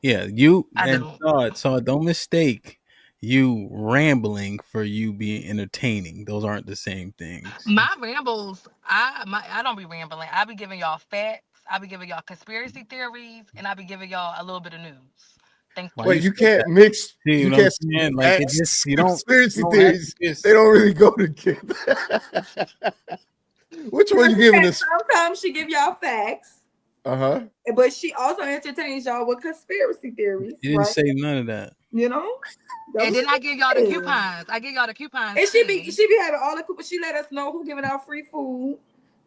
Speaker 4: Yeah, you
Speaker 18: I
Speaker 4: and
Speaker 18: don't.
Speaker 4: Saw, don't mistake you rambling for you being entertaining. Those aren't the same things.
Speaker 18: My rambles, I don't be rambling. I be giving y'all facts. I be giving y'all conspiracy theories, and I be giving y'all a little bit of news. Thank you.
Speaker 4: Why
Speaker 11: Wait, you
Speaker 4: say
Speaker 11: can't
Speaker 4: that?
Speaker 11: mix.
Speaker 4: See
Speaker 11: You
Speaker 4: what I'm
Speaker 11: can't
Speaker 4: saying? Like it just
Speaker 11: facts,
Speaker 4: you
Speaker 11: conspiracy
Speaker 4: don't have to
Speaker 11: theories. They
Speaker 4: just
Speaker 11: don't really go together. Which one you giving us?
Speaker 5: Sometimes she give y'all facts,
Speaker 11: Uh-huh.
Speaker 5: but she also entertains y'all with conspiracy theories,
Speaker 4: you didn't
Speaker 5: right?
Speaker 4: say none of that.
Speaker 18: And then I give y'all the coupons. I give y'all the coupons
Speaker 5: And
Speaker 18: too.
Speaker 5: she be having all the coupons. She let us know who giving out free food.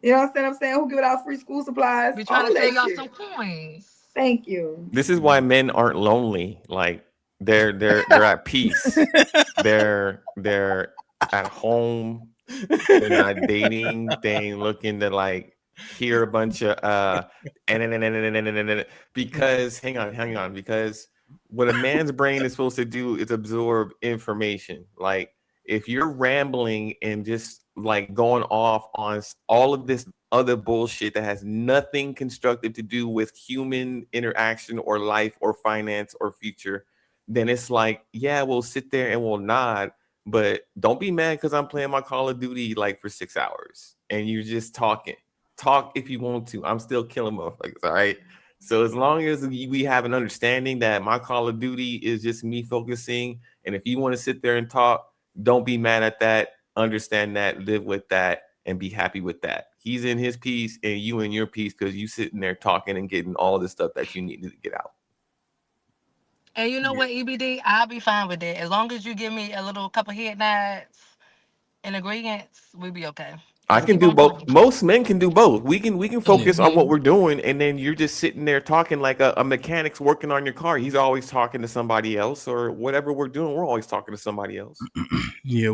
Speaker 5: You know what I'm saying? Who giving out free school supplies?
Speaker 18: Be trying
Speaker 5: All
Speaker 18: to
Speaker 5: that
Speaker 18: save y'all
Speaker 5: shit.
Speaker 18: some coins.
Speaker 5: Thank you.
Speaker 19: This is why men aren't lonely. Like they're at peace. They're at home. They're not dating. They ain't looking to like hear a bunch of and because hang on because what a man's brain is supposed to do is absorb information. Like if you're rambling and just like going off on all of this other bullshit that has nothing constructive to do with human interaction or life or finance or future, then it's like, yeah, we'll sit there and we'll nod, but don't be mad because I'm playing my Call of Duty like for 6 hours and you're just talking. Talk if you want to. I'm still killing motherfuckers, all right? So as long as we have an understanding that my Call of Duty is just me focusing, and if you want to sit there and talk, don't be mad at that. Understand that, live with that, and be happy with that. He's in his piece and you in your piece because you sitting there talking and getting all the stuff that you needed to get out.
Speaker 18: And you know what, EBD, I'll be fine with that. As long as you give me a little couple head nods and ingredients, we'll be okay.
Speaker 19: I can do both. Most men can do both. We can focus on what
Speaker 18: Mhm.
Speaker 19: we're doing, and then you're just sitting there talking like a mechanic's working on your car. He's always talking to somebody else, or whatever we're doing, we're always talking to somebody else.
Speaker 4: Yeah,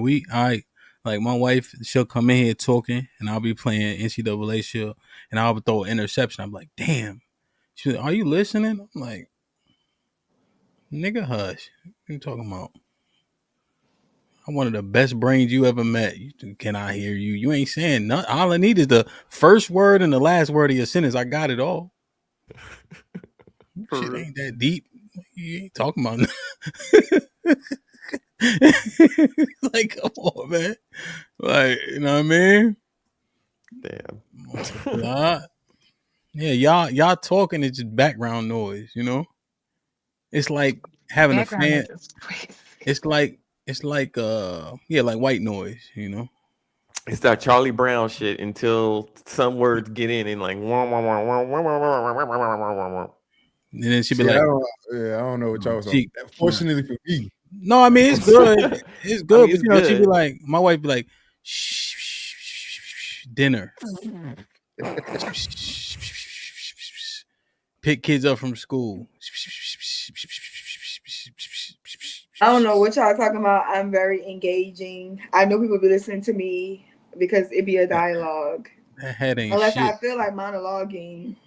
Speaker 4: like my wife, she'll come in here talking, and I'll be playing NCAA shit, and I'll throw an interception. I'm like, damn. She's like, are you listening? I'm like, nigga, hush. What you talking about? I'm one of the best brains you ever met. Can I hear you? You ain't saying nothing. All I need is the first word and the last word of your sentence. I got it all. Shit ain't that deep. You ain't talking about nothing. Like, come on, man. Like, you know what I mean?
Speaker 19: Damn.
Speaker 4: Yeah, y'all talking is just background noise, you know? It's like having a fan. It's like like white noise, you know.
Speaker 19: It's that Charlie Brown shit until some words get in and like.
Speaker 4: And then she'd be
Speaker 11: See,
Speaker 4: like,
Speaker 11: I don't know what y'all was talking about. Fortunately for me.
Speaker 4: No, I mean it's good. It's good,
Speaker 19: I mean,
Speaker 4: but
Speaker 19: it's
Speaker 4: you know, she'd be
Speaker 19: good.
Speaker 4: like, my wife be like, shh, dinner. Pick kids up from school.
Speaker 5: I don't know what y'all talking about. I'm very engaging. I know people be listening to me because it be a dialogue.
Speaker 4: That head ain't
Speaker 5: Unless
Speaker 4: shit.
Speaker 5: I feel like monologuing.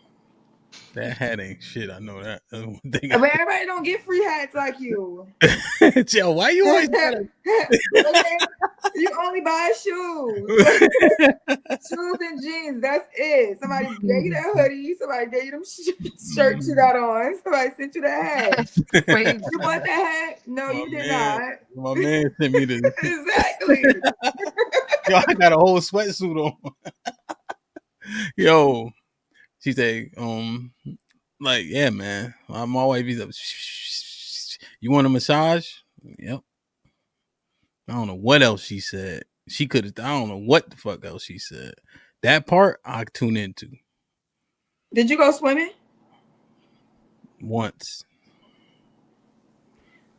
Speaker 4: That hat ain't shit. I know that. That's one thing.
Speaker 5: But everybody don't get free hats like you.
Speaker 4: Yo, why you always gotta...
Speaker 5: Okay? You only buy shoes. Shoes and jeans. That's it. Somebody gave you that hoodie. Somebody gave you them shirts you got on. Somebody sent you that hat. You bought that hat? No, you did not.
Speaker 4: My man sent me this.
Speaker 5: Exactly.
Speaker 4: Yo, I got a whole sweatsuit on. Yo, she said, like, yeah, man. My wife is up. You want a massage? Yep. I don't know what else she said. She could have. I don't know what the fuck else she said. That part I tune into
Speaker 5: Did you go swimming?
Speaker 4: once.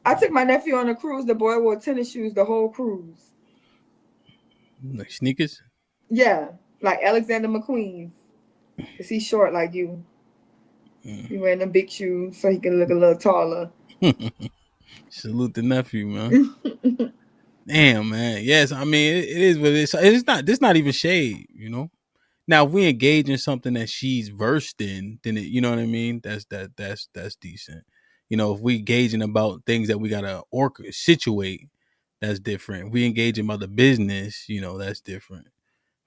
Speaker 5: I took my nephew on a cruise. The boy wore tennis shoes the whole cruise.
Speaker 4: Like sneakers?
Speaker 5: Yeah, like Alexander McQueen's. Cause he's short like you. He wearing them big shoes so he can look a little taller.
Speaker 4: Salute the nephew, man. Damn, man. Yes, I mean it is what it is. It's not. This not even shade, you know. Now, if we engage in something that she's versed in, then you know what I mean. That's decent. You know, if we engaging about things that we gotta situate, that's different. If we engage in other business, you know, that's different.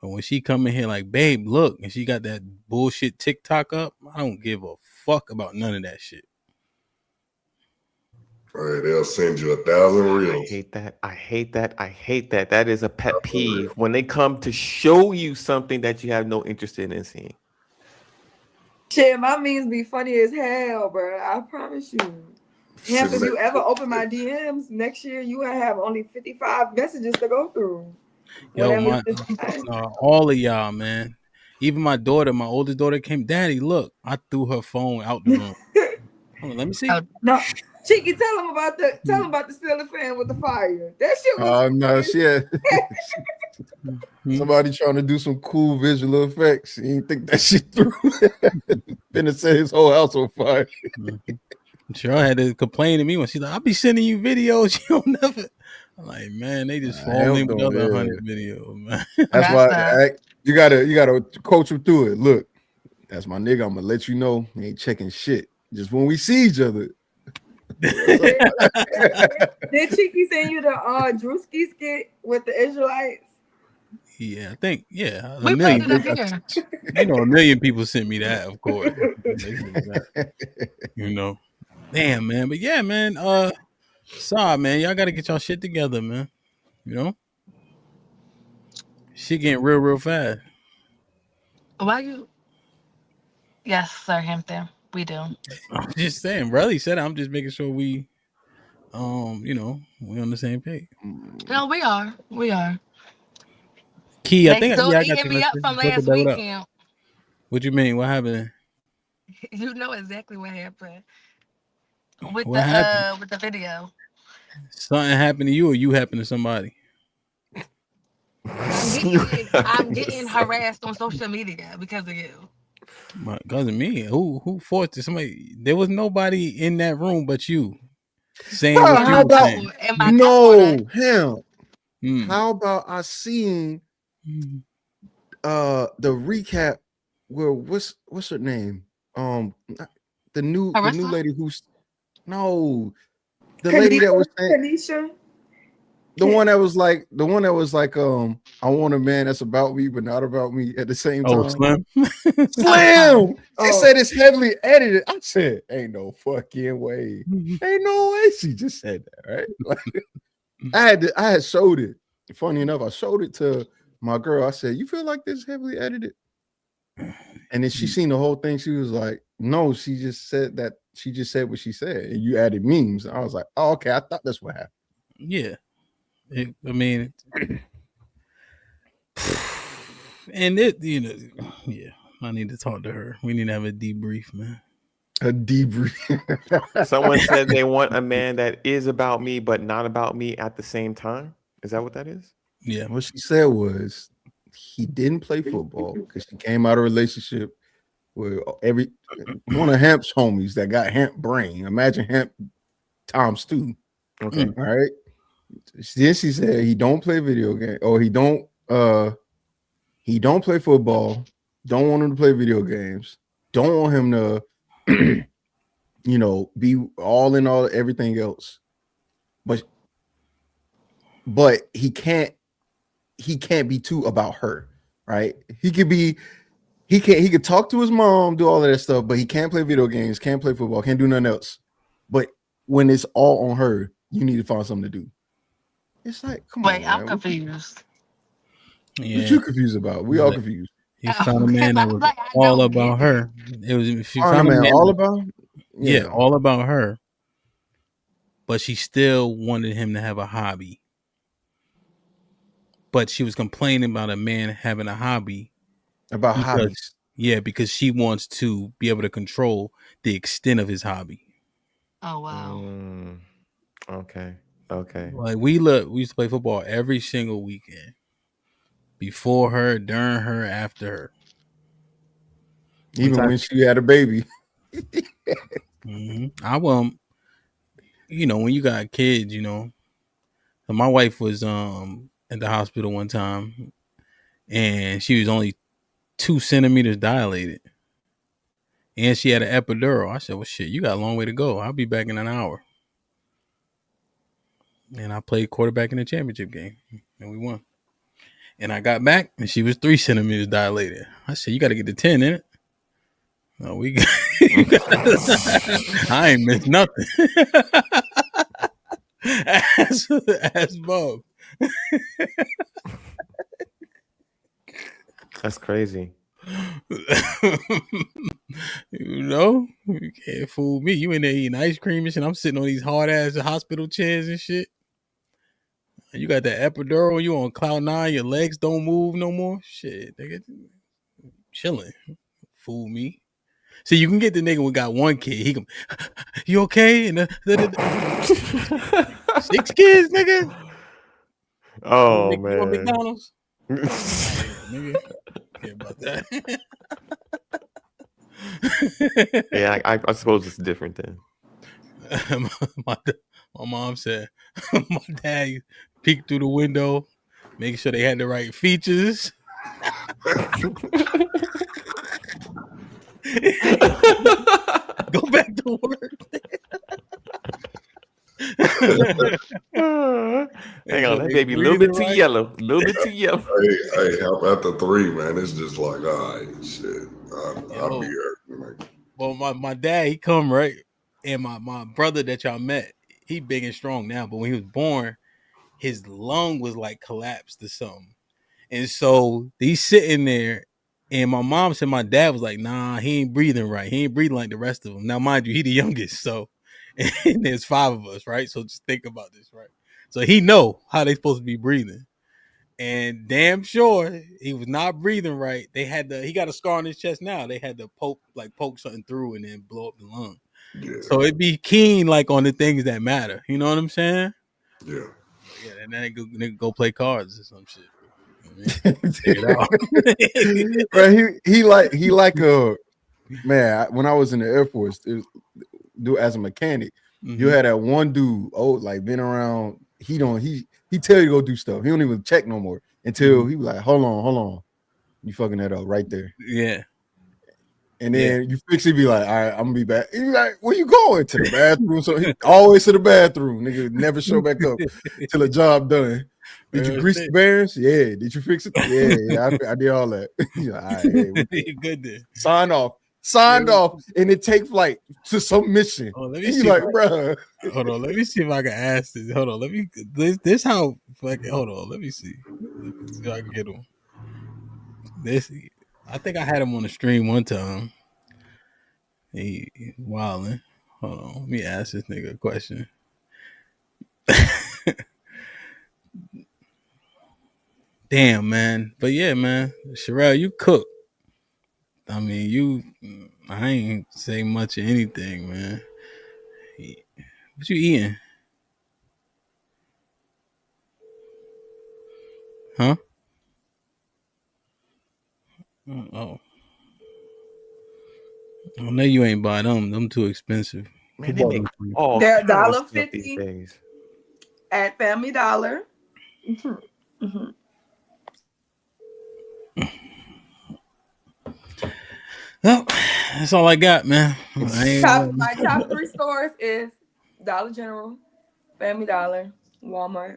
Speaker 4: But when she come in here like, babe, look, and she got that bullshit TikTok up, I don't give a fuck about none of that shit.
Speaker 17: All right, they'll send you 1,000 reels.
Speaker 19: I hate that. That is a pet peeve when they come to show you something that you have no interest in seeing.
Speaker 5: Shit, my memes be funny as hell, bro. I promise you. If you ever open my DMs next year, you will have only 55 messages to go through.
Speaker 4: Yo, all of y'all, man. Even my daughter, my oldest daughter came, Daddy, look. I threw her phone out the room. Hold on, let me see.
Speaker 5: No, Cheeky, tell him about the ceiling fan with the fire. That shit was.
Speaker 11: Oh no, shit. Somebody trying to do some cool visual effects. He didn't think that shit through. Finna set his whole house on fire.
Speaker 4: Cheryl had to complain to me when she's like, I'll be sending you videos. You don't never. I'm like, man, they just fall in with other 100 videos, man.
Speaker 11: That's why you gotta coach him through it. Look, that's my nigga. I'm gonna let you know he ain't checking shit. Just when we see each other.
Speaker 5: Did Cheeky send you the Drewski skit with the Israelites?
Speaker 4: Yeah, I think a
Speaker 18: We
Speaker 4: million.
Speaker 18: played it up here.
Speaker 4: You know, a million people sent me that. Of course, they sent that. You know, damn man, but yeah, man. Sorry, man. Y'all got to get y'all shit together, man. You know, shit getting real fast.
Speaker 18: Why you? Yes, Sir Hampton. We do.
Speaker 4: I'm just saying, brother. He said it. I'm just making sure we, we on the same page.
Speaker 18: No, we are. We are.
Speaker 4: Key, I
Speaker 18: They
Speaker 4: think,
Speaker 18: still
Speaker 4: yeah, I got
Speaker 18: eating
Speaker 4: your
Speaker 18: me up
Speaker 4: message.
Speaker 18: from
Speaker 4: What the
Speaker 18: last
Speaker 4: what up?
Speaker 18: weekend.
Speaker 4: What you mean? What happened?
Speaker 18: You know exactly what happened with
Speaker 4: What happened?
Speaker 18: the video.
Speaker 4: Something happened to you, or you happened to somebody?
Speaker 18: I'm getting harassed on social media because of you.
Speaker 4: My cousin, me. Who forced it? Somebody. There was nobody in that room but you saying
Speaker 11: Bro,
Speaker 4: what you
Speaker 11: how
Speaker 4: were
Speaker 11: about
Speaker 4: saying.
Speaker 18: And my
Speaker 11: him?
Speaker 4: Mm.
Speaker 11: How about I seen the recap where what's her name? The new lady who's the lady that was saying
Speaker 5: Kanisha.
Speaker 11: the one that was like I want a man that's about me but not about me at the same
Speaker 4: Oh,
Speaker 11: time.
Speaker 4: Slim.
Speaker 11: Slim. They said it's heavily edited. I said, ain't no fucking way. Ain't no way she just said that, right? Like, I had showed it. Funny enough, I showed it to my girl. I said, you feel like this is heavily edited? And then she seen the whole thing. She was like, no, she just said that. She just said what she said. And you added memes. I was like, oh, okay. I thought that's what happened.
Speaker 4: Yeah. I mean, and yeah, I need to talk to her. We need to have a debrief, man.
Speaker 11: A debrief.
Speaker 19: Someone said they want a man that is about me, but not about me at the same time. Is that what that is?
Speaker 4: Yeah.
Speaker 11: What she said was he didn't play football because she came out of a relationship with one of Hamp's homies that got Hamp brain. Imagine Hamp times 2.
Speaker 19: Okay.
Speaker 11: All right. Then she said he don't play video game, or he don't play football, don't want him to play video games, don't want him to be all in all everything else. But he can't be too about her, right? He could talk to his mom, do all of that stuff, but he can't play video games, can't play football, can't do nothing else. But when it's all on her, you need to find something to do. It's like, come on,
Speaker 18: I'm
Speaker 11: man.
Speaker 18: confused.
Speaker 4: Yeah.
Speaker 11: What you confused about? We all confused.
Speaker 4: You found a man that was all about her. It was if you found a man
Speaker 11: all about,
Speaker 4: yeah, all about her, but she still wanted him to have a hobby. But she was complaining about a man having a hobby
Speaker 11: about hobbies.
Speaker 4: Yeah, because she wants to be able to control the extent of his hobby.
Speaker 18: Oh wow.
Speaker 19: Okay.
Speaker 4: Like we used to play football every single weekend. Before her, during her, after her.
Speaker 11: Even when she had a baby.
Speaker 4: Mm-hmm. When you got kids, my wife was at the hospital one time and she was only 2 centimeters dilated. And she had an epidural. I said, well, shit, you got a long way to go. I'll be back in an hour. And I played quarterback in the championship game. And we won. And I got back and she was 3 centimeters dilated. I said, you got to get to 10, innit? No, we got I ain't missed nothing. Ask Bob.
Speaker 19: That's crazy.
Speaker 4: You can't fool me. You in there eating ice cream and shit. I'm sitting on these hard ass hospital chairs and shit. You got that epidural. You on cloud 9. Your legs don't move no more. Shit, nigga, chilling. Fool me. See, you can get the nigga who got 1 kid. He can, you okay? And 6 kids, nigga.
Speaker 19: Oh
Speaker 4: you want
Speaker 19: man.
Speaker 4: McDonald's? Nigga, care about that.
Speaker 19: Yeah, I suppose it's different then.
Speaker 4: My mom said my dad peeked through the window, making sure they had the right features. Go back to work.
Speaker 19: Hang
Speaker 4: So
Speaker 19: on, that
Speaker 4: they
Speaker 19: baby a little bit
Speaker 4: breathing
Speaker 19: too
Speaker 4: right.
Speaker 19: yellow. A little bit too yellow.
Speaker 17: Hey, help after 3, man. It's just like, all right, shit. I'll be
Speaker 4: Yo,
Speaker 17: here. Like,
Speaker 4: well, my dad, he come right, and my brother that y'all met, he big and strong now, but when he was born, his lung was like collapsed or something, and so he's sitting there, and my mom said my dad was like, nah, he ain't breathing right, he ain't breathing like the rest of them. Now, mind you, he the youngest, so and there's 5 of us, right? So just think about this, right? So he know how they supposed to be breathing. And damn sure he was not breathing right. They had he got a scar on his chest now. They had to poke something through and then blow up the lung.
Speaker 17: yeah.
Speaker 4: So it'd be keen like on the things that matter. You know what I'm saying?
Speaker 17: Yeah.
Speaker 4: Yeah, and then they go play cards or some shit. I mean, figure it out.
Speaker 11: Right, he like man. When I was in the Air Force, do as a mechanic, you had that one dude, like been around. He tell you to go do stuff. He don't even check no more until he was like, hold on, you fucking that up right there.
Speaker 4: Yeah.
Speaker 11: And then you fix it, be like, all right, I'm gonna be back. He be like, where you going? To the bathroom. So he always to the bathroom. Nigga never show back up till the job done. Did you grease the bearings? Yeah. Did you fix it? Yeah. I did all that. All right,
Speaker 4: You're good then.
Speaker 11: Signed off, and it takes like to some mission.
Speaker 4: Oh, let me
Speaker 11: and
Speaker 4: see.
Speaker 11: You like, bro.
Speaker 4: Hold on, let me see if I can ask this. Hold on, let me. This how fucking. Hold on, let me see. Let me see if I can get him. This, I think I had him on the stream one time. He wilding. Hold on, let me ask this nigga a question. Damn, man. But yeah, man, Sherelle, you cook. I mean, I ain't say much of anything, man. What you eating? Huh? Oh. I know you ain't buy them. Them too expensive.
Speaker 19: Man, they make all
Speaker 5: They're
Speaker 19: kinds of stuff these
Speaker 5: $1.50
Speaker 19: days.
Speaker 5: at Family Dollar.
Speaker 4: Well, that's all I got, man.
Speaker 5: My top 3 stores is Dollar General, Family Dollar, Walmart,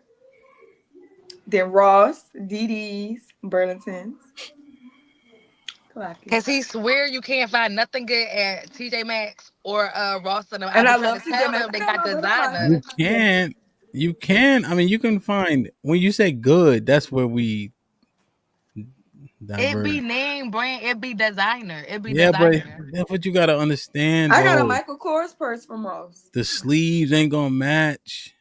Speaker 5: then Ross, DD's, Burlington's.
Speaker 18: Cause he swear you can't find nothing good at TJ Maxx or Ross and them.
Speaker 5: And I
Speaker 18: been trying
Speaker 5: love
Speaker 18: to
Speaker 5: TJ
Speaker 18: tell
Speaker 5: Maxx.
Speaker 18: them they got designer.
Speaker 4: You can. You can. I mean, you can find when you say good. That's where we
Speaker 18: It
Speaker 4: diverge.
Speaker 18: be name brand. It be designer. It be
Speaker 4: Yeah, but
Speaker 18: designer.
Speaker 4: that's what you gotta understand.
Speaker 5: I got a
Speaker 4: though.
Speaker 5: Michael Kors purse from Ross.
Speaker 4: The sleeves ain't gonna match.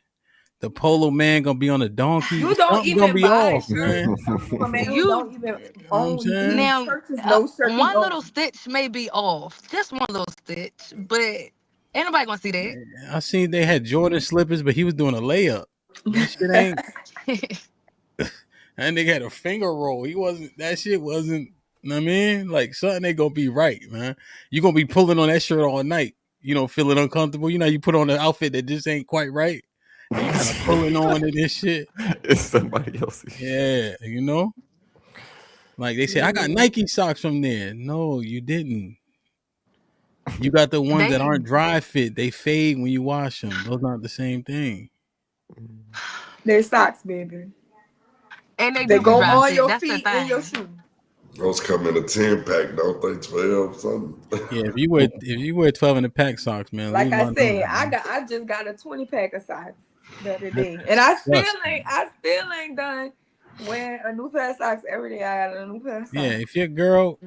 Speaker 4: The polo man gonna be on a donkey.
Speaker 5: You don't
Speaker 4: Something gonna
Speaker 5: even
Speaker 4: be
Speaker 5: buy
Speaker 4: off, man.
Speaker 5: shirts from a man who
Speaker 18: You
Speaker 5: don't even own these
Speaker 18: now
Speaker 5: purses. No shirt he
Speaker 18: one
Speaker 5: owns.
Speaker 18: little stitch may be off. Just one little stitch, but ain't nobody gonna see that.
Speaker 4: I seen they had Jordan slippers, but he was doing a layup. That shit ain't. That nigga had a finger roll. He wasn't. That shit wasn't. You know what I mean? Like something ain't gonna be right, man. You gonna be pulling on that shirt all night. You don't feel it uncomfortable. You know, you put on an outfit that just ain't quite right. And you kind of pulling on it and shit.
Speaker 19: It's somebody else's.
Speaker 4: Yeah, you know. Like they say, I got Nike socks from there. No, you didn't. You got the ones that aren't dry fit. They fade when you wash them. Those aren't the same thing.
Speaker 5: They're socks, baby.
Speaker 18: And they
Speaker 5: They
Speaker 18: do be
Speaker 5: go
Speaker 18: dry
Speaker 5: on
Speaker 18: fit.
Speaker 5: your
Speaker 18: That's the
Speaker 5: feet and your
Speaker 18: thing.
Speaker 5: shoes.
Speaker 17: Those come in a 10-pack, don't they? 12 something.
Speaker 4: Yeah, if you wear 12 in a pack socks, man.
Speaker 5: Like
Speaker 4: leave
Speaker 5: I
Speaker 4: my
Speaker 5: said,
Speaker 4: number.
Speaker 5: I just got a 20-pack of socks the other day, and I still ain't done wearing a new pair of socks every day. I got a new pair of socks.
Speaker 4: Yeah, if your girl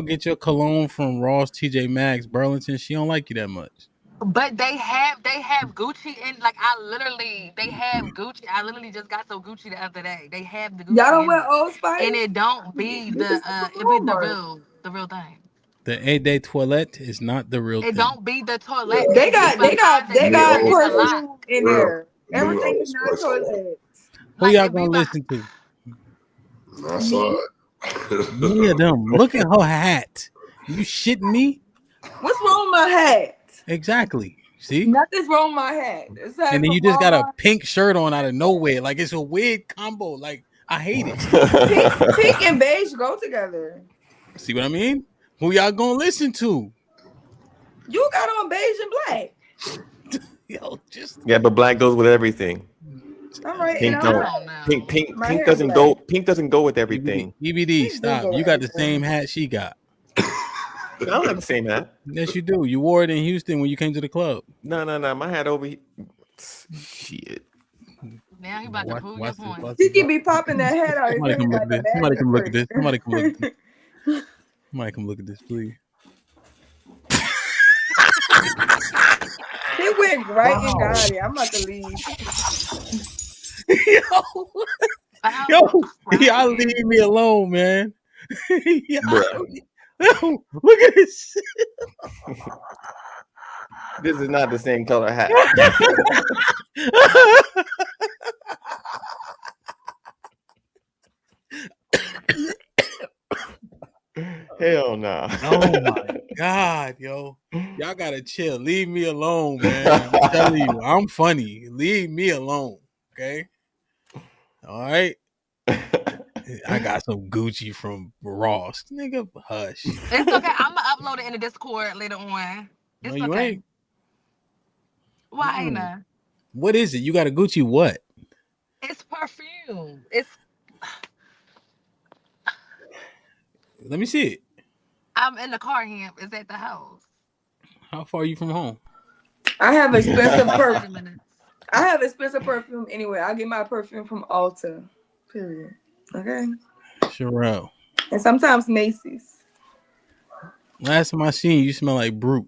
Speaker 4: get your cologne from Ross, TJ Maxx, Burlington, she don't like you that much.
Speaker 18: But they have Gucci and like they have Gucci. I literally just got some Gucci the other day. They have the Gucci.
Speaker 5: Y'all don't
Speaker 18: in
Speaker 5: wear
Speaker 18: it.
Speaker 5: Old Spice,
Speaker 18: and it don't be it be the real thing.
Speaker 4: The A-Day toilette is not the real
Speaker 18: It
Speaker 4: thing.
Speaker 18: don't be the toilet.
Speaker 5: They got perfume in
Speaker 17: Real.
Speaker 5: there. Everything is not toilet.
Speaker 4: Who y'all gonna listen to?
Speaker 17: I saw it.
Speaker 4: Yeah, them. Look at her hat. You shitting me?
Speaker 5: What's wrong with my hat?
Speaker 4: Exactly. See?
Speaker 5: Nothing's wrong with my hat.
Speaker 4: And then you just got a pink shirt on out of nowhere. Like it's a weird combo. Like I hate it.
Speaker 5: Pink and beige go together.
Speaker 4: See what I mean? Who y'all gonna listen to?
Speaker 5: You got on beige and black.
Speaker 4: Yo, just
Speaker 19: Yeah, but black goes with everything.
Speaker 5: All right, and
Speaker 19: Pink
Speaker 5: I'm
Speaker 19: don't.
Speaker 5: black. My
Speaker 19: Pink
Speaker 5: hair
Speaker 19: doesn't
Speaker 5: black.
Speaker 19: go. Pink doesn't go with everything.
Speaker 4: EBD,
Speaker 5: Pink do
Speaker 4: stop.
Speaker 5: go
Speaker 4: You
Speaker 5: with
Speaker 4: got the
Speaker 5: everything.
Speaker 4: same hat she got.
Speaker 19: I don't have the same hat.
Speaker 4: Yes, you do. You wore it in Houston when you came to the club.
Speaker 19: No. My hat over. Shit.
Speaker 18: Now you about to prove your point.
Speaker 5: He can be popping that head out his
Speaker 4: Somebody
Speaker 5: head
Speaker 4: come look
Speaker 5: like
Speaker 4: at
Speaker 5: a
Speaker 4: this.
Speaker 5: bag
Speaker 4: Somebody
Speaker 5: of
Speaker 4: come look at
Speaker 5: tricks.
Speaker 4: this. Somebody come look at this. Somebody come look at this, please.
Speaker 5: He went right and got it. I'm about to leave.
Speaker 4: Y'all leave me alone, man.
Speaker 19: Bruh.
Speaker 4: Look at this.
Speaker 19: This is not the same color hat. Hell no.
Speaker 4: Oh my God, yo. Y'all gotta chill. Leave me alone, man. I'm telling you, I'm funny. Leave me alone. Okay. All right. I got some Gucci from Ross. Nigga, hush.
Speaker 18: It's okay. I'm gonna upload it in the Discord later on.
Speaker 4: No,
Speaker 18: It's
Speaker 4: you
Speaker 18: okay.
Speaker 4: ain't.
Speaker 18: Why ain't I?
Speaker 4: What is it? You got a Gucci what?
Speaker 18: It's perfume. It's.
Speaker 4: Let me see it.
Speaker 18: I'm in the car here. It's at the house.
Speaker 4: How far are you from home?
Speaker 5: I have expensive
Speaker 18: Like 30
Speaker 5: perfume.
Speaker 18: minutes.
Speaker 5: I have expensive perfume anyway. I get my perfume from Ulta. Period. Okay.
Speaker 4: Sherelle.
Speaker 5: And sometimes Macy's.
Speaker 4: Last time I seen you, you smell like Brute.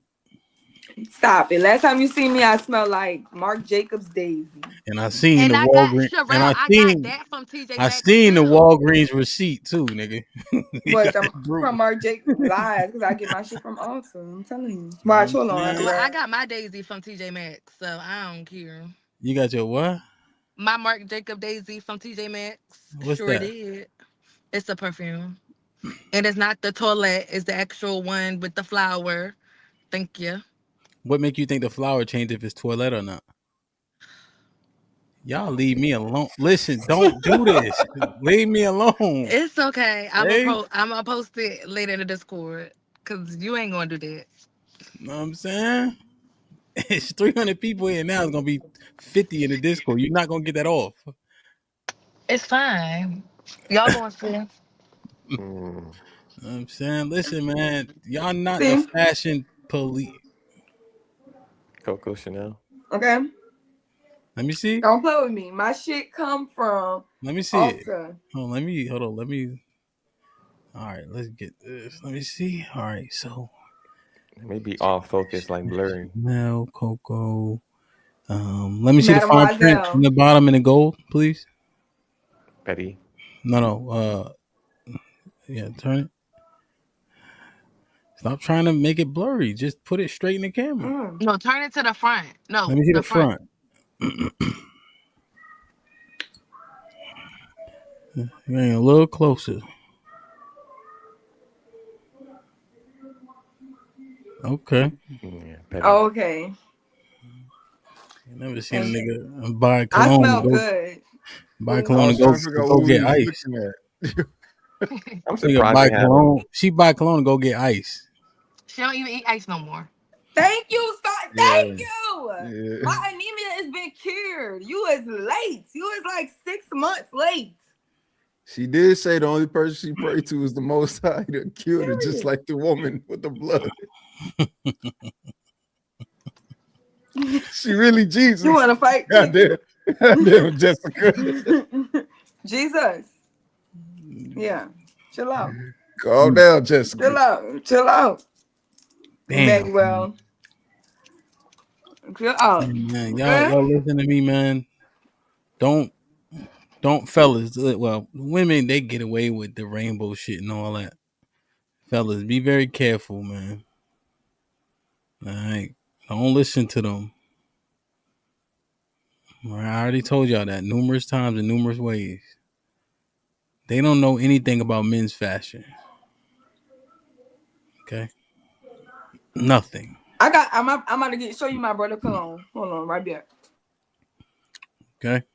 Speaker 5: Stop it. Last time you see me, I smell like Marc Jacobs Daisy.
Speaker 4: And I seen
Speaker 18: And
Speaker 4: the
Speaker 18: I got
Speaker 4: Walgreens.
Speaker 18: Sherelle.
Speaker 4: And
Speaker 18: I got that from TJ
Speaker 4: I
Speaker 18: Maxx
Speaker 4: seen the
Speaker 18: too.
Speaker 4: Walgreens receipt too, nigga. You
Speaker 5: But
Speaker 4: got Brute.
Speaker 5: from Marc Jacobs lies because I get my shit from Ulta. I'm telling you. Watch, hold on.
Speaker 18: Well, I got my Daisy from TJ Maxx, so I don't care.
Speaker 4: You got your what?
Speaker 18: My Marc Jacob Daisy from TJ Maxx.
Speaker 4: What's
Speaker 18: Sure
Speaker 4: that?
Speaker 18: did. It's a perfume. And it's not the toilet, it's the actual one with the flower. Thank you.
Speaker 4: What make you think the flower changed if it's toilet or not? Y'all leave me alone. Listen, don't do this. Leave me alone.
Speaker 18: It's okay. I'm
Speaker 4: Hey?
Speaker 18: gonna post it later in the Discord. Cause you ain't gonna do that.
Speaker 4: Know what I'm saying? It's 300 people here now. It's gonna be 50 in the Discord. You're not gonna get that off.
Speaker 18: It's fine. Y'all gonna see.
Speaker 4: Know what I'm saying? Listen, man, y'all not
Speaker 5: See?
Speaker 4: the fashion police.
Speaker 19: Coco Chanel.
Speaker 5: Okay.
Speaker 4: Let me see.
Speaker 5: Don't play with me. My shit come from
Speaker 4: Let me see it.
Speaker 5: Ulta.
Speaker 4: Hold on. Let me. All right, let's get this. Let me see. All right, so
Speaker 19: Maybe off focus, like blurring.
Speaker 4: Chanel, Coco. Let me see the fine print
Speaker 5: Mademoiselle.
Speaker 4: in the bottom in the gold, please.
Speaker 19: Petty.
Speaker 4: No. Yeah, turn it. Stop trying to make it blurry. Just put it straight in the camera.
Speaker 18: No, turn it to the front. No,
Speaker 4: Let me see the front. You ain't a little closer. Okay.
Speaker 19: Yeah,
Speaker 5: Oh, okay.
Speaker 4: You never seen a nigga buy
Speaker 5: I
Speaker 4: cologne.
Speaker 5: smell good.
Speaker 4: Buy
Speaker 11: I
Speaker 4: cologne
Speaker 11: was
Speaker 4: and
Speaker 11: trying to figure out
Speaker 4: go
Speaker 11: what we
Speaker 4: get
Speaker 11: was
Speaker 4: ice.
Speaker 11: looking at.
Speaker 19: I'm
Speaker 4: Nigga
Speaker 19: surprised
Speaker 4: buy
Speaker 19: they have
Speaker 4: cologne. She buy cologne and go get ice.
Speaker 18: She don't even eat ice no more.
Speaker 5: Thank you, Scott.
Speaker 11: Yeah.
Speaker 5: Thank you.
Speaker 11: Yeah.
Speaker 5: My anemia has been cured. You is late. You is like 6 months late.
Speaker 11: She did say the only person she prayed to was the Most High to cure her, just like the woman with the blood. She really Jesus.
Speaker 5: You want to fight?
Speaker 11: Goddamn, Jessica.
Speaker 5: Jesus. Yeah. Chill out.
Speaker 11: Calm down, Jessica.
Speaker 5: Chill out.
Speaker 4: Damn.
Speaker 5: Well. Chill out.
Speaker 4: Man,
Speaker 5: Okay?
Speaker 4: y'all listen to me, man. Don't fellas. Well, women they get away with the rainbow shit and all that. Fellas, be very careful, man. All right, don't listen to them. All right, I already told y'all that numerous times in numerous ways. They don't know anything about men's fashion. Okay, nothing.
Speaker 5: I'm about to show you my brother cologne. Hold on, right back.
Speaker 4: Okay.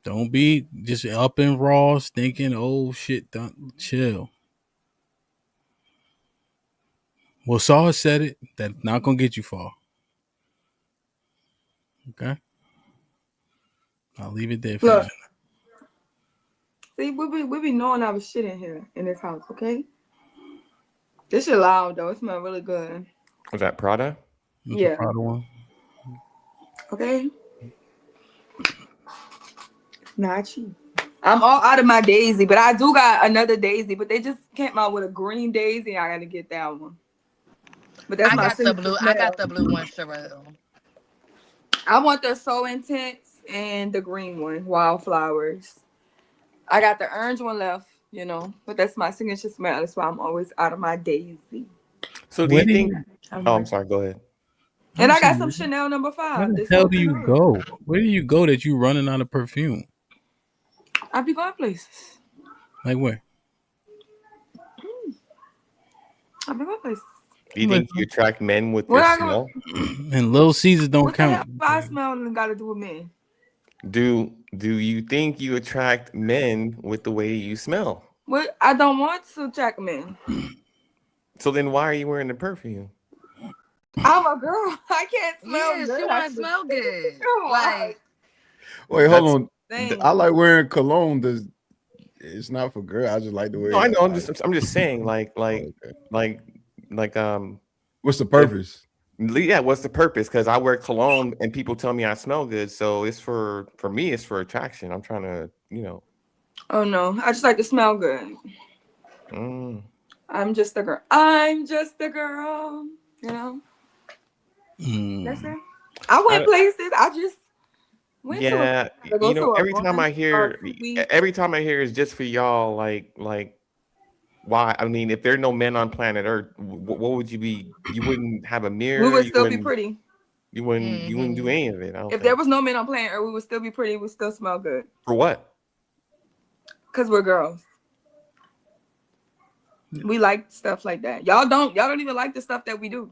Speaker 4: Don't be just up in Ross thinking, oh shit, don't chill. Well, Saul said it. That's not gonna get you far. Okay. I'll leave it there for
Speaker 5: Look.
Speaker 4: you.
Speaker 5: See, we be knowing our shit in here in this house, okay? This shit loud though. It smells really good.
Speaker 19: Was that Prada?
Speaker 5: Yeah.
Speaker 4: Prada one.
Speaker 5: Okay. Not cheap. I'm all out of my daisy, but I do got another daisy, but they just came out with a green daisy. I gotta get that one. But that's my signature smell.
Speaker 18: I got the blue one, Sherelle.
Speaker 5: I want the So Intense and the green one, Wildflowers. I got the orange one left, you know, but that's my signature smell. That's why I'm always out of my daisy.
Speaker 19: So do you think? Oh, I'm sorry. Go ahead.
Speaker 5: And I got some Chanel No. 5.
Speaker 4: Where the hell do you go? Where do you go that you running out of perfume?
Speaker 5: I be going places.
Speaker 4: Like where?
Speaker 5: I be going places.
Speaker 19: Do you think you attract men with
Speaker 5: Where
Speaker 19: your
Speaker 5: I go?
Speaker 19: smell?
Speaker 4: And Little Caesars don't
Speaker 5: What the
Speaker 4: count.
Speaker 5: hell I smell and got to do with men?
Speaker 19: Do you think you attract men with the way you smell?
Speaker 5: What? I don't want to attract men.
Speaker 19: So then why are you wearing the perfume?
Speaker 5: I'm a girl. I can't smell
Speaker 18: Yeah,
Speaker 5: good.
Speaker 18: she want to smell good.
Speaker 5: Like,
Speaker 11: Wait, hold on.
Speaker 5: Dang.
Speaker 11: I like wearing cologne. It's not for girl. I just like to wear.
Speaker 19: No, I know. I'm just saying, like,
Speaker 11: what's the purpose?
Speaker 19: Yeah, what's the purpose? Because I wear cologne and people tell me I smell good, so it's for me. It's for attraction. I'm trying to,
Speaker 5: Oh no, I just like to smell good. I'm just a girl. I'm just a girl. You know. That's it. I went places. I just went
Speaker 19: yeah,
Speaker 5: to
Speaker 19: every time I hear it's just for y'all. Like, why? I mean, if there are no men on planet Earth, what would you be? You wouldn't have a mirror.
Speaker 5: We would still be pretty.
Speaker 19: You wouldn't do any of it. I don't
Speaker 5: If
Speaker 19: think.
Speaker 5: there was no men on planet Earth, we would still be pretty. We would still smell good.
Speaker 19: For what?
Speaker 5: Because we're girls. We like stuff like that. Y'all don't even like the stuff that we do.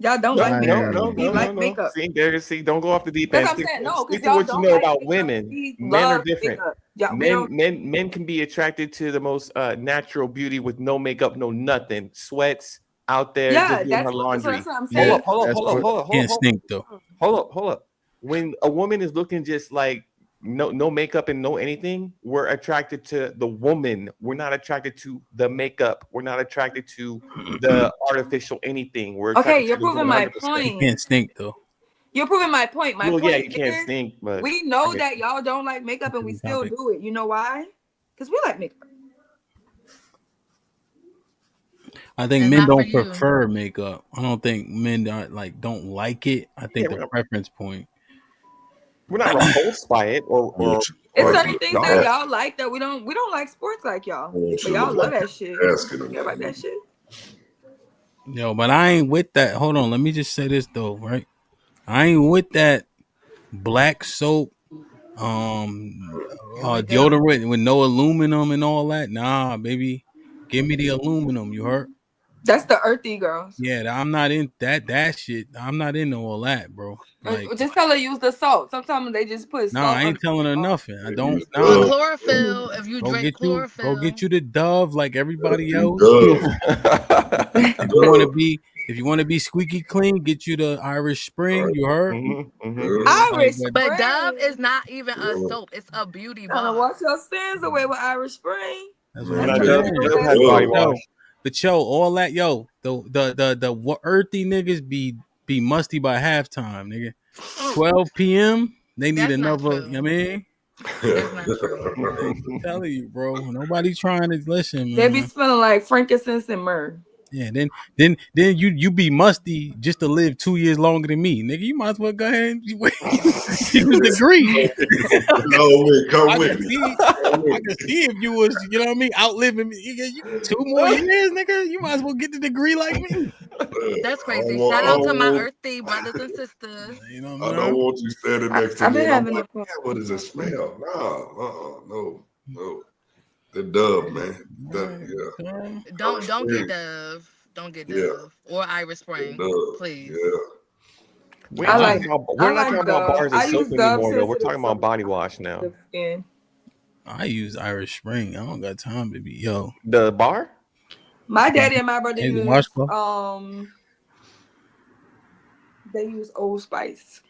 Speaker 5: Y'all don't like makeup. We like makeup.
Speaker 19: See, don't go off the deep
Speaker 5: That's
Speaker 19: end.
Speaker 5: what I'm saying. No,
Speaker 19: Stick
Speaker 5: because
Speaker 19: to
Speaker 5: y'all
Speaker 19: what
Speaker 5: don't
Speaker 19: you know
Speaker 5: like
Speaker 19: about
Speaker 5: makeup.
Speaker 19: women.
Speaker 5: We
Speaker 19: Men are
Speaker 5: love
Speaker 19: different.
Speaker 5: makeup. Yeah, we don't.
Speaker 19: Men can be attracted to the most natural beauty with no makeup, no nothing. Sweats out there,
Speaker 5: Yeah,
Speaker 19: just doing her
Speaker 5: that's
Speaker 19: laundry.
Speaker 5: what I'm saying.
Speaker 19: Hold
Speaker 4: Can't
Speaker 19: up.
Speaker 4: stink though.
Speaker 19: Hold up. When a woman is looking just like no makeup and no anything, we're attracted to the woman. We're not attracted to the makeup. We're not attracted to the artificial anything. We're
Speaker 5: Okay,
Speaker 19: attracted
Speaker 5: you're
Speaker 19: to the
Speaker 5: proving my
Speaker 19: 100%.
Speaker 5: point.
Speaker 4: Can't stink though.
Speaker 5: You're proving my point. My
Speaker 19: Well,
Speaker 5: point
Speaker 19: yeah, you can't
Speaker 5: is
Speaker 19: stink, but
Speaker 5: we know
Speaker 19: I get
Speaker 5: that
Speaker 19: you.
Speaker 5: y'all don't like makeup and we still do it. You know why? Because we like makeup.
Speaker 4: I think
Speaker 18: It's
Speaker 4: men
Speaker 18: not for
Speaker 4: don't
Speaker 18: you.
Speaker 4: prefer makeup. I don't think men don't like it. I think the preference point.
Speaker 19: We're not repulsed by it, or
Speaker 5: It's certain things that y'all like that we don't like sports like y'all. But y'all love that shit. Care about that shit.
Speaker 4: Yo, but I ain't with that. Hold on, let me just say this though, right? I ain't with that black soap, deodorant with no aluminum and all that. Nah, baby, give me the aluminum. You heard?
Speaker 5: That's the earthy girls.
Speaker 4: Yeah, I'm not in that shit. I'm not into all that, bro. Like,
Speaker 5: Just tell her use the salt. Sometimes they just put
Speaker 4: nah,
Speaker 5: salt.
Speaker 4: I ain't telling her nothing. I don't.
Speaker 18: Or
Speaker 4: Nah.
Speaker 18: chlorophyll. If you drink chlorophyll.
Speaker 4: Go get you the Dove like everybody else. If you want to be squeaky clean, get you the Irish Spring. You heard?
Speaker 5: Irish
Speaker 18: But Dove is not even a soap. It's a beauty bar.
Speaker 5: Wash your sins away with Irish Spring.
Speaker 4: That's what I'm saying. But yo, all that the earthy niggas be musty by halftime, nigga. 12 p.m. They need another. You know what I mean?
Speaker 18: That's not true.
Speaker 4: I'm telling you, bro. Nobody trying to listen, man.
Speaker 5: They be smelling like frankincense and myrrh.
Speaker 4: Yeah, then you be musty just to live 2 years longer than me, nigga. You might as well go ahead and use the degree.
Speaker 17: Come with me.
Speaker 4: I can see if you was, you know what I mean, outliving me. You 2 more years, nigga. You might as well get the degree like me.
Speaker 18: That's crazy. Shout out to my earthy brothers and sisters.
Speaker 4: You know
Speaker 17: I don't want you standing next to
Speaker 5: I've
Speaker 17: me.
Speaker 5: been
Speaker 17: I'm
Speaker 5: having
Speaker 17: like,
Speaker 5: a
Speaker 17: what does it smell? No. The Dove, man.
Speaker 18: Don't get Dove. Don't get Dove or Irish Spring, please.
Speaker 19: We're not talking about bars and soap anymore, though. We're talking about body wash now.
Speaker 4: I use Irish Spring. I don't got time to be
Speaker 19: the bar.
Speaker 5: My daddy and my brother
Speaker 4: Hey, the
Speaker 5: use
Speaker 4: washcloth?
Speaker 5: they use Old Spice.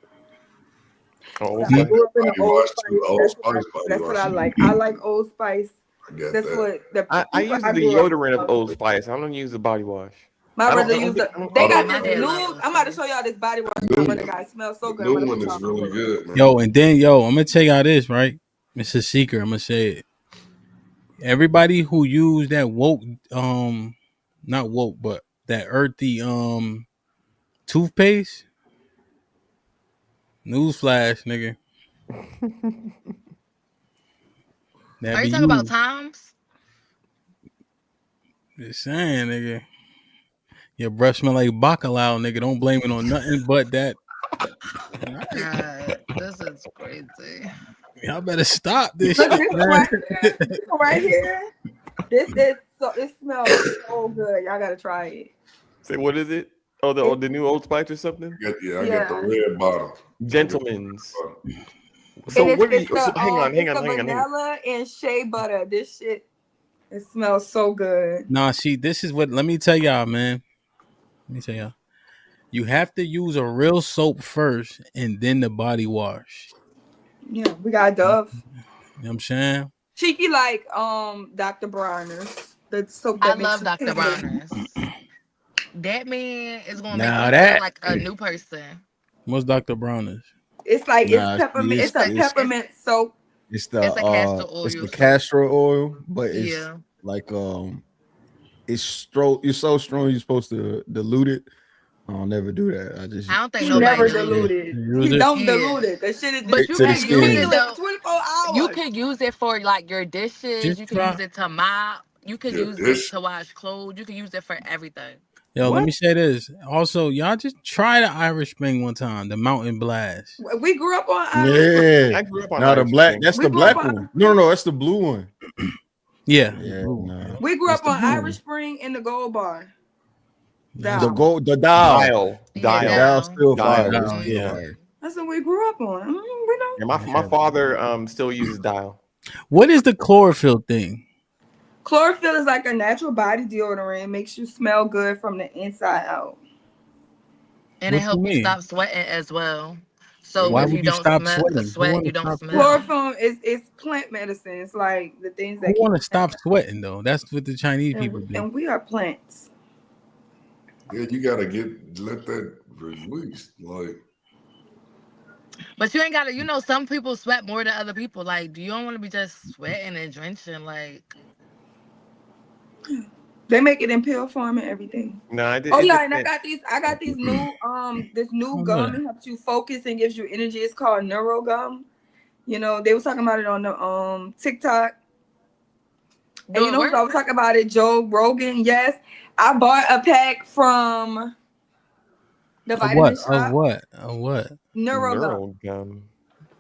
Speaker 19: Oh,
Speaker 5: I grew up in the
Speaker 17: Body
Speaker 5: Old
Speaker 17: wash too.
Speaker 5: Spice.
Speaker 17: Old Spice body
Speaker 5: That's what
Speaker 17: wash.
Speaker 5: I like. I like Old Spice.
Speaker 17: I get
Speaker 5: That's
Speaker 17: that.
Speaker 5: what the
Speaker 19: I
Speaker 5: people
Speaker 19: use
Speaker 5: I
Speaker 19: the
Speaker 5: grew up
Speaker 19: deodorant of
Speaker 5: with.
Speaker 19: Old Spice. I don't use the body wash.
Speaker 5: My brother
Speaker 19: I don't
Speaker 5: used
Speaker 19: get,
Speaker 5: the.
Speaker 19: I don't
Speaker 5: They
Speaker 19: get
Speaker 5: got
Speaker 19: it.
Speaker 5: this new. I'm about to show y'all this body wash. My brother got. It smells so good. I'm
Speaker 17: New
Speaker 5: gonna
Speaker 17: one
Speaker 5: put
Speaker 17: is
Speaker 5: y'all
Speaker 17: really
Speaker 5: on.
Speaker 17: good, man.
Speaker 4: Yo, and then I'm gonna tell y'all this, right? It's a secret. I'm gonna say it. Everybody who used that woke, not woke, but that earthy toothpaste, newsflash, nigga. That
Speaker 18: Are
Speaker 4: be
Speaker 18: you talking about
Speaker 4: you.
Speaker 18: Tom's?
Speaker 4: Just saying, nigga. Your breath smell like bacalao, nigga. Don't blame it on nothing but that.
Speaker 18: God, this is crazy.
Speaker 4: Y'all better stop this
Speaker 5: Look,
Speaker 4: shit,
Speaker 5: this one
Speaker 4: man.
Speaker 5: right here. This one right here. This is so. It smells so good. Y'all gotta try it.
Speaker 19: Say, what is it? Oh, the new Old Spice or something?
Speaker 17: I got the red bottle.
Speaker 19: Gentlemen's. So
Speaker 5: And
Speaker 19: what are you?
Speaker 5: it's the
Speaker 19: So, hang on.
Speaker 5: vanilla and shea butter. This shit, it smells so good.
Speaker 4: Nah, see, this is what. Let me tell y'all, man. Let me tell y'all. You have to use a real soap first, and then the body wash.
Speaker 5: Yeah, we got Dove.
Speaker 4: You know what I'm saying?
Speaker 5: Cheeky like Dr. Bronner's. The soap
Speaker 18: I
Speaker 5: that makes
Speaker 18: love
Speaker 5: you
Speaker 18: Dr.
Speaker 5: tingle.
Speaker 18: Bronner's. That man is gonna make
Speaker 4: Now
Speaker 18: you feel
Speaker 4: that
Speaker 18: like a new person.
Speaker 4: what's Dr. Bronner's?
Speaker 5: It's like it's
Speaker 11: Nah,
Speaker 5: peppermint.
Speaker 11: see,
Speaker 5: It's a peppermint soap.
Speaker 11: it's
Speaker 18: It's a castor
Speaker 11: it's
Speaker 18: oil
Speaker 11: the
Speaker 18: soap.
Speaker 11: castor oil, but it's
Speaker 18: Yeah.
Speaker 11: like it's so strong you're supposed to dilute it. I'll never do that. I just
Speaker 18: I don't think
Speaker 5: He
Speaker 18: nobody
Speaker 5: never
Speaker 18: dilute.
Speaker 5: diluted.
Speaker 4: Use
Speaker 5: He
Speaker 4: it.
Speaker 5: don't
Speaker 18: Yeah.
Speaker 5: dilute it. That shit is
Speaker 18: But
Speaker 5: just
Speaker 18: you
Speaker 11: to the
Speaker 18: can use
Speaker 11: skin.
Speaker 18: it
Speaker 5: tingling
Speaker 18: though.
Speaker 5: for 24 hours.
Speaker 18: You can use it for like your dishes.
Speaker 4: Just
Speaker 18: You can
Speaker 4: try.
Speaker 18: use it to mop. You can
Speaker 17: Yeah,
Speaker 18: use it
Speaker 17: this
Speaker 18: to wash clothes. You can use it for everything.
Speaker 4: Yo, let
Speaker 19: What?
Speaker 4: me say this. Also, y'all just try the Irish Spring one time, the Mountain Blast.
Speaker 5: We grew up on Irish Spring.
Speaker 11: Yeah.
Speaker 19: I grew up on
Speaker 11: Now the
Speaker 19: Irish
Speaker 11: black,
Speaker 19: Spring.
Speaker 11: that's
Speaker 5: We
Speaker 11: the
Speaker 5: grew up
Speaker 11: black
Speaker 5: on
Speaker 11: one. No, that's the blue one.
Speaker 4: Yeah.
Speaker 11: Yeah,
Speaker 4: Ooh,
Speaker 11: nah.
Speaker 5: we grew
Speaker 11: That's
Speaker 5: up
Speaker 11: the
Speaker 5: on
Speaker 11: blue
Speaker 5: Irish
Speaker 11: one.
Speaker 5: Spring and the Gold Bar.
Speaker 4: yeah.
Speaker 11: The
Speaker 5: Down.
Speaker 11: gold, the dial.
Speaker 18: Yeah,
Speaker 11: The
Speaker 4: Yo,
Speaker 11: dial
Speaker 18: down.
Speaker 11: still fire.
Speaker 19: Dial.
Speaker 11: It's
Speaker 4: Dial,
Speaker 11: still
Speaker 4: yeah.
Speaker 11: fire.
Speaker 5: That's what we grew up on. We know.
Speaker 19: Yeah, my father still uses Dial.
Speaker 4: What is the chlorophyll thing?
Speaker 5: Chlorophyll is like a natural body deodorant. It makes you smell good from the inside out.
Speaker 18: And it
Speaker 4: What you
Speaker 18: helps you
Speaker 4: mean?
Speaker 18: stop sweating as well. So
Speaker 4: Why
Speaker 18: if
Speaker 4: would
Speaker 18: you
Speaker 4: you
Speaker 18: don't
Speaker 4: stop
Speaker 18: smell
Speaker 4: sweating? Who
Speaker 18: sweat,
Speaker 4: want
Speaker 18: you
Speaker 4: to
Speaker 18: don't
Speaker 4: stop
Speaker 18: smell.
Speaker 4: sweating?
Speaker 5: Chloroform is plant medicine. It's like the things
Speaker 4: Who
Speaker 5: that keep
Speaker 4: want to stop sweating though? That's what the Chinese people do.
Speaker 5: and we are plants.
Speaker 17: yeah, you gotta let that release. Like
Speaker 18: But you ain't gotta, some people sweat more than other people. Like, you don't want to be just sweating and drenching. Like,
Speaker 5: They make it in pill form and everything.
Speaker 19: No,
Speaker 5: Oh
Speaker 19: it
Speaker 5: yeah, and I
Speaker 19: depends.
Speaker 5: got these new this new
Speaker 4: Oh,
Speaker 5: gum.
Speaker 4: good.
Speaker 5: It helps you focus and gives you energy. It's called Neuro Gum. They was talking about it on the TikTok. And
Speaker 18: do
Speaker 5: you
Speaker 18: it
Speaker 5: know who's
Speaker 18: work?
Speaker 5: always talking about it? Joe Rogan. Yes. I bought a pack from the
Speaker 4: Of
Speaker 5: vitamin
Speaker 4: what? Of
Speaker 5: shop.
Speaker 4: what? Of what?
Speaker 5: Neuro Gum.
Speaker 19: Neural gum.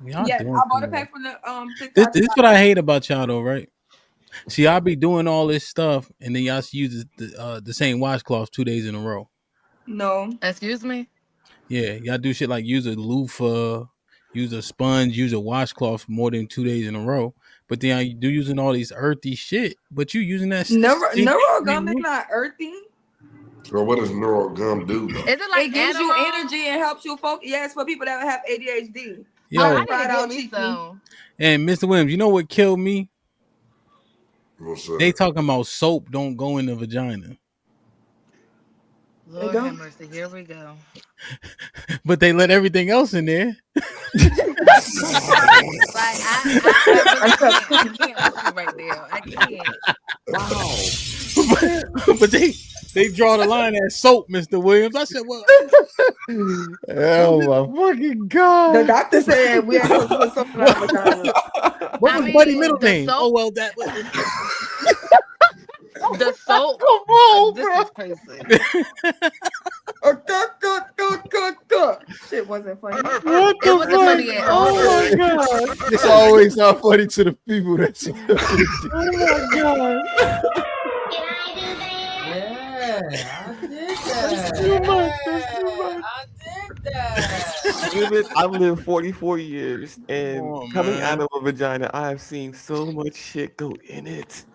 Speaker 4: Y'all
Speaker 5: Yes,
Speaker 4: doing
Speaker 5: I
Speaker 4: too
Speaker 5: bought a
Speaker 4: much.
Speaker 5: pack from the
Speaker 4: This
Speaker 5: TikTok
Speaker 4: this is
Speaker 5: shop.
Speaker 4: what I hate about y'all though, right? See, I be doing all this stuff, and then y'all use the same washcloth 2 days in a row.
Speaker 5: No.
Speaker 18: Excuse me?
Speaker 4: Yeah, y'all do shit like use a loofah, use a sponge, use a washcloth more than 2 days in a row. But then you do using all these earthy shit. But you using that same
Speaker 5: Neuro
Speaker 4: same
Speaker 5: Gum is
Speaker 4: way.
Speaker 5: not earthy.
Speaker 17: so what does neural gum do though?
Speaker 18: Is it
Speaker 5: It
Speaker 18: like
Speaker 5: gives you
Speaker 18: Adderall?
Speaker 5: energy and helps you focus. Yes, for people that have ADHD.
Speaker 18: Oh,
Speaker 5: I
Speaker 18: I
Speaker 4: Yo,
Speaker 18: need to
Speaker 5: tried
Speaker 18: get
Speaker 5: out
Speaker 18: me
Speaker 5: Cheeky.
Speaker 18: some.
Speaker 4: and Mr. Williams, you know what killed me?
Speaker 17: What's
Speaker 4: They
Speaker 17: that?
Speaker 4: talking about soap don't go in the vagina.
Speaker 5: They
Speaker 18: Lord have
Speaker 5: don't.
Speaker 18: mercy. Here we go.
Speaker 4: But they let everything else in there.
Speaker 18: Like, I really
Speaker 5: Until
Speaker 18: can't. I can't with you right there. I can't.
Speaker 19: Wow.
Speaker 4: but they draw the line at soap, Mr. Williams. I said, well,
Speaker 11: Oh my fucking
Speaker 5: the
Speaker 11: god!
Speaker 5: doctor said we ain't supposed to put soap in our vagina.
Speaker 4: what
Speaker 18: I
Speaker 4: was Buddy's
Speaker 18: mean,
Speaker 4: middle
Speaker 18: the
Speaker 4: name? Oh
Speaker 18: soap,
Speaker 4: well, that
Speaker 18: the soap.
Speaker 11: Come on,
Speaker 18: This
Speaker 11: bro.
Speaker 18: is crazy.
Speaker 5: Shit wasn't funny.
Speaker 11: What
Speaker 18: It
Speaker 11: the
Speaker 18: wasn't
Speaker 11: fuck?
Speaker 18: funny at
Speaker 11: Oh
Speaker 18: all.
Speaker 11: my god! It's always not funny to the people that's.
Speaker 19: Oh my god. That's too much. That's too much. I've lived 44 years,
Speaker 4: come
Speaker 19: and
Speaker 4: on,
Speaker 19: coming out
Speaker 4: man.
Speaker 19: of a vagina, I have seen so much shit go in it.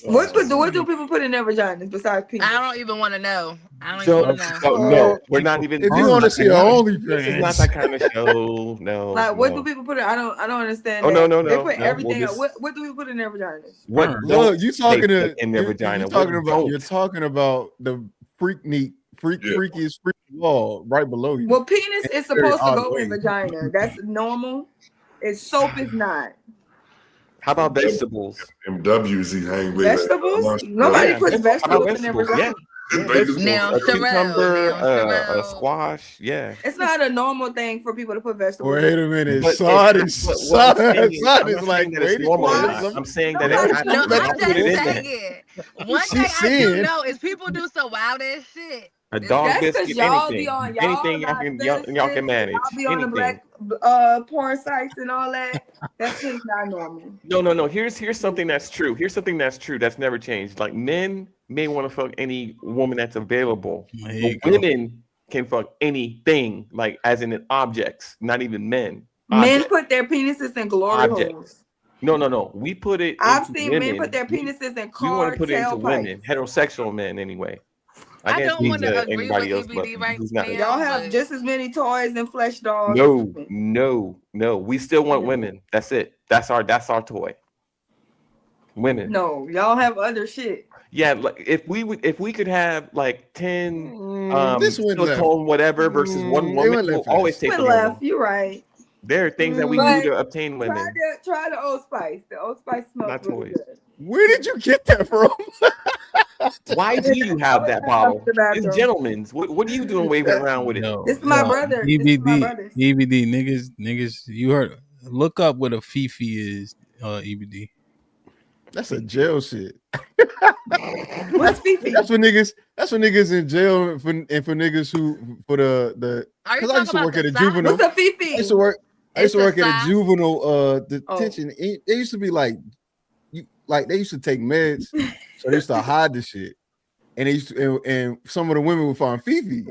Speaker 5: What do people put in their vaginas besides penis?
Speaker 18: I don't even want to know. I don't
Speaker 19: So,
Speaker 18: even want to know.
Speaker 19: no, we're not even.
Speaker 11: If you want to see an
Speaker 19: This is not
Speaker 11: OnlyFans,
Speaker 19: that kind of show. No.
Speaker 5: Like, what do
Speaker 19: no.
Speaker 5: people put in? I don't understand.
Speaker 19: Oh,
Speaker 5: that.
Speaker 19: no.
Speaker 5: They put
Speaker 19: No,
Speaker 5: everything.
Speaker 19: we'll just-
Speaker 5: What do we put in their vaginas?
Speaker 19: What?
Speaker 11: no,
Speaker 19: don't
Speaker 11: you
Speaker 19: they
Speaker 11: talking
Speaker 19: put
Speaker 11: to
Speaker 19: in their
Speaker 11: you,
Speaker 19: vagina?
Speaker 11: you're talking
Speaker 19: What
Speaker 11: about
Speaker 19: don't?
Speaker 11: you're talking about the freakiest freak wall right below you.
Speaker 5: Well, penis is
Speaker 11: Very
Speaker 5: supposed to
Speaker 11: odd
Speaker 5: go
Speaker 11: way.
Speaker 5: in vagina. That's normal. It's soap is not.
Speaker 19: How about vegetables?
Speaker 17: Them W's he hang with.
Speaker 5: Vegetables? Nobody puts
Speaker 19: How
Speaker 5: vegetables
Speaker 19: about
Speaker 5: in their
Speaker 19: vegetables?
Speaker 5: vagina.
Speaker 19: Yeah. A cucumber, a squash. Yeah.
Speaker 5: It's not a normal thing for people to put vegetables.
Speaker 11: Wait a minute,
Speaker 19: But
Speaker 11: Sod
Speaker 19: I'm
Speaker 11: is
Speaker 19: saying
Speaker 11: like,
Speaker 19: that it's
Speaker 11: wait,
Speaker 19: normal.
Speaker 11: what?
Speaker 19: I'm saying that I put it in there.
Speaker 18: One thing I do know is people do some wild ass shit.
Speaker 19: A dog
Speaker 5: That's
Speaker 19: biscuit,
Speaker 5: because y'all be
Speaker 19: anything,
Speaker 5: on
Speaker 19: anything y'all can manage.
Speaker 5: Y'all be on the
Speaker 19: Anything.
Speaker 5: black porn sites and all that. That's just not normal.
Speaker 19: No. Here's something that's true. Here's something that's true. That's never changed. Like men may want to fuck any woman that's available. But women can fuck anything, like as in objects, not even men.
Speaker 5: Men put their penises in glory holes.
Speaker 19: No. We put it.
Speaker 5: I've
Speaker 19: into
Speaker 5: seen
Speaker 19: women.
Speaker 5: men put their penises in
Speaker 19: We want to put it into
Speaker 5: tailpipes.
Speaker 19: women, heterosexual men, anyway. I can't
Speaker 18: don't
Speaker 19: speak
Speaker 18: wanna
Speaker 19: to
Speaker 18: agree
Speaker 19: anybody
Speaker 18: with
Speaker 19: else, but
Speaker 18: EBD right
Speaker 19: who's not.
Speaker 5: Y'all have just as many toys and flesh dolls.
Speaker 19: No. We still want women. That's it. That's our toy. Women.
Speaker 5: No, y'all have other shit.
Speaker 19: Yeah, like if we could have like 10
Speaker 11: this went left.
Speaker 19: silicone whatever versus one woman, we'll always take the
Speaker 5: left.
Speaker 19: woman.
Speaker 5: You're right.
Speaker 19: There are things that we do to obtain women.
Speaker 5: Try the Old Spice. The Old Spice smells
Speaker 19: Not
Speaker 5: really
Speaker 19: toys.
Speaker 5: good.
Speaker 11: Where did you get that from?
Speaker 19: Why do you have that bottle? It's gentlemen's. What are you doing waving around with it?
Speaker 5: This is my brother. This is my brother's.
Speaker 4: EBD, niggas, you heard. Look up what a Fifi is, EBD.
Speaker 11: That's a jail shit.
Speaker 5: What's Fifi?
Speaker 11: That's for niggas in jail and for niggas who for the because I used to work at a juvenile.
Speaker 5: What's a Fifi?
Speaker 11: I used to work at a juvenile detention. It used to be like they used to take meds, so they used to hide the shit. And they used to, and some of the women would find Fifi.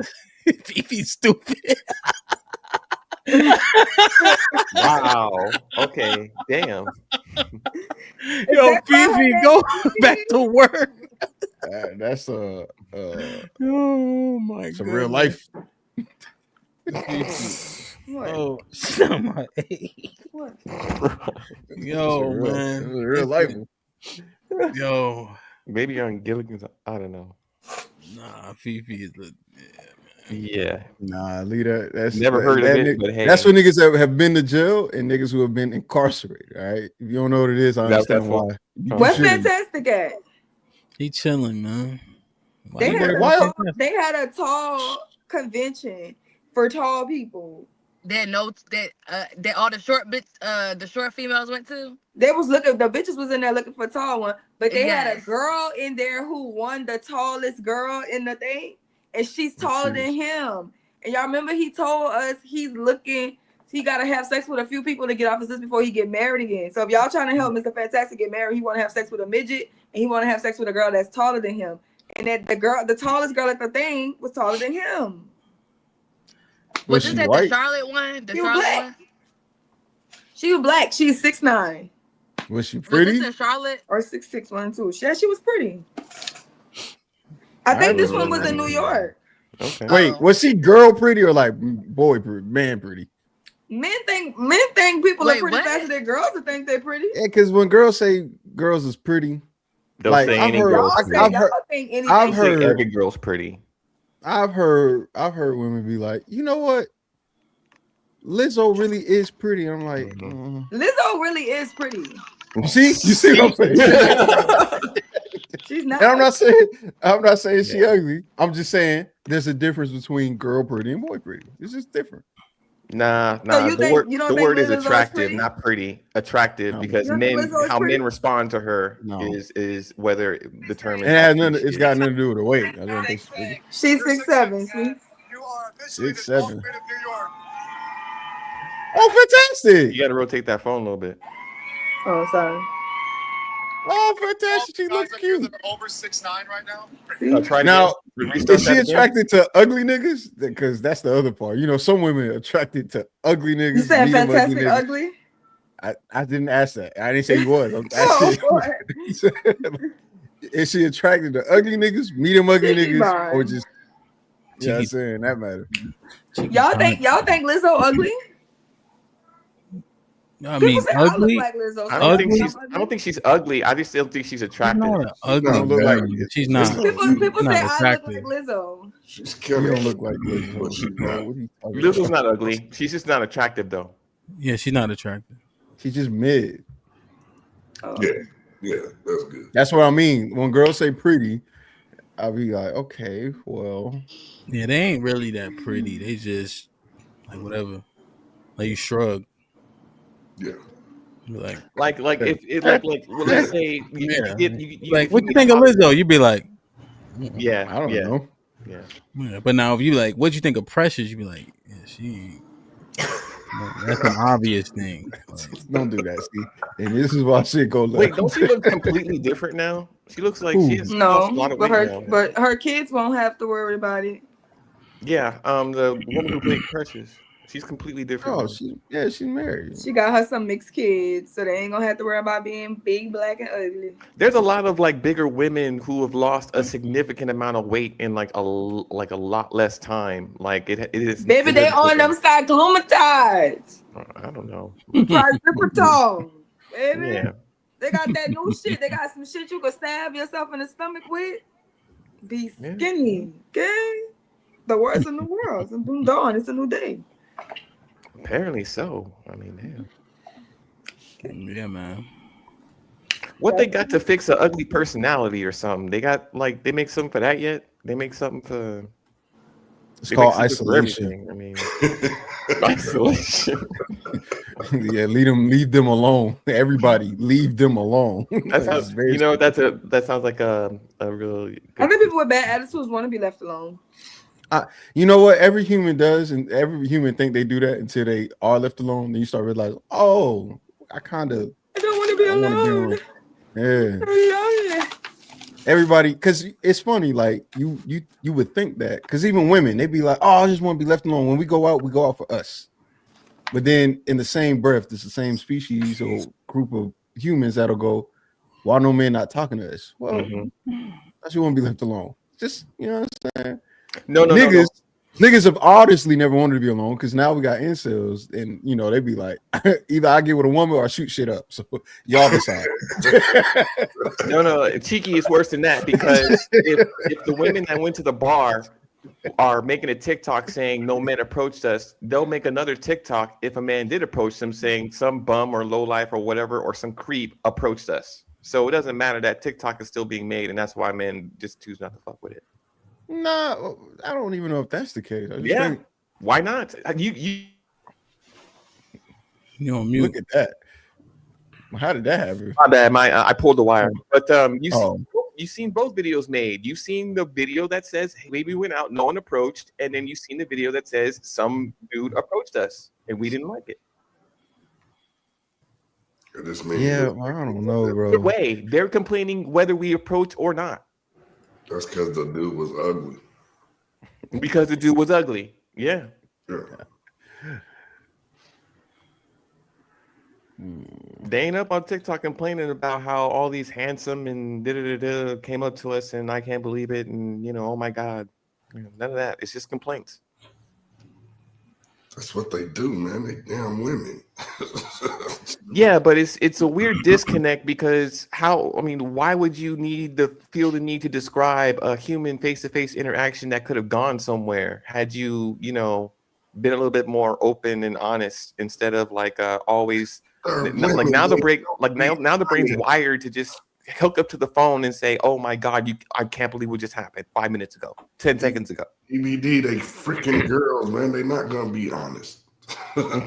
Speaker 4: Fifi's stupid.
Speaker 19: Wow. Okay. Damn.
Speaker 4: Yo, Fifi, go back to work.
Speaker 11: That's
Speaker 4: oh my god.
Speaker 11: It's a real life.
Speaker 4: Oh, my
Speaker 5: What?
Speaker 4: Yo, man.
Speaker 11: It's a real life.
Speaker 4: Yo.
Speaker 19: Maybe you're on Gilligan's. I don't know.
Speaker 4: Nah, Fifi is the
Speaker 19: yeah.
Speaker 11: Nah, leave that. That's
Speaker 19: Never heard of it, but hey.
Speaker 11: That's for niggas that have been to jail and niggas who have been incarcerated. All right. If you don't know what it is, I understand why.
Speaker 5: What's Fantastic at?
Speaker 4: He chilling, man.
Speaker 5: They had a tall convention for tall people.
Speaker 18: That notes that all the short bits the short females went to.
Speaker 5: They was the bitches was in there looking for a tall one, but they had a girl in there who won the tallest girl in the thing, and she's taller than him. And y'all remember he told us he gotta have sex with a few people to get off his list before he get married again. So if y'all trying to help Mr. Fantastic get married, he want to have sex with a midget and he want to have sex with a girl that's taller than him. And that the tallest girl at the thing was taller than him.
Speaker 18: Was this at the Charlotte one? The Charlotte one?
Speaker 5: She was black. She's 6'9".
Speaker 11: Was she pretty?
Speaker 18: Was this in Charlotte?
Speaker 5: Or 6'6", 1, 2. Yeah, she was pretty. I think this one was in New York.
Speaker 11: Okay. Wait, was she girl pretty or like boy pretty, man pretty?
Speaker 5: Men think people are pretty faster than girls to think they're pretty.
Speaker 11: Yeah, because when girls say girls is pretty,
Speaker 19: they'll say any girl's pretty.
Speaker 11: I've heard
Speaker 19: every girl's pretty.
Speaker 11: I've heard women be like, you know what? Lizzo really is pretty. I'm like,
Speaker 5: Lizzo really is pretty.
Speaker 11: You see what I'm saying?
Speaker 5: She's not.
Speaker 11: And I'm not saying she ugly. I'm just saying there's a difference between girl pretty and boy pretty. It's just different.
Speaker 19: Nah. The word is attractive, not pretty. Attractive because men respond to her is whether it determines.
Speaker 11: It's got nothing to do with the weight.
Speaker 5: She's 6'7". See?
Speaker 11: 6'7". Oh, fantastic!
Speaker 19: You got to rotate that phone a little bit.
Speaker 5: Oh, sorry.
Speaker 11: Oh, fantastic! She looks cute.
Speaker 13: Over 6'9" right now.
Speaker 11: Now, is she attracted to ugly niggas? Because that's the other part. You know, some women are attracted to ugly niggas.
Speaker 5: You said Fantastic ugly?
Speaker 11: I didn't ask that. I didn't say he was. I'm asking. Is she attracted to ugly niggas, medium ugly niggas, or just? Yeah, I'm saying that matter.
Speaker 5: Y'all think Lizzo ugly?
Speaker 4: I
Speaker 5: People
Speaker 4: mean,
Speaker 5: say I look
Speaker 4: ugly.
Speaker 5: like Lizzo.
Speaker 19: I
Speaker 5: So
Speaker 19: don't
Speaker 5: y'all
Speaker 19: think she's ugly. I just don't think she's attractive.
Speaker 4: Not ugly.
Speaker 11: don't look like
Speaker 4: She's not.
Speaker 5: People
Speaker 4: not
Speaker 5: say I look
Speaker 4: attractive.
Speaker 5: like Lizzo.
Speaker 11: You don't look like Lizzo. Bro. What are you talking
Speaker 19: Lizzo's
Speaker 11: about?
Speaker 19: not ugly. She's just not attractive though.
Speaker 4: Yeah, she's not attractive.
Speaker 11: She's just mid.
Speaker 17: Yeah, that's good.
Speaker 11: That's what I mean. When girls say pretty, I'll be like, okay, well.
Speaker 4: Yeah, they ain't really that pretty. They just like whatever. Like you shrug.
Speaker 17: Yeah.
Speaker 4: Like
Speaker 19: if it like well, let's say you
Speaker 4: like what you think of Lizzo? You'd be like,
Speaker 19: yeah,
Speaker 11: I don't know.
Speaker 19: Yeah.
Speaker 4: But now if you like, what you think of Precious? You'd be like, yeah, she. That's an obvious thing.
Speaker 11: Don't do that, see. And this is why shit go left.
Speaker 19: Wait, don't she look completely different now? She looks like she has lost a lot of weight now.
Speaker 5: But her kids won't have to worry about it.
Speaker 19: Yeah, the woman who played Precious, she's completely different.
Speaker 11: Oh, she's married.
Speaker 5: She got her some mixed kids, so they ain't gonna have to worry about being big, black, and ugly.
Speaker 19: There's a lot of like bigger women who have lost a significant amount of weight in like a lot less time. Like it is.
Speaker 5: Baby, they on them cyclomatides.
Speaker 19: I don't know.
Speaker 5: Trizipitol, baby.
Speaker 19: Yeah.
Speaker 5: They got that new shit. They got some shit you can stab yourself in the stomach with. Be skinny, okay? The worst in the world. It's new dawn. It's a new day.
Speaker 19: Apparently so. I mean, damn.
Speaker 4: Yeah, man.
Speaker 19: What they got to fix an ugly personality or something? They got like they make something for that yet? They make something for.
Speaker 11: It's called isolation.
Speaker 19: I mean, isolation.
Speaker 11: Yeah, leave them alone. Everybody, leave them alone.
Speaker 19: That sounds, that sounds like a really.
Speaker 5: I think people with bad attitudes want to be left alone.
Speaker 11: You know what? Every human does, and every human think they do that until they are left alone. Then you start realizing, oh, I don't want to be alone. Yeah. Everybody, because it's funny, like you would think that, because even women, they be like, oh, I just want to be left alone. When we go out for us. But then in the same breath, it's the same species or group of humans that'll go, why no men not talking to us? Well, I just want to be left alone. Just, you know what I'm saying?
Speaker 19: No.
Speaker 11: Niggas have obviously never wanted to be alone because now we got incels, and you know they be like, either I get with a woman or I shoot shit up. So y'all decide.
Speaker 19: No, cheeky is worse than that, because if the women that went to the bar are making a TikTok saying no men approached us, they'll make another TikTok if a man did approach them saying some bum or lowlife or whatever or some creep approached us. So it doesn't matter, that TikTok is still being made, and that's why men just choose not to fuck with it.
Speaker 11: No, I don't even know if that's the case.
Speaker 19: Think, why not? You
Speaker 4: on mute.
Speaker 11: Look at that. How did that happen?
Speaker 19: My bad. I pulled the wire. But you've seen both videos made. You've seen the video that says, hey, we went out, no one approached, and then you've seen the video that says some dude approached us and we didn't like it.
Speaker 11: Yeah, I don't know, bro.
Speaker 19: Either way, they're complaining whether we approach or not.
Speaker 17: That's because the dude was ugly.
Speaker 19: Because the dude was ugly. Yeah. They ain't up on TikTok complaining about how all these handsome and came up to us and I can't believe it and oh my God. None of that. It's just complaints.
Speaker 17: That's what they do, man. They damn women.
Speaker 19: Yeah, but it's a weird disconnect because why would you feel the need to describe a human face-to-face interaction that could have gone somewhere had you, been a little bit more open and honest instead of always now the brain's wired to just hook up to the phone and say, oh my God, I can't believe what just happened 5 minutes ago, 10 seconds ago.
Speaker 17: EBD, they freaking girls, man. They're not gonna be honest. They're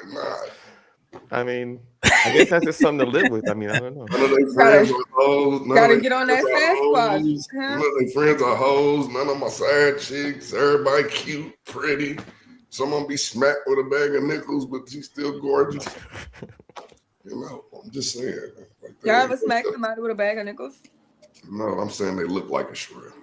Speaker 17: not.
Speaker 19: I mean, I guess that's just something to live with. I mean, I don't know.
Speaker 17: None of their friends are hoes.
Speaker 5: Gotta get on that fast spot.
Speaker 17: None of their friends are hoes. None of my side chicks. Everybody cute, pretty. Someone be smacked with a bag of nickels, but she's still gorgeous. I'm just saying.
Speaker 5: Y'all ever smacked somebody with a bag of nickels?
Speaker 17: No, I'm saying they look like a shrimp.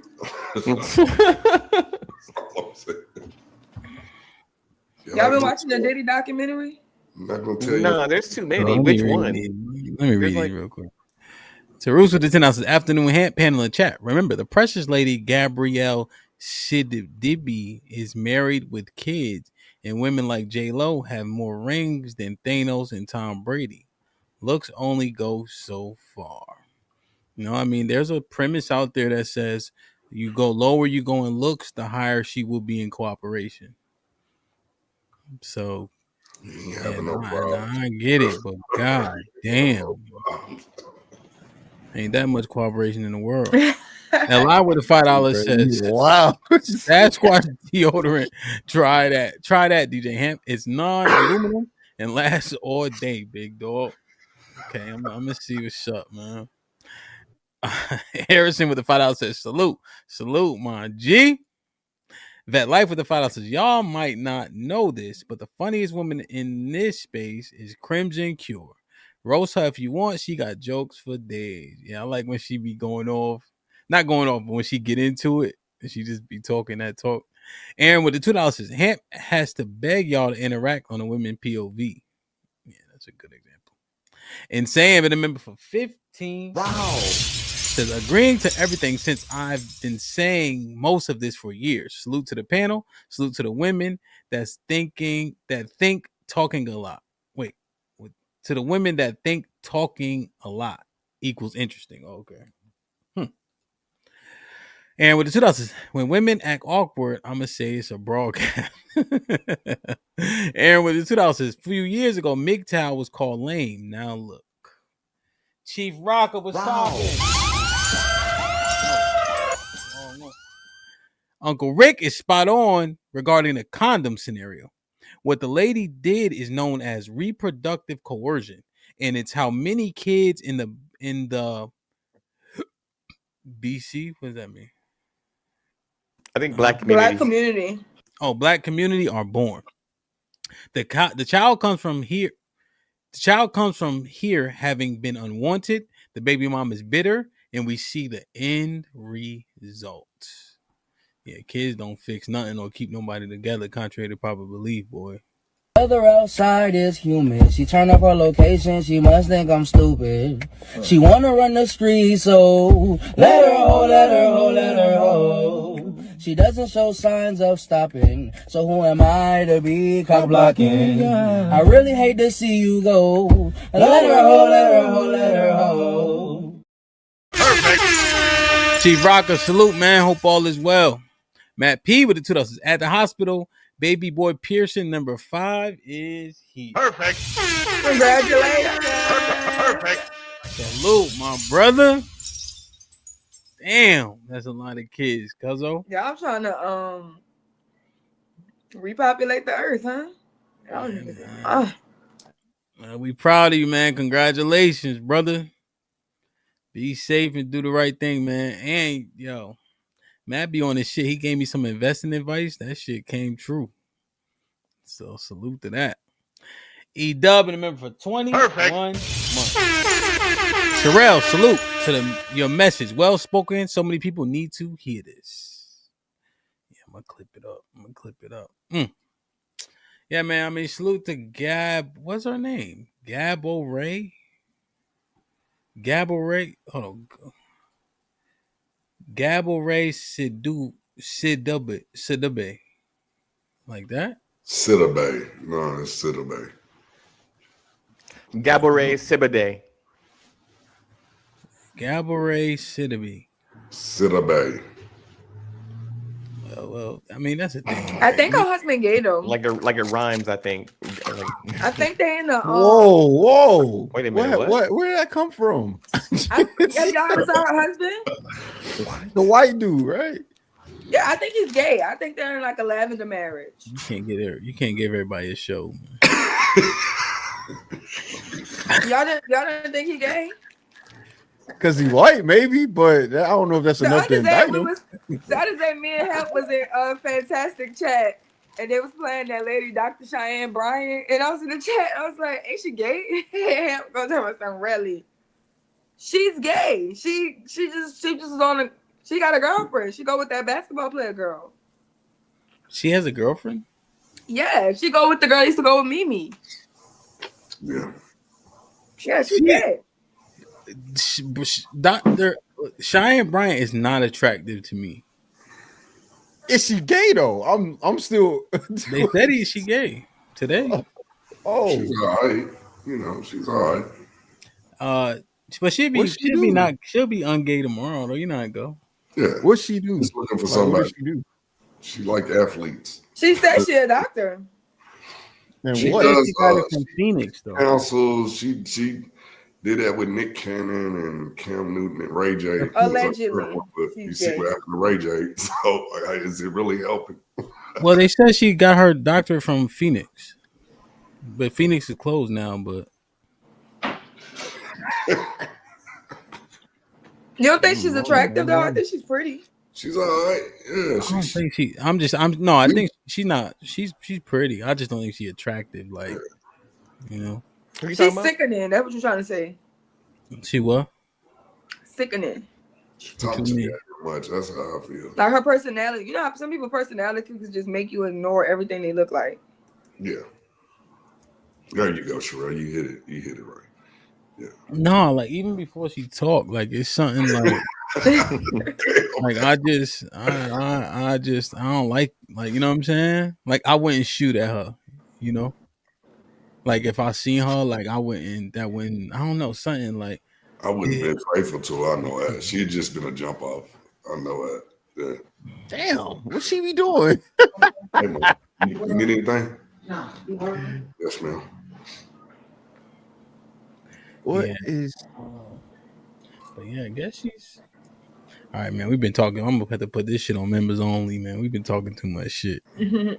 Speaker 5: Y'all been watching the Diddy documentary?
Speaker 17: I'm not gonna tell you.
Speaker 19: Nah, there's too many.
Speaker 4: Let me
Speaker 19: Which
Speaker 4: read
Speaker 19: one?
Speaker 4: these. Let me read
Speaker 19: There's
Speaker 4: these
Speaker 19: like
Speaker 4: real quick. Terus with the 10 ounces afternoon hand panel in chat. Remember, the precious lady Gabrielle Sidibe is married with kids, and women like J Lo have more rings than Thanos and Tom Brady. Looks only go so far. You know, I mean, there's a premise out there that says you go lower you go in looks, the higher she will be in cooperation. So,
Speaker 17: You ain't
Speaker 4: yeah,
Speaker 17: having no problems.
Speaker 4: I get it, but god damn, ain't that much cooperation in the world. And lie with the $5 says
Speaker 11: Wow.
Speaker 4: Sasquatch deodorant. Try that. Try that, DJ Hamp. It's non-aluminum and lasts all day, big dog. Okay, I'm gonna see what's up, man. Harrison with the $5 says salute. Salute, my G. That life with the $5 says y'all might not know this, but the funniest woman in this space is Crimson Cure. Roast her if you want. She got jokes for days. Yeah, I like when she be going off. Not going off, but when she get into it, and she just be talking that talk. Aaron with the $2 says Hamp has to beg y'all to interact on a women POV. Yeah, that's a good example. And Sam been a member for 15. Wow. Says agreeing to everything since I've been saying most of this for years. Salute to the panel. Salute to the women that think talking a lot. Wait, to the women that think talking a lot equals interesting. Okay. And with the $2, when women act awkward, I'm gonna say it's a broadcast. And with the $2, a few years ago, MGTOW was called lame. Now look, Chief Rocker was talking. Oh, no. Uncle Rick is spot on regarding the condom scenario. What the lady did is known as reproductive coercion, and it's how many kids in the BC. What does that mean?
Speaker 19: I think black community.
Speaker 5: Black community.
Speaker 4: Oh, black community are born. The child comes from here. The child comes from here having been unwanted. The baby mom is bitter, and we see the end result. Yeah, kids don't fix nothing or keep nobody together, contrary to popular belief, boy.
Speaker 21: Weather outside is humid. She turn up her location, she must think I'm stupid. She wanna run the street, so let her ho, let her ho, let her ho. She doesn't show signs of stopping, so who am I to be cock blocking? I really hate to see you go. Let her ho, let her ho, let her ho.
Speaker 4: Perfect. Chief Rocker, salute, man. Hope all is well. Matt P with the $2 at the hospital. Baby boy Pearson, number 5, is here.
Speaker 20: Perfect.
Speaker 5: Congratulations.
Speaker 20: Perfect.
Speaker 4: Salute, my brother. Damn, that's a lot of kids, cuzzo.
Speaker 5: Yeah, I'm trying to repopulate the earth, huh?
Speaker 4: We proud of you, man. Congratulations, brother. Be safe and do the right thing, man. And yo, Matt be on this shit. He gave me some investing advice. That shit came true. So salute to that. E-Dub in the member for 21 months. Sherelle, salute to your message. Well spoken. So many people need to hear this. Yeah, I'm gonna clip it up. Yeah, man. I mean, salute to Gab. What's her name? Gabo Ray. Hold on. Gabo Ray Sidabe. Like that?
Speaker 17: Sidabe. No, it's Sidabe.
Speaker 19: Gabourey Sibade.
Speaker 4: Gabourey Sidabe.
Speaker 17: Sidabe.
Speaker 4: Well, I mean, that's a thing.
Speaker 5: I think her husband gay though.
Speaker 19: Like it rhymes, I think.
Speaker 5: I think they in the
Speaker 11: Whoa.
Speaker 19: Wait a minute.
Speaker 11: What? Where did that come from?
Speaker 5: Have y'all ever saw her husband?
Speaker 11: The white dude, right?
Speaker 5: Yeah, I think he's gay. I think they're in like a lavender marriage.
Speaker 4: You can't give everybody a show.
Speaker 5: Y'all didn't think he gay?
Speaker 11: Because he white, maybe, but I don't know if that's enough to indict him.
Speaker 5: The other day, me and Hemp was in a fantastic chat, and they was playing that lady, Dr. Cheyenne Bryant, and I was in the chat. I was like, "Ain't she gay?" Hemp goes to her son, really? She's gay. She just is on a. She got a girlfriend. She go with that basketball player girl.
Speaker 4: She has a girlfriend?
Speaker 5: Yeah, she go with the girl that used to go with Mimi.
Speaker 17: Yeah.
Speaker 5: Yeah, she's gay.
Speaker 4: Dr. Cheyenne Bryant is not attractive to me.
Speaker 11: Is she gay though? I'm still.
Speaker 4: They said she gay today.
Speaker 11: Oh,
Speaker 17: she's all right. You know, she's all right.
Speaker 4: But she'll
Speaker 11: what she do?
Speaker 4: she'll be ungay tomorrow though. You know how it go.
Speaker 17: Yeah.
Speaker 11: What she do?
Speaker 17: She's looking for
Speaker 11: Like, what
Speaker 17: somebody.
Speaker 11: does she do?
Speaker 17: She like athletes.
Speaker 5: She said she a doctor.
Speaker 11: And
Speaker 17: She
Speaker 11: what?
Speaker 17: does.
Speaker 4: She got it from Phoenix though.
Speaker 17: Counsel. She did that with Nick Cannon and Cam Newton and Ray J.
Speaker 5: Allegedly.
Speaker 17: But you see what happened to Ray J. So is it really helping?
Speaker 4: Well, they said she got her doctorate from Phoenix, but Phoenix is closed now. But
Speaker 5: you don't think she's attractive though? I think she's pretty.
Speaker 17: She's all right. Yeah,
Speaker 4: I don't think she. I think she's not. She's pretty. I just don't think she's attractive. Like, you know,
Speaker 5: She's sickening. That's what you're trying to say.
Speaker 4: she what?
Speaker 5: Sickening.
Speaker 17: She talks to me too much. That's how I feel.
Speaker 5: Like her personality. You know how some people's personality can just make you ignore everything they look like.
Speaker 17: Yeah. There you go, Sherelle. You hit it. You hit it right. Yeah.
Speaker 4: No, like even before she talked, like it's something like, like I don't like you know what I'm saying? Like I wouldn't shoot at her, you know. Like if I seen her, like I wouldn't. That wouldn't. I don't know something like.
Speaker 17: I wouldn't have been faithful to her. I know that. She'd just been a jump off. I know that. Yeah.
Speaker 11: Damn, what she be doing?
Speaker 17: Hey, man, you need anything? No. Yes, ma'am.
Speaker 11: What is?
Speaker 4: But yeah, I guess she's. All right, man. We've been talking. I'm gonna have to put this shit on members only, man. We've been talking too much shit. I'm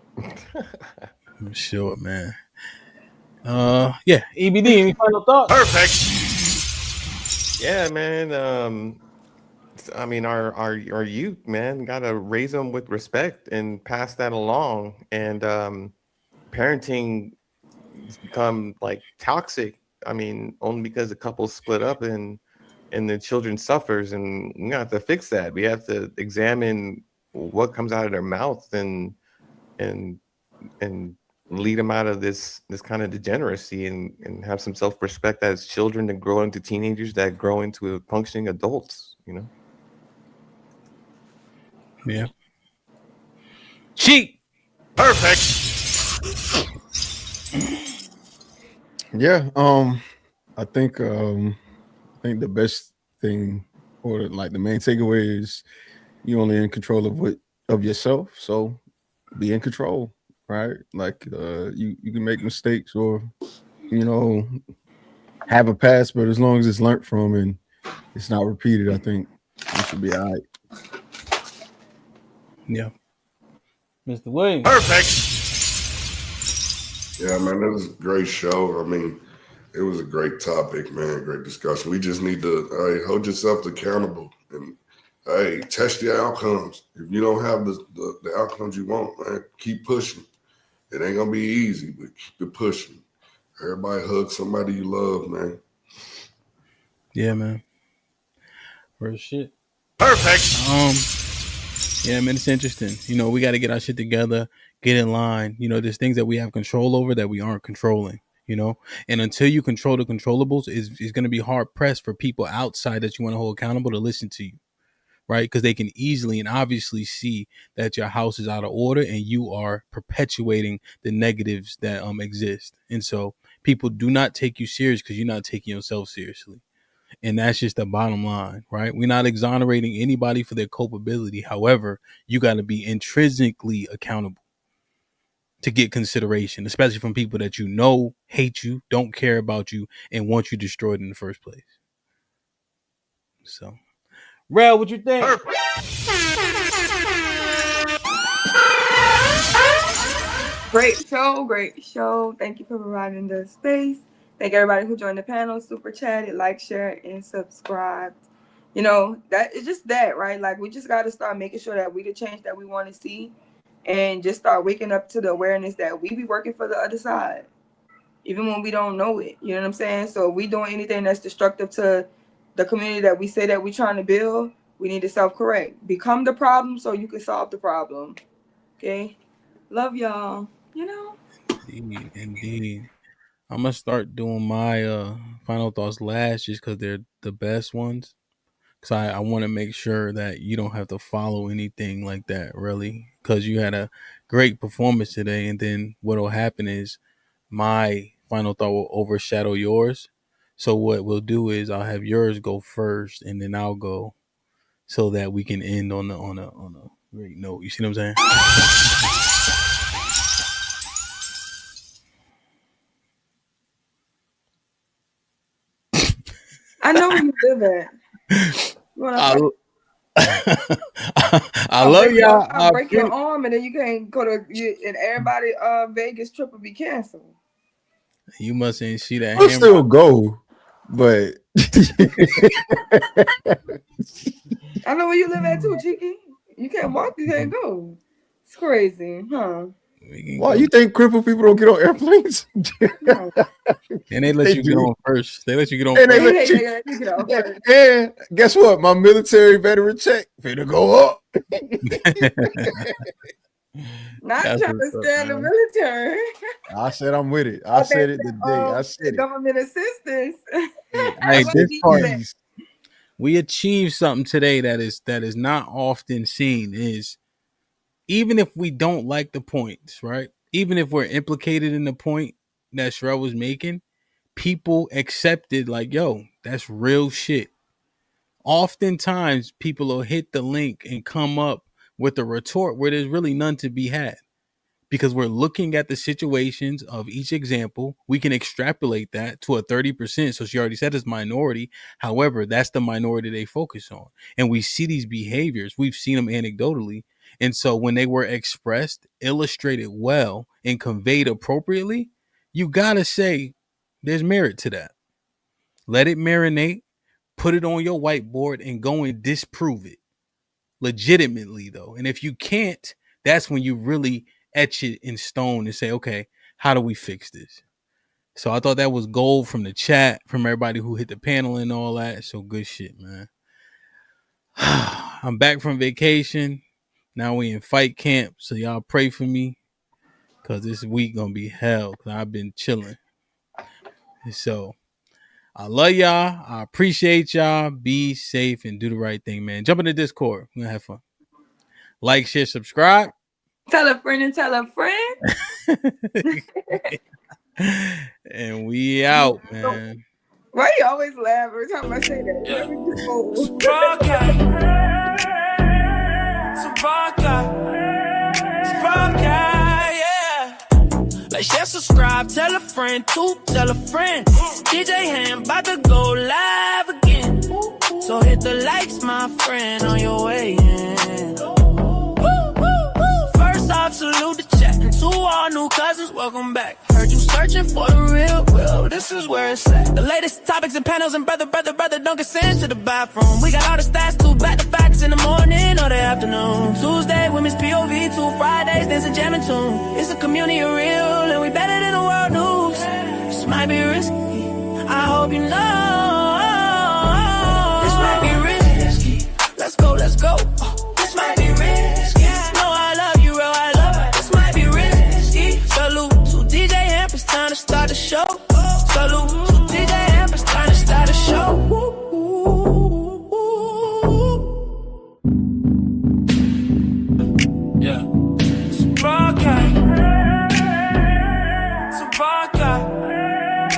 Speaker 4: sure, man. Yeah. EBD. Any final thoughts?
Speaker 19: Perfect. Yeah, man. I mean, our youth, man, gotta raise them with respect and pass that along. And parenting has become like toxic. I mean, only because the couple split up and the children suffers, and we have to fix that. We have to examine what comes out of their mouth and lead them out of this kind of degeneracy and have some self-respect as children that grow into teenagers that grow into functioning adults, you know.
Speaker 4: Yeah. Cheat.
Speaker 19: Perfect.
Speaker 11: Yeah. I think the best thing or like the main takeaway is you're only in control of yourself. So be in control, right? Like you can make mistakes or have a past, but as long as it's learned from and it's not repeated, I think you should be all right.
Speaker 4: Yeah. Mr. Williams.
Speaker 19: Perfect.
Speaker 17: Yeah, man, that was a great show. I mean, it was a great topic, man. Great discussion. We just need to hold yourself accountable and test your outcomes. If you don't have the outcomes you want, man, keep pushing. It ain't gonna be easy, but keep it pushing. Everybody hug somebody you love, man.
Speaker 4: Yeah, man. Real shit.
Speaker 19: Perfect.
Speaker 4: Yeah, man, it's interesting. You know, we got to get our shit together, get in line. You know, there's things that we have control over that we aren't controlling, you know? And until you control the controllables, it's going to be hard pressed for people outside that you want to hold accountable to listen to you, right? Because they can easily and obviously see that your house is out of order and you are perpetuating the negatives that exist. And so people do not take you serious because you're not taking yourself seriously. And that's just the bottom line, right? We're not exonerating anybody for their culpability. However, you got to be intrinsically accountable to get consideration, especially from people that you know hate you, don't care about you, and want you destroyed in the first place. So, Rel, what you think?
Speaker 5: Great show. Thank you for providing the space. Thank everybody who joined the panel, super chatted, like, share, and subscribed. You know, that it's just that, right? Like we just got to start making sure that we the change that we want to see and just start waking up to the awareness that we be working for the other side, even when we don't know it. You know what I'm saying? So if we doing anything that's destructive to the community that we say that we're trying to build, we need to self-correct. Become the problem so you can solve the problem. Okay? Love y'all. You know?
Speaker 4: Indeed. I'm gonna start doing my final thoughts last, just because they're the best ones. Because I want to make sure that you don't have to follow anything like that, really. Because you had a great performance today, and then what'll happen is my final thought will overshadow yours. So what we'll do is I'll have yours go first, and then I'll go, so that we can end on a great note. You see what I'm saying?
Speaker 5: I know where you live at. You wanna
Speaker 4: I love y'all.
Speaker 5: I'll break your arm, and then you can't go to and everybody Vegas trip will be canceled.
Speaker 4: You mustn't see that.
Speaker 11: I'll still go, but
Speaker 5: I know where you live at too, Cheeky. You can't walk, you can't go. It's crazy, huh?
Speaker 11: Why you think crippled people don't get on airplanes?
Speaker 4: And they let you get on first. They let you get on
Speaker 11: And they
Speaker 4: first.
Speaker 11: let you get on first. And guess what? My military veteran check finna go up.
Speaker 5: Not trying to stand the military.
Speaker 11: I said I'm with it. I said it today. I said it.
Speaker 5: Government assistance.
Speaker 4: Hey, this part, we achieved something today that is not often seen. Is even if we don't like the points, right? Even if we're implicated in the point that Sherelle was making, people accepted like, yo, that's real shit. Oftentimes, people will hit the link and come up with a retort where there's really none to be had. Because we're looking at the situations of each example. We can extrapolate that to a 30%. So she already said it's minority. However, that's the minority they focus on. And we see these behaviors. We've seen them anecdotally. And so when they were expressed, illustrated well, and conveyed appropriately, you got to say there's merit to that. Let it marinate, put it on your whiteboard, and go and disprove it. Legitimately, though. And if you can't, that's when you really etch it in stone and say, okay, how do we fix this? So I thought that was gold from the chat, from everybody who hit the panel and all that. So good shit, man. I'm back from vacation. Now we in fight camp. So y'all pray for me, because this week gonna be hell, because I've been chilling. So I love y'all. I appreciate y'all. Be safe and do the right thing, man. Jump in the Discord. We're gonna have fun. Like, share, subscribe.
Speaker 5: Tell a friend and tell a friend.
Speaker 4: And we out, man.
Speaker 5: Why you always laugh every time I say that? Yeah.
Speaker 6: Like, share, subscribe, tell a friend, tell a friend. DJ HAMP about to go live again. So hit the likes, my friend, on your way in. First off, salute the chat. And to all new cousins, welcome back. Heard you searching for the real, well, this is where it's at. The latest topics and panels, and brother, don't get sent to the bathroom. We got all the stats, too, back to facts in the morning or the afternoon. Tuesday, women's POV, 2 Fridays, there's a jamming tune. It's a community of real, and we better than the world news. This might be risky, I hope you know. This might be risky, let's go, let's go. This might be risky, no, I love you, real, I love it. This might be risky. Salute to DJ HAMP, it's time to start the show. Salute to DJ HAMP, it's time to start the show.